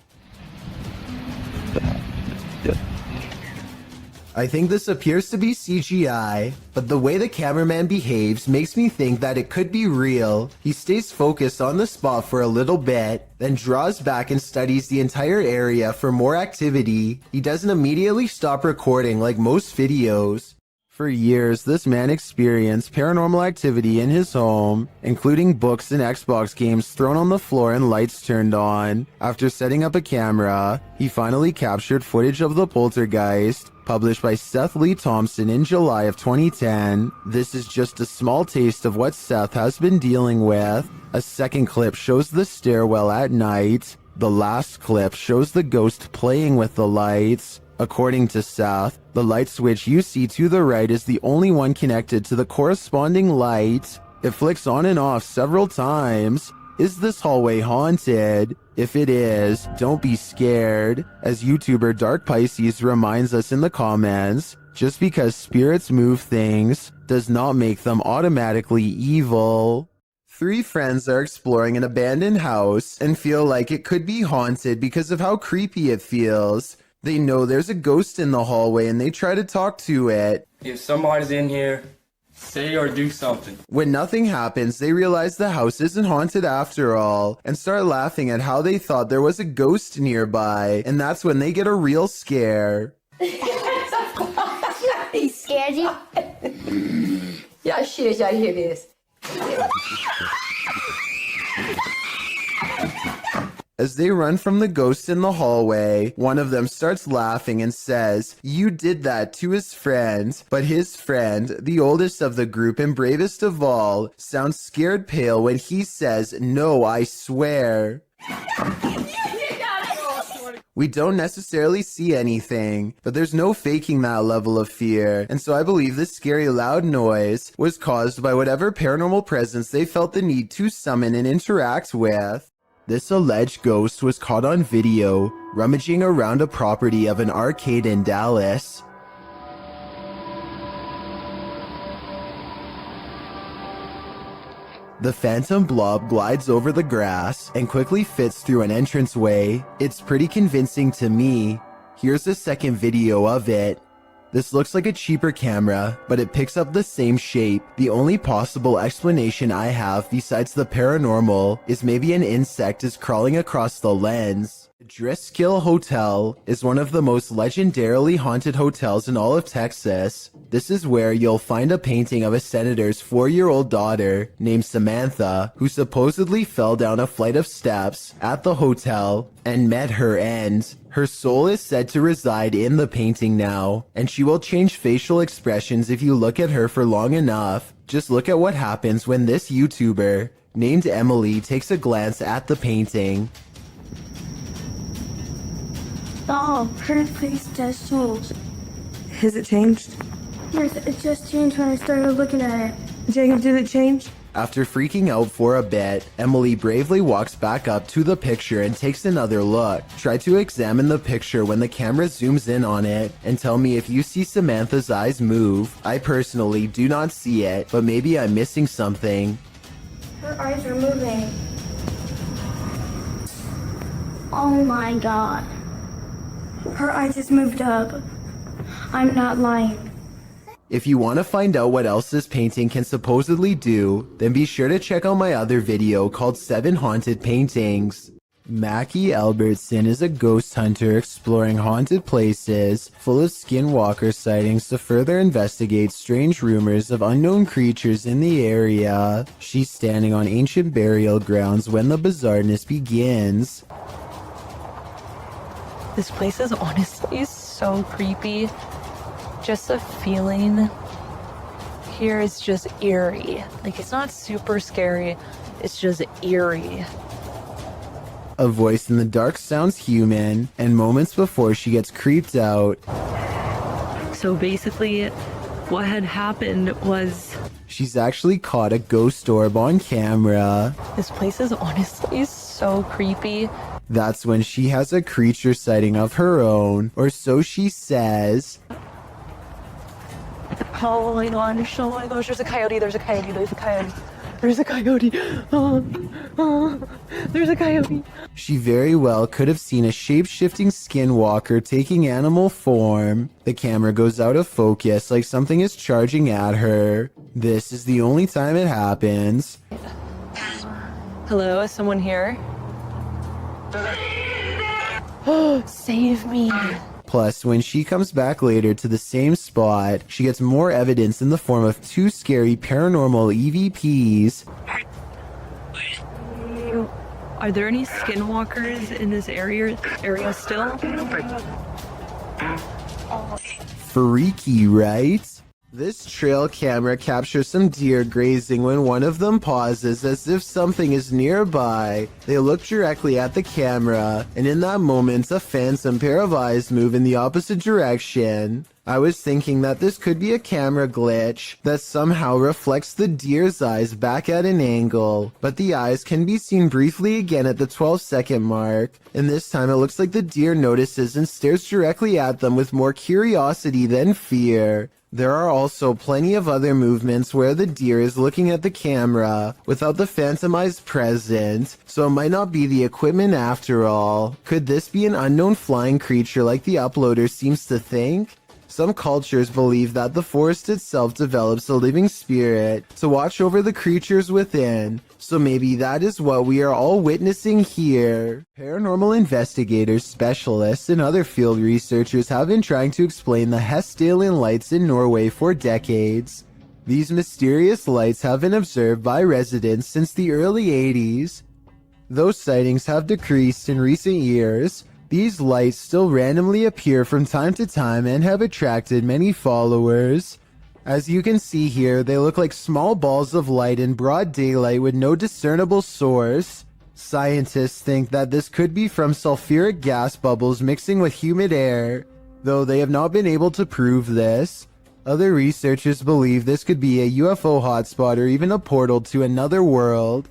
I think this appears to be CGI, but the way the cameraman behaves makes me think that it could be real. He stays focused on the spot for a little bit, then draws back and studies the entire area for more activity. He doesn't immediately stop recording like most videos. For years, this man experienced paranormal activity in his home, including books and Xbox games thrown on the floor and lights turned on. After setting up a camera, he finally captured footage of the poltergeist, published by Seth Lee Thompson in July of 2010. This is just a small taste of what Seth has been dealing with. A second clip shows the stairwell at night. The last clip shows the ghost playing with the lights. According to Seth, the light switch you see to the right is the only one connected to the corresponding light. It flicks on and off several times. Is this hallway haunted? If it is, don't be scared. As YouTuber Dark Pisces reminds us in the comments, just because spirits move things does not make them automatically evil. 3 friends are exploring an abandoned house and feel like it could be haunted because of how creepy it feels. They know there's a ghost in the hallway and they try to talk to it. If somebody's in here, say or do something. When nothing happens, they realize the house isn't haunted after all and start laughing at how they thought there was a ghost nearby, and that's when they get a real scare. He scared you? Yeah, shit, I hear this. As they run from the ghost in the hallway, one of them starts laughing and says, "You did that," to his friend. But his friend, the oldest of the group and bravest of all, sounds scared pale when he says, "No, I swear." We don't necessarily see anything, but there's no faking that level of fear, and so I believe this scary loud noise was caused by whatever paranormal presence they felt the need to summon and interact with. This alleged ghost was caught on video rummaging around a property of an arcade in Dallas. The phantom blob glides over the grass and quickly fits through an entranceway. It's pretty convincing to me. Here's a second video of it. This looks like a cheaper camera, but it picks up the same shape. The only possible explanation I have besides the paranormal is maybe an insect is crawling across the lens. The Driskill Hotel is one of the most legendarily haunted hotels in all of Texas. This is where you'll find a painting of a senator's 4-year-old daughter named Samantha, who supposedly fell down a flight of steps at the hotel and met her end. Her soul is said to reside in the painting now, and she will change facial expressions if you look at her for long enough. Just look at what happens when this YouTuber, named Emily, takes a glance at the painting. Oh, her face does change. Has it changed? Yes, it just changed when I started looking at it. Jacob, did it change? After freaking out for a bit, Emily bravely walks back up to the picture and takes another look. Try to examine the picture when the camera zooms in on it and tell me if you see Samantha's eyes move. I personally do not see it, but maybe I'm missing something. Her eyes are moving. Oh my god. Her eyes just moved up. I'm not lying. If you want to find out what else this painting can supposedly do, then be sure to check out my other video called 7 Haunted Paintings. Mackie Albertson is a ghost hunter exploring haunted places full of skinwalker sightings to further investigate strange rumors of unknown creatures in the area. She's standing on ancient burial grounds when the bizarreness begins. This place is honestly so creepy. Just the feeling here is just eerie. Like, it's not super scary, it's just eerie. A voice in the dark sounds human, and moments before she gets creeped out. So basically, what had happened was... She's actually caught a ghost orb on camera. This place is honestly so creepy. That's when she has a creature sighting of her own, or so she says. Oh my gosh, oh my gosh, there's a coyote, there's a coyote, there's a coyote. There's a coyote. There's a coyote. She very well could have seen a shape-shifting skinwalker taking animal form. The camera goes out of focus like something is charging at her. This is the only time it happens. Hello, is someone here? Oh, save me. Plus, when she comes back later to the same spot, she gets more evidence in the form of 2 scary paranormal EVPs. Are there any skinwalkers in this area still? Freaky, right? This trail camera captures some deer grazing when one of them pauses as if something is nearby. They look directly at the camera, and in that moment, a phantom pair of eyes move in the opposite direction. I was thinking that this could be a camera glitch that somehow reflects the deer's eyes back at an angle, but the eyes can be seen briefly again at the 12-second mark, and this time it looks like the deer notices and stares directly at them with more curiosity than fear. There are also plenty of other movements where the deer is looking at the camera without the phantom eyes present, so it might not be the equipment after all. Could this be an unknown flying creature like the uploader seems to think? Some cultures believe that the forest itself develops a living spirit to watch over the creatures within, so maybe that is what we are all witnessing here. Paranormal investigators, specialists, and other field researchers have been trying to explain the Hestalian lights in Norway for decades. These mysterious lights have been observed by residents since the early 80s. Though sightings have decreased in recent years, these lights still randomly appear from time to time and have attracted many followers. As you can see here, they look like small balls of light in broad daylight with no discernible source. Scientists think that this could be from sulfuric gas bubbles mixing with humid air, though they have not been able to prove this. Other researchers believe this could be a UFO hotspot or even a portal to another world.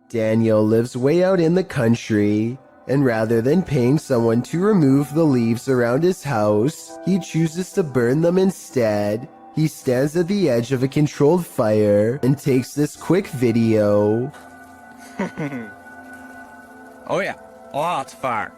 Daniel lives way out in the country, and rather than paying someone to remove the leaves around his house, he chooses to burn them instead. He stands at the edge of a controlled fire and takes this quick video. Oh yeah, lots of fire.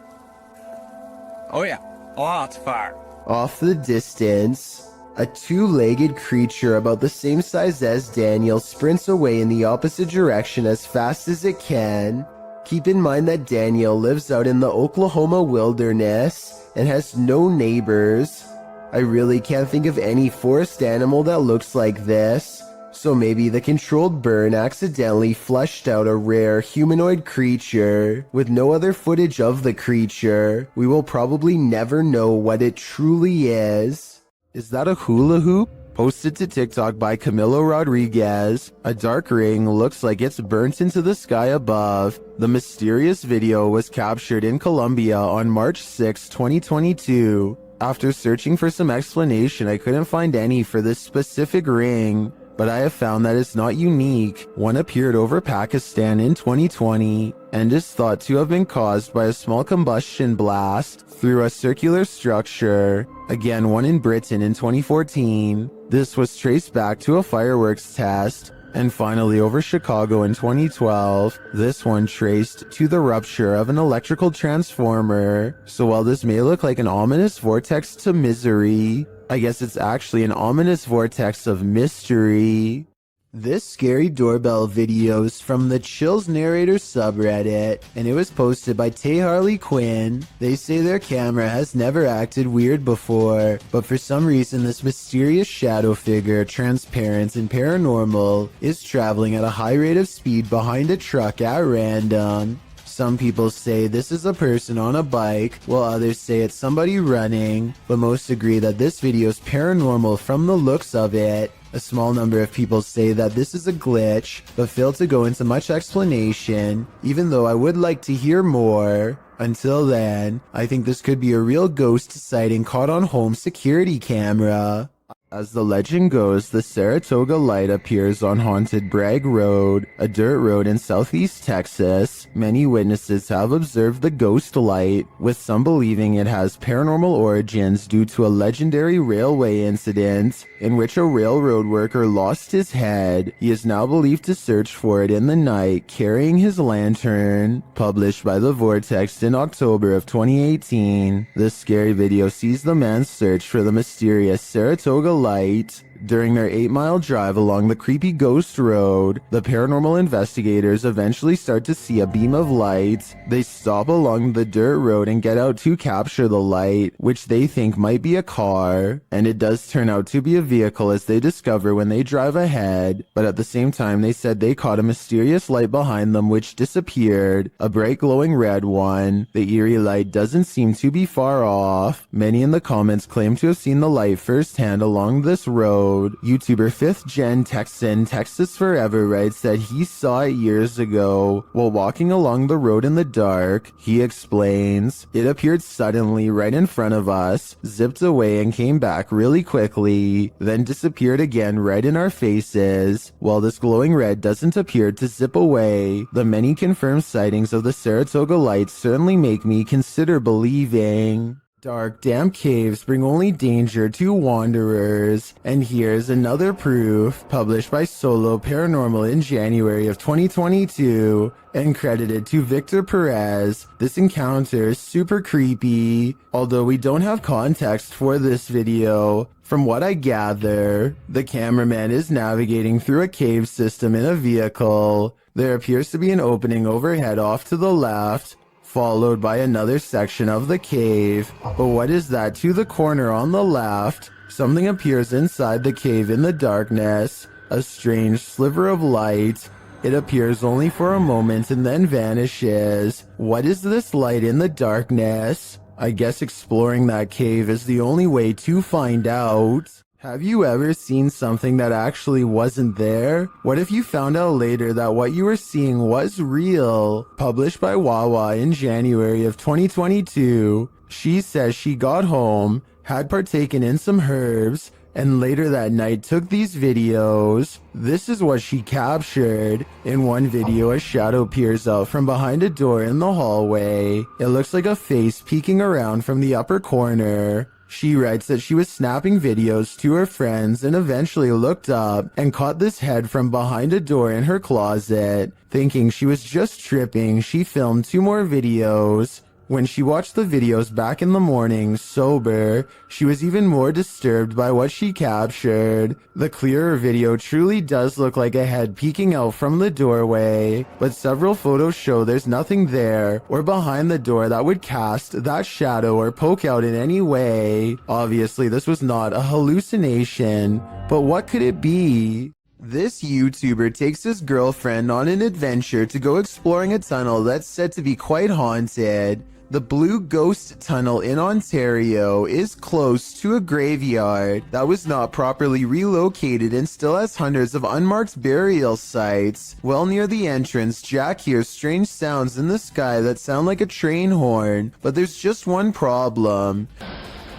Oh yeah, lots of fire. Off the distance, a two-legged creature about the same size as Daniel sprints away in the opposite direction as fast as it can. Keep in mind that Daniel lives out in the Oklahoma wilderness and has no neighbors. I really can't think of any forest animal that looks like this, so maybe the controlled burn accidentally flushed out a rare humanoid creature. With no other footage of the creature, we will probably never know what it truly is. Is that a hula hoop? Posted to TikTok by Camilo Rodriguez, a dark ring looks like it's burnt into the sky above. The mysterious video was captured in Colombia on March 6, 2022. After searching for some explanation, I couldn't find any for this specific ring, but I have found that it's not unique. One appeared over Pakistan in 2020 and is thought to have been caused by a small combustion blast through a circular structure. Again, one in Britain in 2014. This was traced back to a fireworks test. And finally, over Chicago in 2012, this one traced to the rupture of an electrical transformer. So while this may look like an ominous vortex to misery, I guess it's actually an ominous vortex of mystery. This scary doorbell video is from the Chills Narrator subreddit, and it was posted by Tay Harley Quinn. They say their camera has never acted weird before, but for some reason this mysterious shadow figure, transparent and paranormal, is traveling at a high rate of speed behind a truck at random. Some people say this is a person on a bike, while others say it's somebody running, but most agree that this video is paranormal from the looks of it. A small number of people say that this is a glitch, but fail to go into much explanation, even though I would like to hear more. Until then, I think this could be a real ghost sighting caught on home security camera. As the legend goes, the Saratoga light appears on Haunted Bragg Road, a dirt road in southeast Texas. Many witnesses have observed the ghost light, with some believing it has paranormal origins due to a legendary railway incident in which a railroad worker lost his head. He is now believed to search for it in the night, carrying his lantern. Published by The Vortex in October of 2018, this scary video sees the man's search for the mysterious Saratoga light. During their 8-mile drive along the creepy ghost road, the paranormal investigators eventually start to see a beam of light. They stop along the dirt road and get out to capture the light, which they think might be a car, and it does turn out to be a vehicle as they discover when they drive ahead. But at the same time, they said they caught a mysterious light behind them which disappeared, a bright glowing red one. The eerie light doesn't seem to be far off. Many in the comments claim to have seen the light firsthand along this road. YouTuber 5th Gen Texan Texas Forever writes that he saw it years ago while walking along the road in the dark. He explains, "It appeared suddenly right in front of us, zipped away and came back really quickly, then disappeared again right in our faces. While this glowing red doesn't appear to zip away, the many confirmed sightings of the Saratoga light certainly make me consider believing." Dark, damp caves bring only danger to wanderers, and here's another proof, published by Solo Paranormal in January of 2022, and credited to Victor Perez. This encounter is super creepy, although we don't have context for this video. From what I gather, the cameraman is navigating through a cave system in a vehicle. There appears to be an opening overhead off to the left, followed by another section of the cave. But what is that to the corner on the left? Something appears inside the cave in the darkness, a strange sliver of light. It appears only for a moment and then vanishes. What is this light in the darkness? I guess exploring that cave is the only way to find out. Have you ever seen something that actually wasn't there? What if you found out later that what you were seeing was real? Published by Wawa in January of 2022. She says she got home, had partaken in some herbs, and later that night took these videos. This is what she captured. In one video, a shadow peers out from behind a door in the hallway. It looks like a face peeking around from the upper corner. She writes that she was snapping videos to her friends and eventually looked up and caught this head from behind a door in her closet. Thinking she was just tripping, she filmed 2 more videos. When she watched the videos back in the morning, sober, she was even more disturbed by what she captured. The clearer video truly does look like a head peeking out from the doorway, but several photos show there's nothing there or behind the door that would cast that shadow or poke out in any way. Obviously, this was not a hallucination, but what could it be? This YouTuber takes his girlfriend on an adventure to go exploring a tunnel that's said to be quite haunted. The Blue Ghost Tunnel in Ontario is close to a graveyard that was not properly relocated and still has hundreds of unmarked burial sites. Well near the entrance, Jack hears strange sounds in the sky that sound like a train horn, but there's just one problem.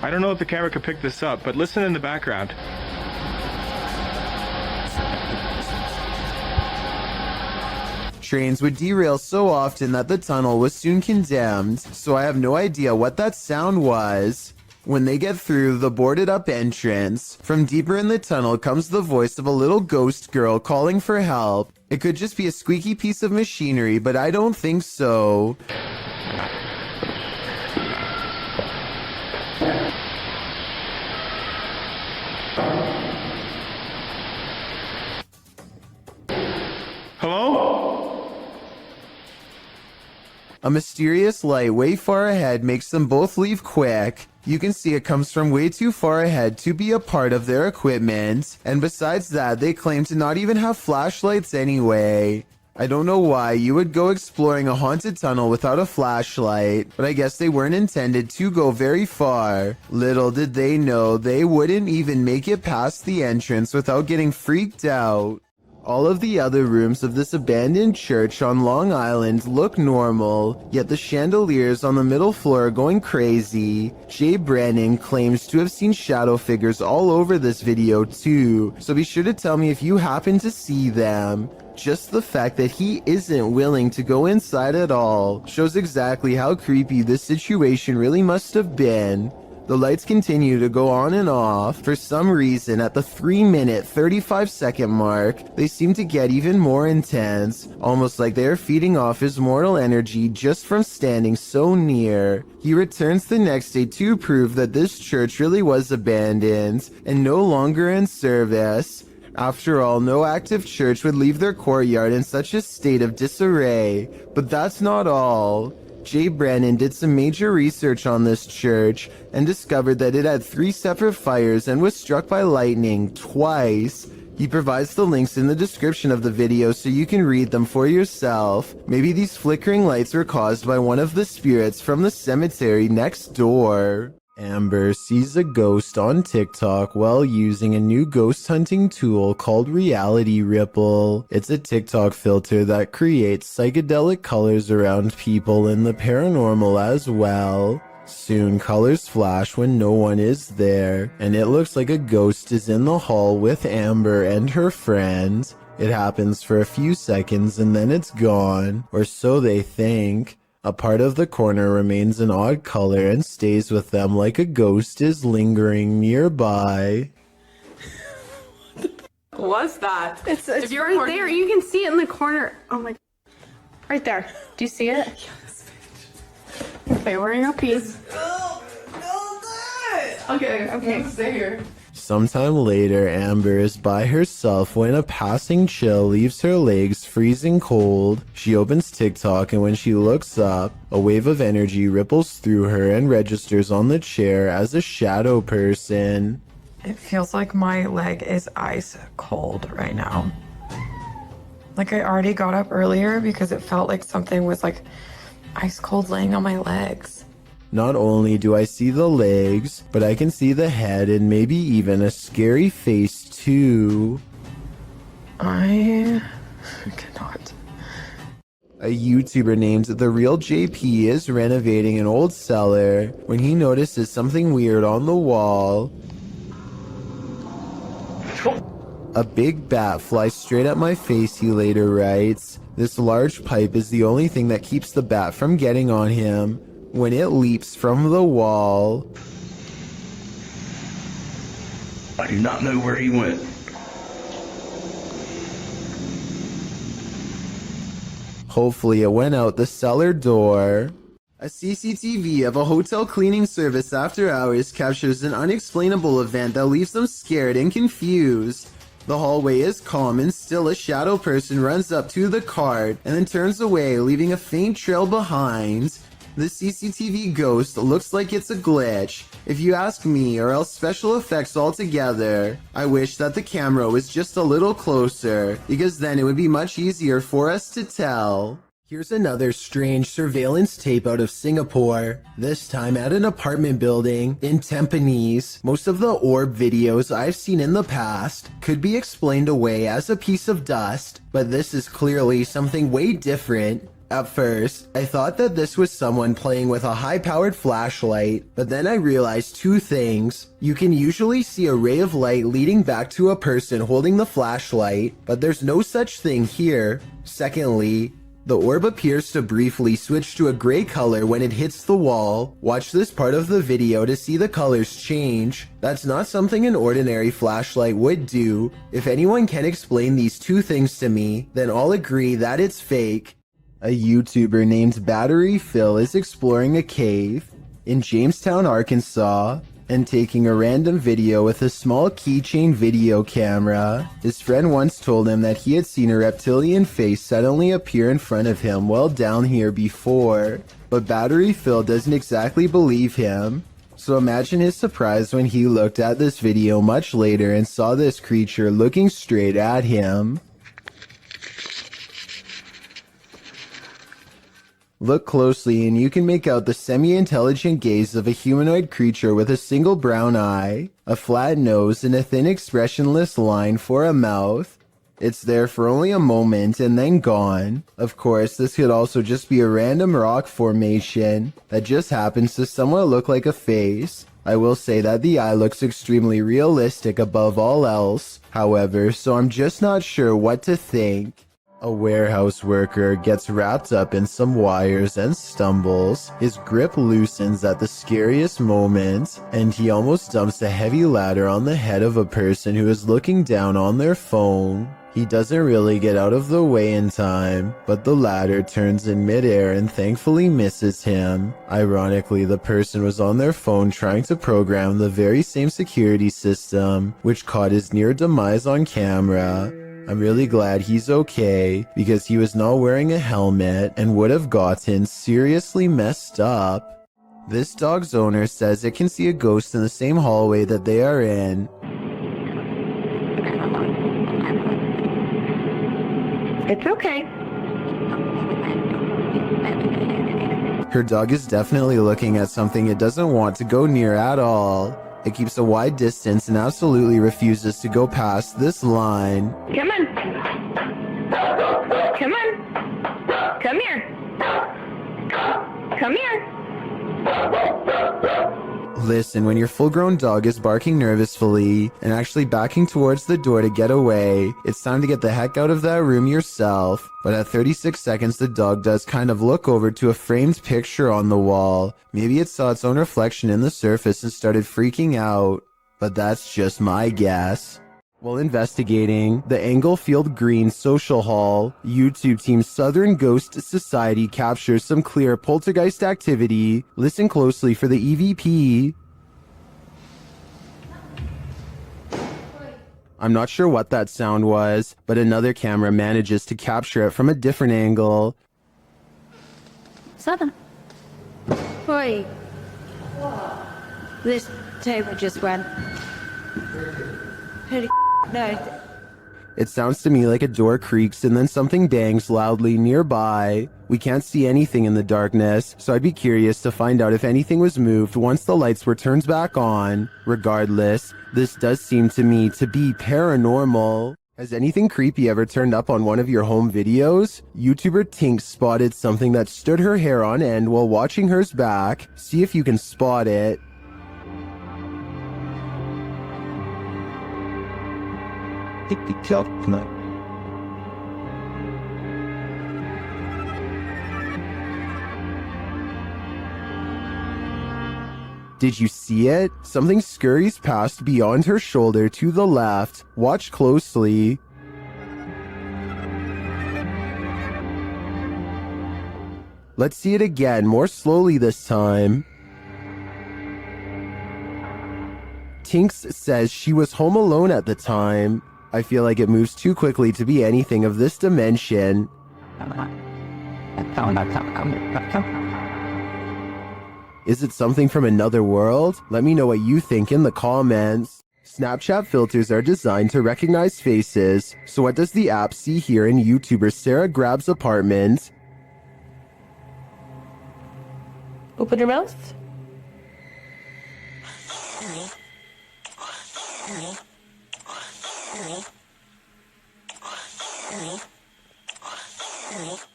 I don't know if the camera could pick this up, but listen in the background. Trains would derail so often that the tunnel was soon condemned, so I have no idea what that sound was. When they get through the boarded up entrance, from deeper in the tunnel comes the voice of a little ghost girl calling for help. It could just be a squeaky piece of machinery, but I don't think so. Hello? A mysterious light way far ahead makes them both leave quick. You can see it comes from way too far ahead to be a part of their equipment, and besides that, they claim to not even have flashlights anyway. I don't know why you would go exploring a haunted tunnel without a flashlight, but I guess they weren't intended to go very far. Little did they know they wouldn't even make it past the entrance without getting freaked out. All of the other rooms of this abandoned church on Long Island look normal, yet the chandeliers on the middle floor are going crazy. Jay Brennan claims to have seen shadow figures all over this video too, so be sure to tell me if you happen to see them. Just the fact that he isn't willing to go inside at all shows exactly how creepy this situation really must have been. The lights continue to go on and off. For some reason, at the 3-minute, 35-second mark, they seem to get even more intense, almost like they are feeding off his mortal energy just from standing so near. He returns the next day to prove that this church really was abandoned and no longer in service. After all, no active church would leave their courtyard in such a state of disarray. But that's not all. Jay Brennan did some major research on this church and discovered that it had 3 separate fires and was struck by lightning twice. He provides the links in the description of the video so you can read them for yourself. Maybe these flickering lights were caused by one of the spirits from the cemetery next door. Amber sees a ghost on TikTok while using a new ghost hunting tool called Reality Ripple. It's a TikTok filter that creates psychedelic colors around people and the paranormal as well. Soon colors flash when no one is there, and it looks like a ghost is in the hall with Amber and her friend. It happens for a few seconds and then it's gone, or so they think. A part of the corner remains an odd color and stays with them like a ghost is lingering nearby. What's that? It's if you're right there. You can see it in the corner. Oh my. Right there. Do you see it? Yes. Wait, we're in your piece. Okay, stay here. Sometime later, Amber is by herself when a passing chill leaves her legs freezing cold. She opens TikTok and when she looks up, a wave of energy ripples through her and registers on the chair as a shadow person. It feels like my leg is ice cold right now. Like I already got up earlier because it felt like something was like ice cold laying on my legs. Not only do I see the legs, but I can see the head and maybe even a scary face too. I cannot. A YouTuber named The Real JP is renovating an old cellar when he notices something weird on the wall. A big bat flies straight at my face, he later writes. This large pipe is the only thing that keeps the bat from getting on him when it leaps from the wall. I do not know where he went. Hopefully it went out the cellar door. A CCTV of a hotel cleaning service after hours captures an unexplainable event that leaves them scared and confused. The hallway is calm and still a shadow person runs up to the cart and then turns away, leaving a faint trail behind. The CCTV ghost looks like it's a glitch, if you ask me, or else special effects altogether. I wish that the camera was just a little closer, because then it would be much easier for us to tell. Here's another strange surveillance tape out of Singapore, this time at an apartment building in Tampines. Most of the orb videos I've seen in the past could be explained away as a piece of dust, but this is clearly something way different. At first, I thought that this was someone playing with a high-powered flashlight, but then I realized two things. You can usually see a ray of light leading back to a person holding the flashlight, but there's no such thing here. Secondly, the orb appears to briefly switch to a gray color when it hits the wall. Watch this part of the video to see the colors change. That's not something an ordinary flashlight would do. If anyone can explain these two things to me, then I'll agree that it's fake. A YouTuber named Battery Phil is exploring a cave in Jamestown, Arkansas, and taking a random video with a small keychain video camera. His friend once told him that he had seen a reptilian face suddenly appear in front of him while down here before, but Battery Phil doesn't exactly believe him. So imagine his surprise when he looked at this video much later and saw this creature looking straight at him. Look closely and you can make out the semi-intelligent gaze of a humanoid creature with a single brown eye, a flat nose, and a thin expressionless line for a mouth. It's there for only a moment and then gone. Of course, this could also just be a random rock formation that just happens to somewhat look like a face. I will say that the eye looks extremely realistic above all else, however, so I'm just not sure what to think. A warehouse worker gets wrapped up in some wires and stumbles. His grip loosens at the scariest moment, and he almost dumps a heavy ladder on the head of a person who is looking down on their phone. He doesn't really get out of the way in time, but the ladder turns in midair and thankfully misses him. Ironically, the person was on their phone trying to program the very same security system, which caught his near demise on camera. I'm really glad he's okay, because he was not wearing a helmet and would have gotten seriously messed up. This dog's owner says it can see a ghost in the same hallway that they are in. It's okay. Her dog is definitely looking at something it doesn't want to go near at all. It keeps a wide distance and absolutely refuses to go past this line. Come on. Come on. Come here. Come here. Listen, when your full-grown dog is barking nervously and actually backing towards the door to get away, it's time to get the heck out of that room yourself. But at 36 seconds, the dog does kind of look over to a framed picture on the wall. Maybe it saw its own reflection in the surface and started freaking out. But that's just my guess. While investigating the Englefield Green Social Hall, YouTube team Southern Ghost Society captures some clear poltergeist activity. Listen closely for the EVP. I'm not sure what that sound was, but another camera manages to capture it from a different angle. 7. Oi. This table just went. Who the no. It sounds to me like a door creaks and then something bangs loudly nearby. We can't see anything in the darkness, so I'd be curious to find out if anything was moved once the lights were turned back on. Regardless, this does seem to me to be paranormal. Has anything creepy ever turned up on one of your home videos? YouTuber Tink spotted something that stood her hair on end while watching hers back. See if you can spot it. Did you see it? Something scurries past beyond her shoulder to the left. Watch closely. Let's see it again, more slowly this time. Tinks says she was home alone at the time. I feel like it moves too quickly to be anything of this dimension. Is it something from another world? Let me know what you think in the comments. Snapchat filters are designed to recognize faces. So what does the app see here in YouTuber Sarah Grab's apartment? Open your mouth.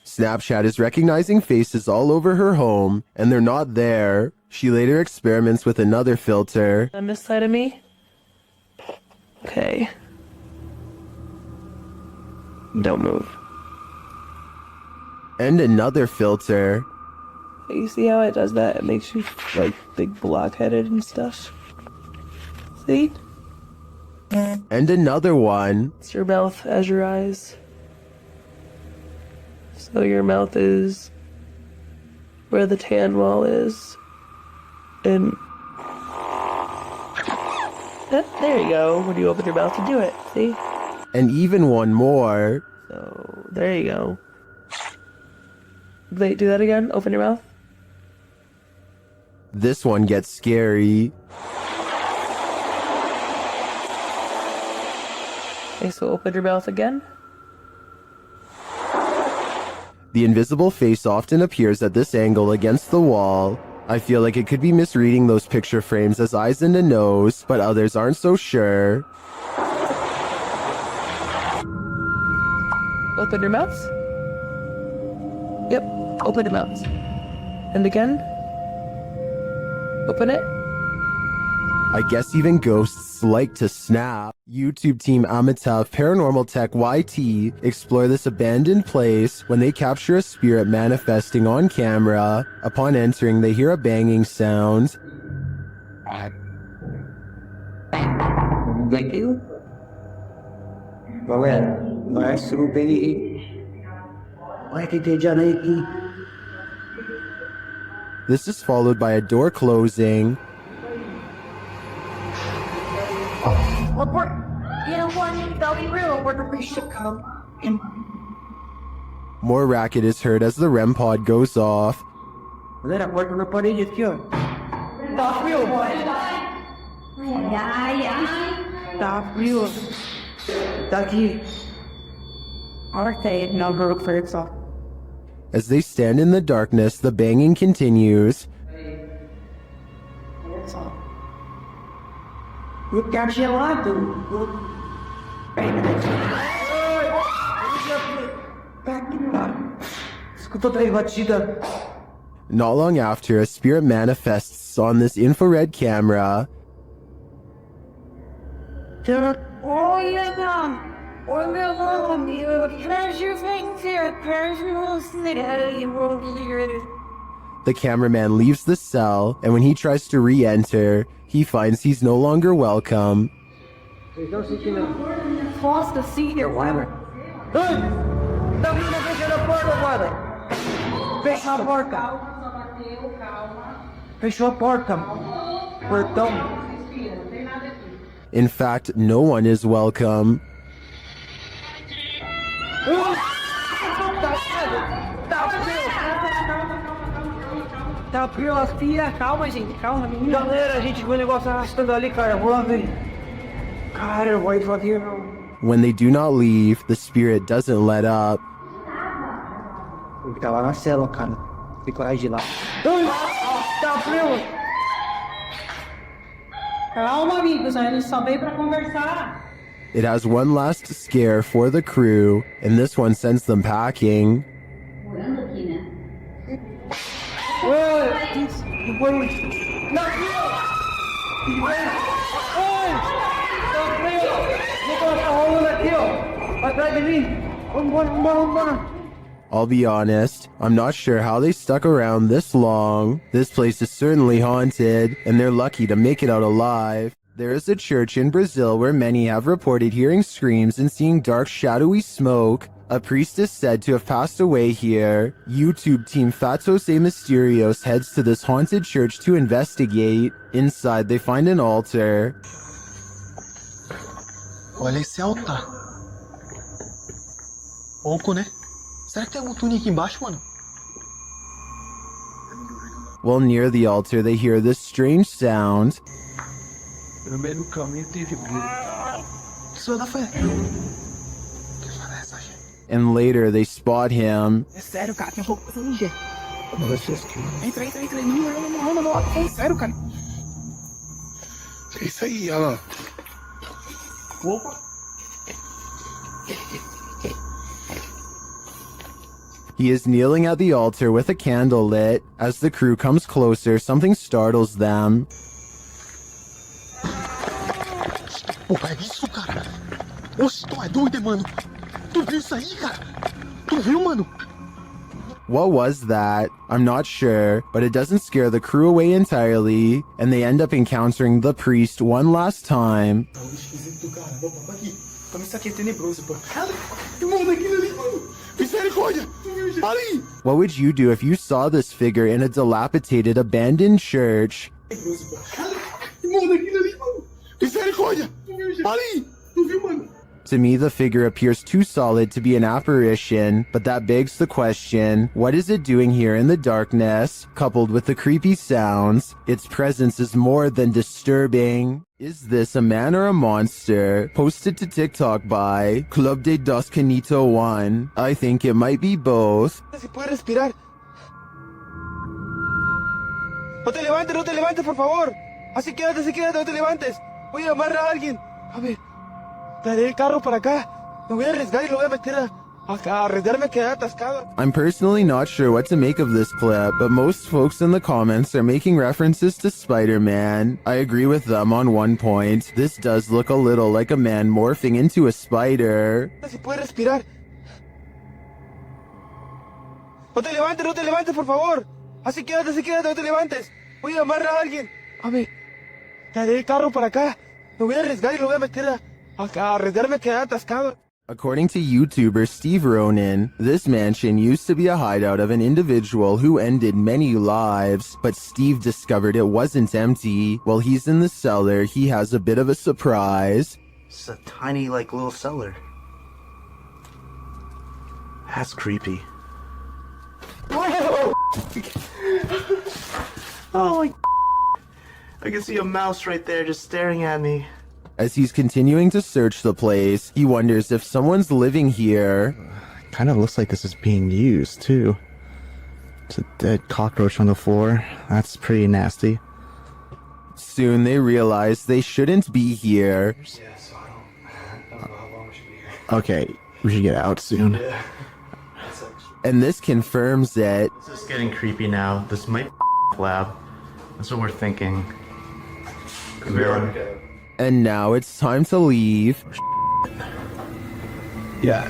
Snapchat is recognizing faces all over her home, and they're not there. She later experiments with another filter. On this side of me. Okay. Don't move. And another filter. You see how it does that? It makes you like big blockheaded and stuff. See? And another one. It's your mouth as your eyes. So your mouth is where the tan wall is. And there you go. When you open your mouth to do it, see? And even one more. So there you go. Wait, do that again. Open your mouth. This one gets scary. Okay, so open your mouth again. The invisible face often appears at this angle against the wall. I feel like it could be misreading those picture frames as eyes and a nose, but others aren't so sure. Open your mouth. Yep, open your mouth. And again. Open it. I guess even ghosts like to snap. YouTube team Amitav Paranormal Tech YT explore this abandoned place when they capture a spirit manifesting on camera. Upon entering, they hear a banging sound. Thank you. This is followed by a door closing. More racket is heard as the REM pod goes off. As they stand in the darkness, the banging continues. Not long after, a spirit manifests on this infrared camera. The cameraman leaves the cell, and when he tries to re-enter, he finds he's no longer welcome. Cross the sea here, Weiler. Fechou a porta. Fechou a porta. Portão. In fact, no one is welcome. Tá pela filha, calma, gente, calma, menina. Galera, a gente viu o negócio arrastando ali, cara. Vamos ver. Cara, eu vou devagar. When they do not leave, the spirit doesn't let up. Tava na cela, cara. Tem coragem de ir lá. Tá frio. Calma, amigos. A gente só veio pra conversar. It has one last scare for the crew, and this one sends them packing. I'll be honest, I'm not sure how they stuck around this long. This place is certainly haunted, and they're lucky to make it out alive. There is a church in Brazil where many have reported hearing screams and seeing dark shadowy smoke. A priest is said to have passed away here. YouTube team Fatos e Mysterios heads to this haunted church to investigate. Inside, they find an altar. Olha esse altar. Pouco, né? Será que tem algum túnel aqui embaixo, mano? While near the altar, they hear this strange sound. No meio do caminho teve Sou da fé. And later, they spot him. É sério, cara, tem pouco coisa ali. Entra. Não. É sério, cara. É isso aí, Alan. Opa. He is kneeling at the altar with a candle lit. As the crew comes closer, something startles them. Porra, é isso, cara? Oxe, tu é doido, mano? Tu viu isso aí, cara? Tu viu, mano? What was that? I'm not sure, but it doesn't scare the crew away entirely, and they end up encountering the priest one last time. Tá esquisito, cara. Vamos aqui. Toma isso aqui, é tenebroso, pô. Mano, daquilo ali, mano. Misericórdia. Ali. What would you do if you saw this figure in a dilapidated, abandoned church? Mano, daquilo ali, mano. Misericórdia. Ali. Tu viu, mano? To me, the figure appears too solid to be an apparition, but that begs the question, what is it doing here in the darkness? Coupled with the creepy sounds, its presence is more than disturbing. Is this a man or a monster? Posted to TikTok by Club de Dos Canito 1. I think it might be both. Se puede respirar. No te levantes, por favor. Así quédate, no te levantes. Voy a llamar a alguien. A ver, traeré el carro para acá. Me voy a arriesgar y lo voy a meter a arriesgarme a quedar atascado. I'm personally not sure what to make of this clip, but most folks in the comments are making references to Spider-Man. I agree with them on one point. This does look a little like a man morphing into a spider. Se puede respirar. No te levantes, por favor. Así quédate, no te levantes. Voy a llamar a alguien. A ver, traeré el carro para acá. Me voy a arriesgar y lo voy a meter a arriesgarme a quedar atascado. According to YouTuber Steve Ronan, this mansion used to be a hideout of an individual who ended many lives, but Steve discovered it wasn't empty. While he's in the cellar, he has a bit of a surprise. It's a tiny, little cellar. That's creepy. Whoa! Oh, I can see a mouse right there just staring at me. As he's continuing to search the place, he wonders if someone's living here. Kind of looks like this is being used, too. It's a dead cockroach on the floor. That's pretty nasty. Soon they realize they shouldn't be here. Okay, we should get out soon. And this confirms it. This is getting creepy now. This might be lab. That's what we're thinking. And now it's time to leave. Yeah.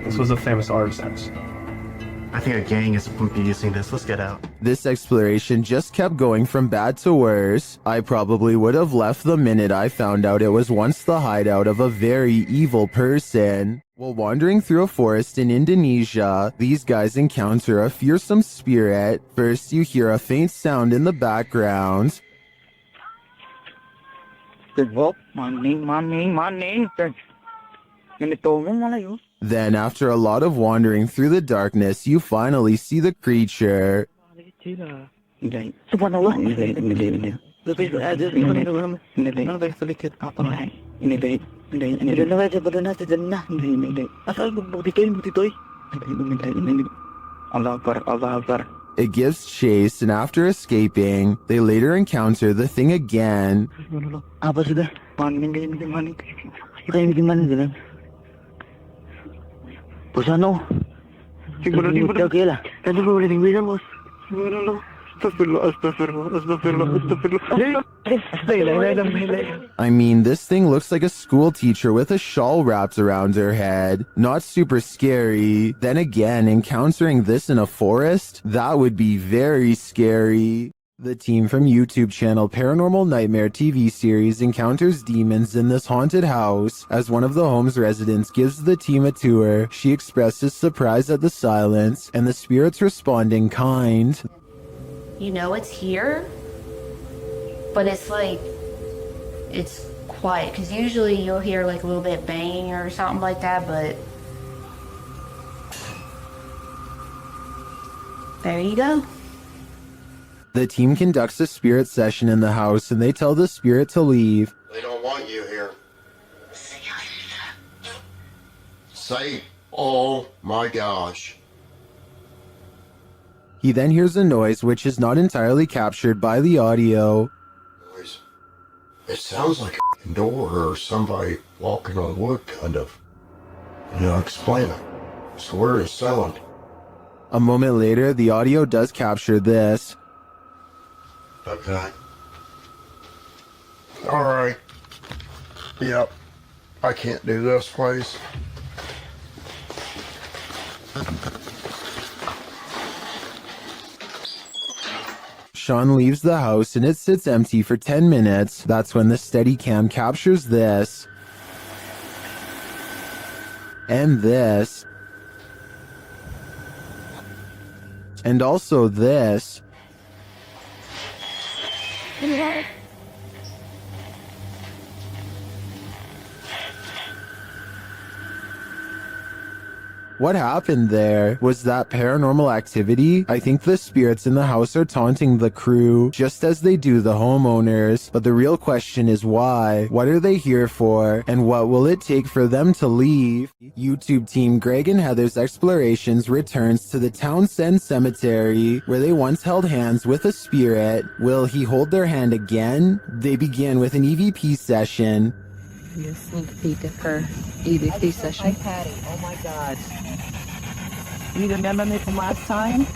This was a famous artifact. I think a gang is using this. Let's get out. This exploration just kept going from bad to worse. I probably would have left the minute I found out it was once the hideout of a very evil person. While wandering through a forest in Indonesia, these guys encounter a fearsome spirit. First, you hear a faint sound in the background. Then, after a lot of wandering through the darkness, you finally see the creature. Hindi na kaya ba na sa dyan na? Hindi. Asal bukti kayo bukti toy? Hindi. Allah Akbar. It gives chase, and after escaping, they later encounter the thing again. Apa sudah? Maning kayo. Kayo gimana dyan? Pusano? Siguro kaya lah. Tadi ko ulit yung bos. Siguro. I mean, this thing looks like a school teacher with a shawl wrapped around her head. Not super scary. Then again, encountering this in a forest, that would be very scary. The team from YouTube channel Paranormal Nightmare TV series encounters demons in this haunted house. As one of the home's residents gives the team a tour, she expresses surprise at the silence, and the spirits respond in kind. You know it's here, but it's like, it's quiet, because usually you'll hear like a little bit banging or something like that, but there you go. The team conducts a spirit session in the house, and they tell the spirit to leave. They don't want you here. Say, oh my gosh. He then hears a noise which is not entirely captured by the audio. It sounds like a door or somebody walking on wood, kind of. Explain it. So where is sound? A moment later, the audio does capture this. Okay. Alright. Yep. I can't do this, please. Sean leaves the house and it sits empty for 10 minutes. That's when the Steadicam captures this. And this. And also this. What happened there? Was that paranormal activity? I think the spirits in the house are taunting the crew, just as they do the homeowners. But the real question is why? What are they here for? And what will it take for them to leave? YouTube team Greg and Heather's explorations returns to the Townsend Cemetery, where they once held hands with a spirit. Will he hold their hand again? They began with an EVP session. A sneak peek of her EVP session. Hi, Patty. Oh my God. You remember me from last time?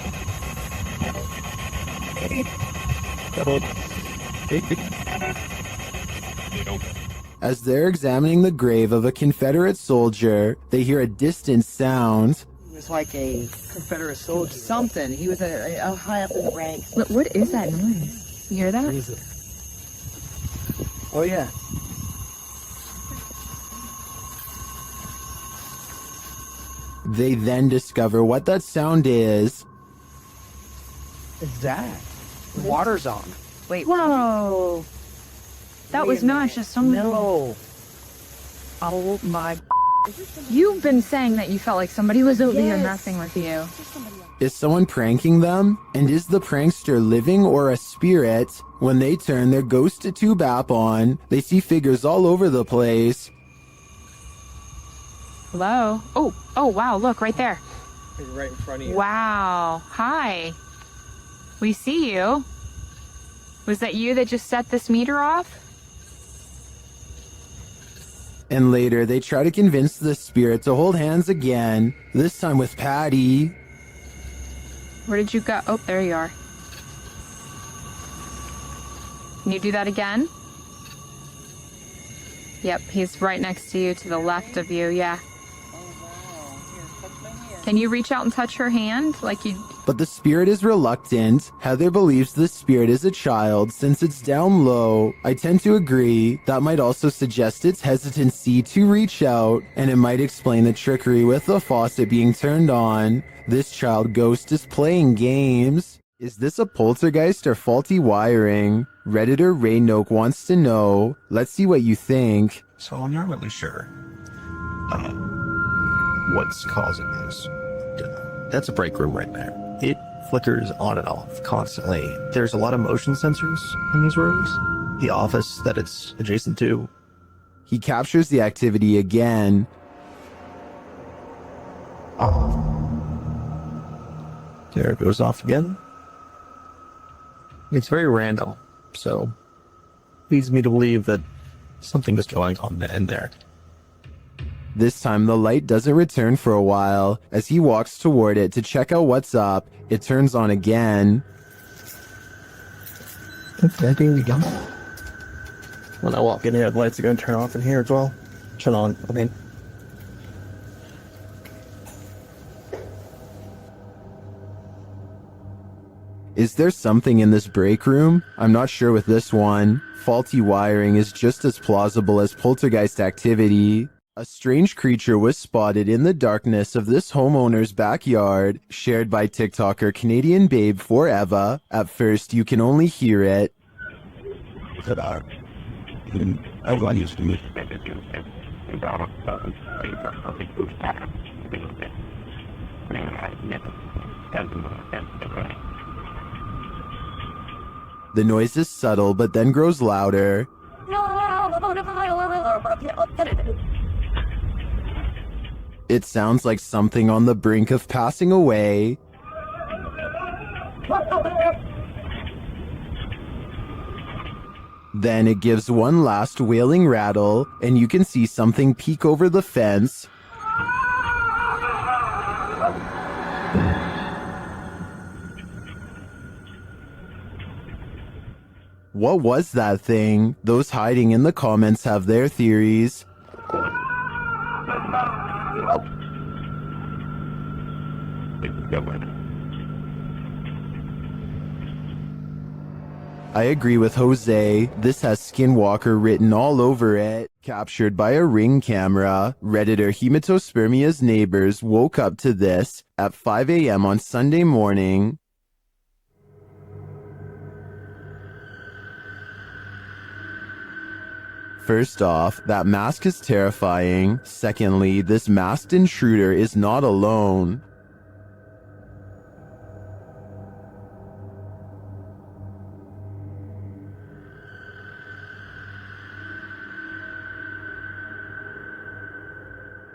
As they're examining the grave of a Confederate soldier, they hear a distant sound. He was like a Confederate soldier, something. He was a high up in the ranks. What is that noise? You hear that? Oh yeah. They then discover what that sound is. Is that? The water's on. Wait. Whoa. That was not just some. No. Oh my. You've been saying that you felt like somebody was over here messing with you. Is someone pranking them? And is the prankster living or a spirit? When they turn their ghost tube app on, they see figures all over the place. Hello? Oh, wow, look, right there. Right in front of you. Wow. Hi. We see you. Was that you that just set this meter off? And later, they try to convince the spirit to hold hands again, this time with Patty. Where did you go? Oh, there you are. Can you do that again? Yep, he's right next to you, to the left of you, yeah. Can you reach out and touch her hand like you... But the spirit is reluctant. Heather believes the spirit is a child since it's down low. I tend to agree. That might also suggest its hesitancy to reach out, and it might explain the trickery with the faucet being turned on. This child ghost is playing games. Is this a poltergeist or faulty wiring? Redditor Ray Noak wants to know. Let's see what you think. So I'm not really sure what's causing this. That's a break room right there. It flickers on and off constantly. There's a lot of motion sensors in these rooms. The office that it's adjacent to He captures the activity again. There it goes off again. It's very random, so leads me to believe that something is going on in there. This time the light doesn't return for a while. As he walks toward it to check out what's up, it turns on again. Okay, there we go. When I walk in here, the lights are going to turn off in here as well. Turn on, I mean. Is there something in this break room? I'm not sure with this one. Faulty wiring is just as plausible as poltergeist activity. A strange creature was spotted in the darkness of this homeowner's backyard, shared by TikToker Canadian Babe Forever. At first, you can only hear it. The noise is subtle, but then grows louder. It sounds like something on the brink of passing away. Then it gives one last wailing rattle, and you can see something peek over the fence. What was that thing? Those hiding in the comments have their theories. I agree with Jose. This has Skinwalker written all over it. Captured by a Ring camera, Redditor Hematospermia's neighbors woke up to this at 5 a.m. on Sunday morning. First off, that mask is terrifying. Secondly, this masked intruder is not alone.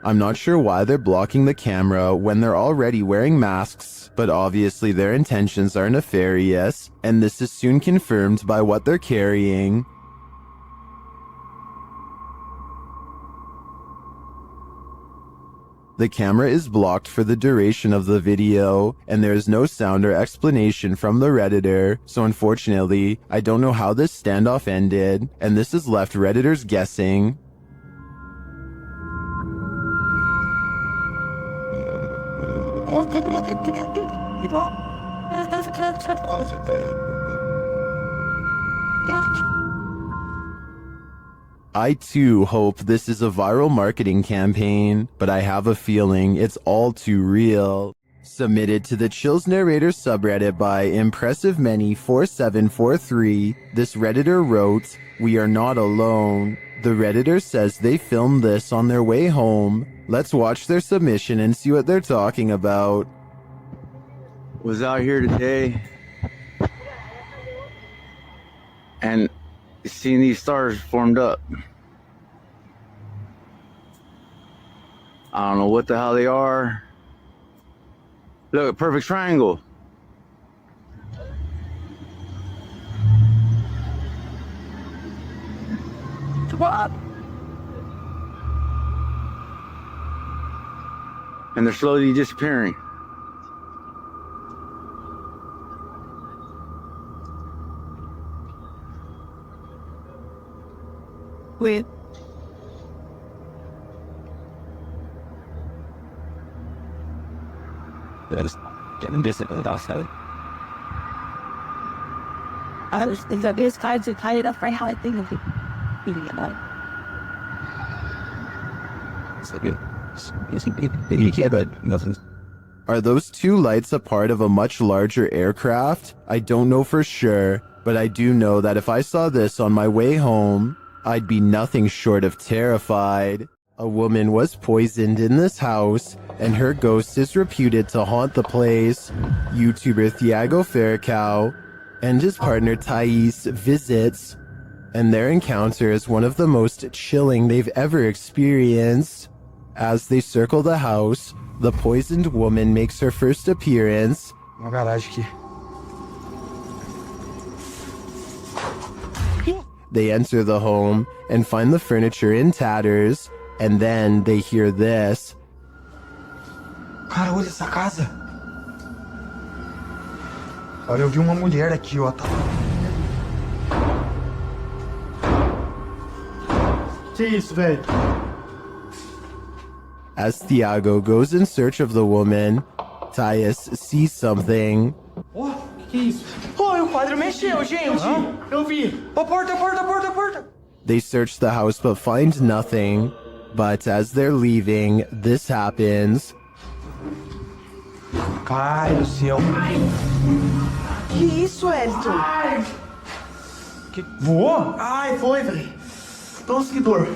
I'm not sure why they're blocking the camera when they're already wearing masks, but obviously their intentions are nefarious, and this is soon confirmed by what they're carrying. The camera is blocked for the duration of the video, and there is no sound or explanation from the Redditor, so unfortunately, I don't know how this standoff ended, and this has left Redditors guessing. I too hope this is a viral marketing campaign, but I have a feeling it's all too real. Submitted to the Chills Narrator subreddit by ImpressiveMany4743, this Redditor wrote, "We are not alone." The Redditor says they filmed this on their way home. Let's watch their submission and see what they're talking about. Was out here today and seeing these stars formed up. I don't know what the hell they are. Look, a perfect triangle. What? And they're slowly disappearing. Wait. There's getting disciplined outside. I just think that these kinds of tied up right how I think of it. It's like yeah, but nothing. Are those two lights a part of a much larger aircraft? I don't know for sure, but I do know that if I saw this on my way home, I'd be nothing short of terrified. A woman was poisoned in this house, and her ghost is reputed to haunt the place. YouTuber Thiago Ferracao and his partner Thais visits. and their encounter is one of the most chilling they've ever experienced. As they circle the house, the poisoned woman makes her first appearance. Uma garagem aqui. They enter the home and find the furniture in tatters, and then they hear this. Cara, olha essa casa. Olha, eu vi uma mulher aqui, ó. Que isso, velho? As Thiago goes in search of the woman, Tyus sees something. Ó, que isso? Ó, o quadro mexeu, gente. Eu vi. Ó, porta, porta, porta, porta. They search the house but find nothing. But as they're leaving, this happens. Ai, do céu. Que isso, Elton? Que... Voou? Ai, foi, velho. Nossa, que dor.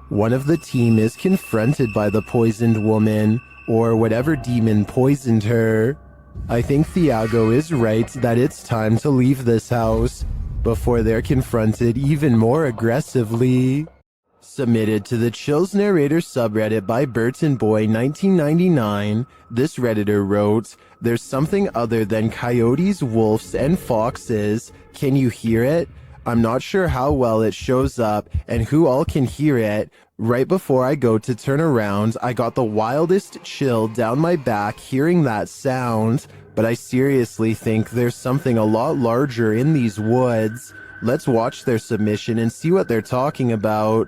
One of the team is confronted by the poisoned woman, or whatever demon poisoned her. I think Thiago is right that it's time to leave this house before they're confronted even more aggressively. Submitted to the Chills Narrator subreddit by Burton Boy 1999, this Redditor wrote, "There's something other than coyotes, wolves, and foxes. Can you hear it? I'm not sure how well it shows up and who all can hear it. Right before I go to turn around, I got the wildest chill down my back hearing that sound, but I seriously think there's something a lot larger in these woods." Let's watch their submission and see what they're talking about.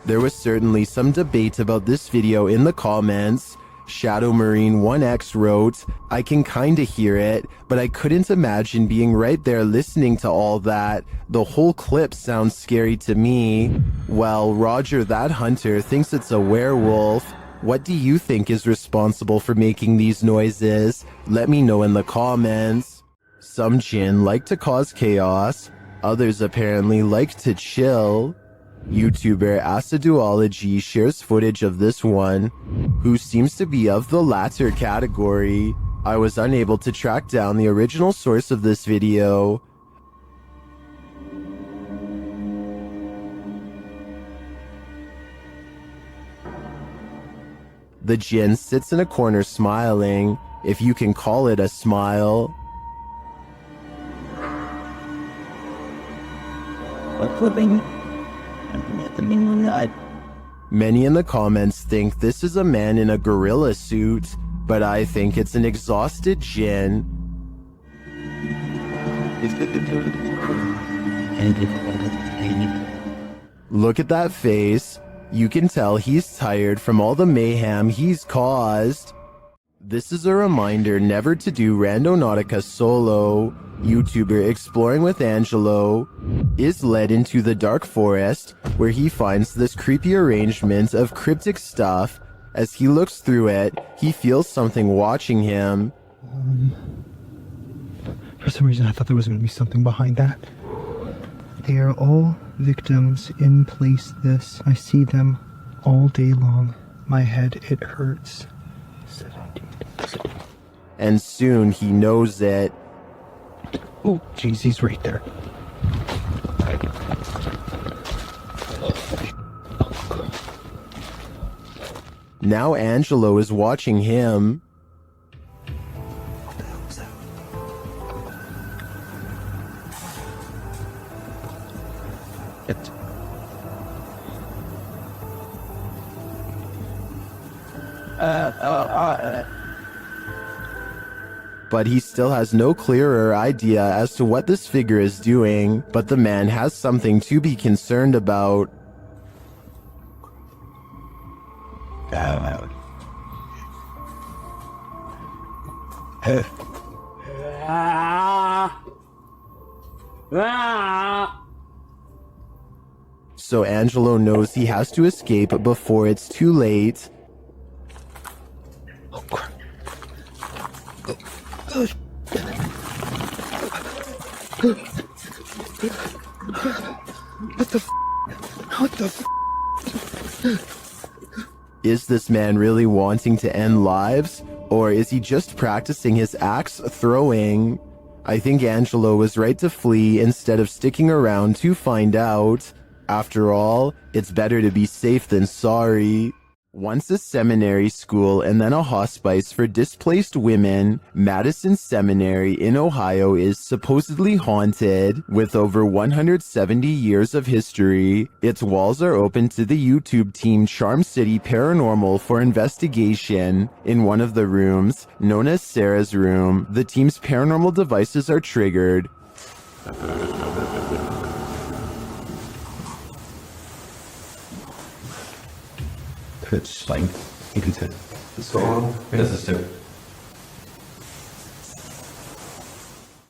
There was certainly some debate about this video in the comments. Shadow Marine 1X wrote, "I can kinda hear it, but I couldn't imagine being right there listening to all that. The whole clip sounds scary to me." Well, Roger that Hunter thinks it's a werewolf. What do you think is responsible for making these noises? Let me know in the comments. Some jinn like to cause chaos. Others apparently like to chill. YouTuber Aciduology shares footage of this one, who seems to be of the latter category. I was unable to track down the original source of this video. The jinn sits in a corner smiling, if you can call it a smile. Many in the comments think this is a man in a gorilla suit, but I think it's an exhausted jinn. Look at that face. You can tell he's tired from all the mayhem he's caused. This is a reminder never to do Randonautica solo. YouTuber Exploring with Angelo is led into the dark forest where he finds this creepy arrangement of cryptic stuff. As he looks through it, he feels something watching him. For some reason I thought there was going to be something behind that. They are all victims in place this. I see them all day long. My head, it hurts. And soon he knows it. Oh, jeez, he's right there. Now Angelo is watching him. What the hell was that? But he still has no clearer idea as to what this figure is doing, but the man has something to be concerned about. So Angelo knows he has to escape before it's too late. What the Is this man really wanting to end lives? Or is he just practicing his axe throwing? I think Angelo was right to flee instead of sticking around to find out. After all, it's better to be safe than sorry. Once a seminary school and then a hospice for displaced women, Madison Seminary in Ohio is supposedly haunted. With over 170 years of history, its walls are open to the YouTube team Charm City Paranormal for investigation. In one of the rooms, known as Sarah's room, the team's paranormal devices are triggered. Spike.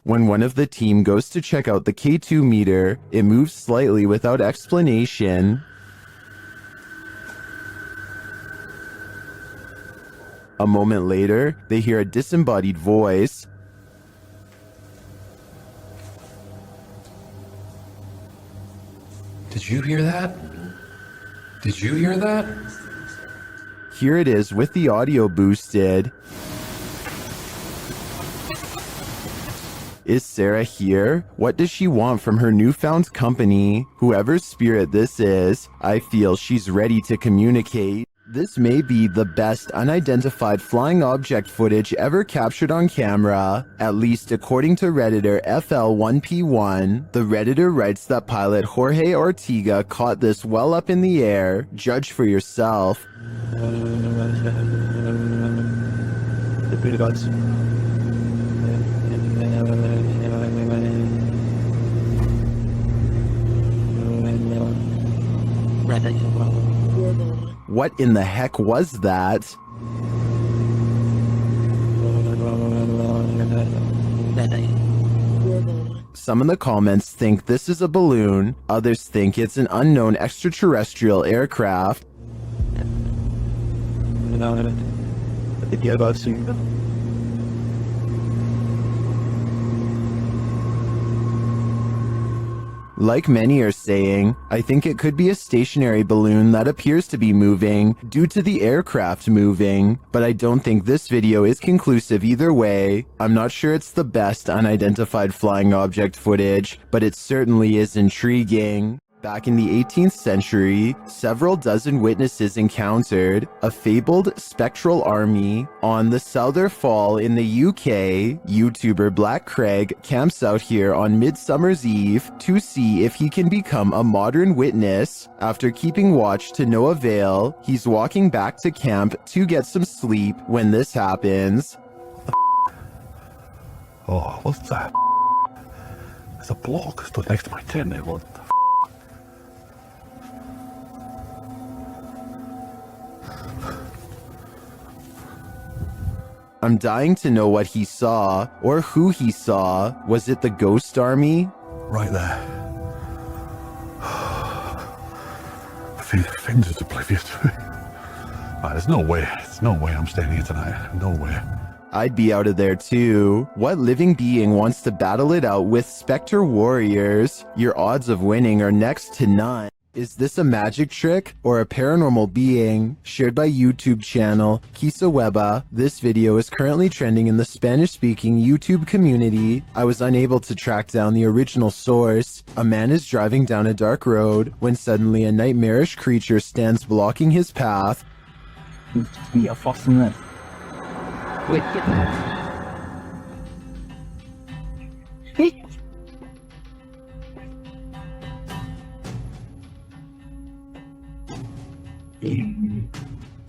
When one of the team goes to check out the K2 meter, it moves slightly without explanation. A moment later, they hear a disembodied voice. Did you hear that? Did you hear that? Here it is with the audio boosted. Is Sarah here? What does she want from her newfound company? Whoever's spirit this is, I feel she's ready to communicate. This may be the best unidentified flying object footage ever captured on camera, at least according to Redditor FL1P1. The Redditor writes that pilot Jorge Ortega caught this well up in the air. Judge for yourself. What in the heck was that? Some in the comments think this is a balloon, others think it's an unknown extraterrestrial aircraft. Like many are saying, I think it could be a stationary balloon that appears to be moving due to the aircraft moving, but I don't think this video is conclusive either way. I'm not sure it's the best unidentified flying object footage, but it certainly is intriguing. Back in the 18th century, several dozen witnesses encountered a fabled spectral army on the Souther Fall in the UK. YouTuber Black Craig camps out here on Midsummer's Eve to see if he can become a modern witness. After keeping watch to no avail, he's walking back to camp to get some sleep when this happens. Oh, what's that? There's a block stood next to my tent. What the I'm dying to know what he saw, or who he saw. Was it the ghost army? Right there. Things is oblivious to me. There's no way I'm staying here tonight. No way. I'd be out of there too. What living being wants to battle it out with Spectre warriors? Your odds of winning are next to none. Is this a magic trick or a paranormal being? Shared by YouTube channel Kisa Weba, this video is currently trending in the Spanish-speaking YouTube community. I was unable to track down the original source. A man is driving down a dark road when suddenly a nightmarish creature stands blocking his path. Yeah, fasten that. Wait, get Hey!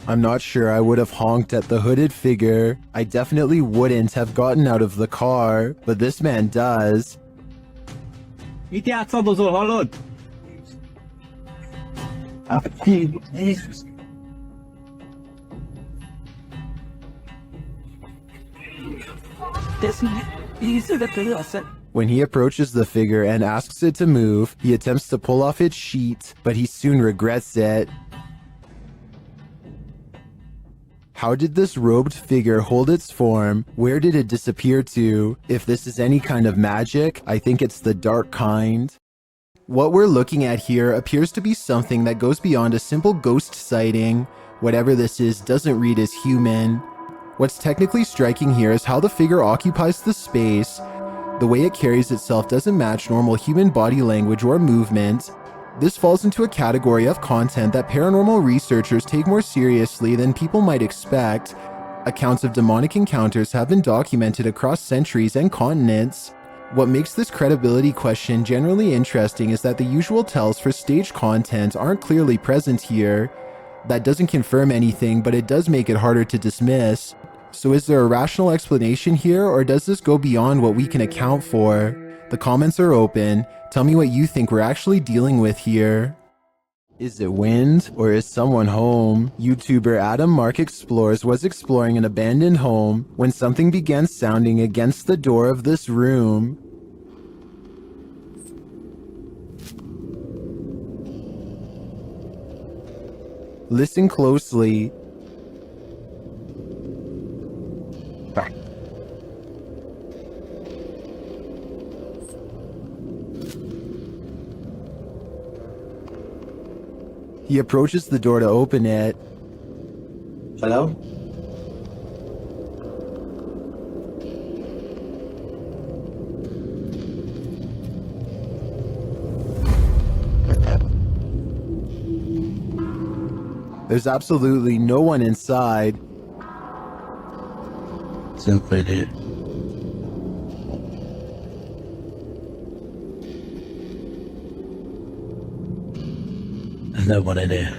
I'm not sure I would have honked at the hooded figure. I definitely wouldn't have gotten out of the car, but this man does. When he approaches the figure and asks it to move, he attempts to pull off its sheet, but he soon regrets it. How did this robed figure hold its form? Where did it disappear to? If this is any kind of magic, I think it's the dark kind. What we're looking at here appears to be something that goes beyond a simple ghost sighting. Whatever this is doesn't read as human. What's technically striking here is how the figure occupies the space. The way it carries itself doesn't match normal human body language or movement. This falls into a category of content that paranormal researchers take more seriously than people might expect. Accounts of demonic encounters have been documented across centuries and continents. What makes this credibility question generally interesting is that the usual tells for staged content aren't clearly present here. That doesn't confirm anything, but it does make it harder to dismiss. So is there a rational explanation here, or does this go beyond what we can account for? The comments are open. Tell me what you think we're actually dealing with here. Is it wind, or is someone home? YouTuber Adam Mark Explores was exploring an abandoned home when something began sounding against the door of this room. Listen closely. He approaches the door to open it. Hello? There's absolutely no one inside. Simply did. Is that what it is?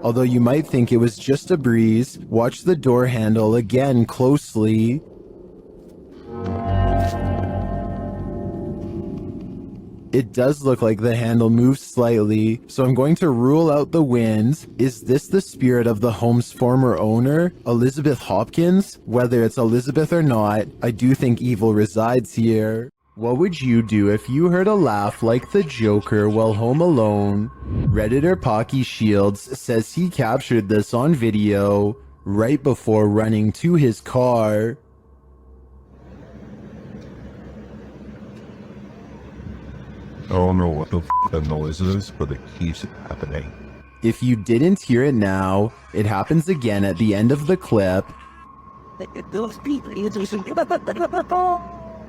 Although you might think it was just a breeze, watch the door handle again closely. It does look like the handle moves slightly, so I'm going to rule out the wind. Is this the spirit of the home's former owner, Elizabeth Hopkins? Whether it's Elizabeth or not, I do think evil resides here. What would you do if you heard a laugh like the Joker while home alone? Redditor Pocky Shields says he captured this on video right before running to his car. I don't know what the that noise is, but it keeps happening. If you didn't hear it now, it happens again at the end of the clip.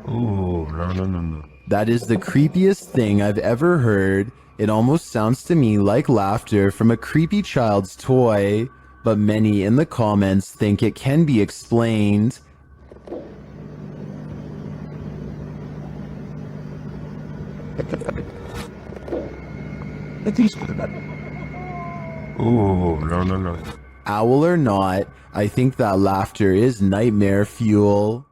Ooh, no. That is the creepiest thing I've ever heard. It almost sounds to me like laughter from a creepy child's toy, but many in the comments think it can be explained. Ooh, no. Owl or not, I think that laughter is nightmare fuel.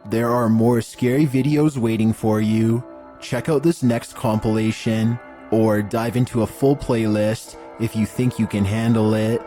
There are more scary videos waiting for you. Check out this next compilation, or dive into a full playlist if you think you can handle it.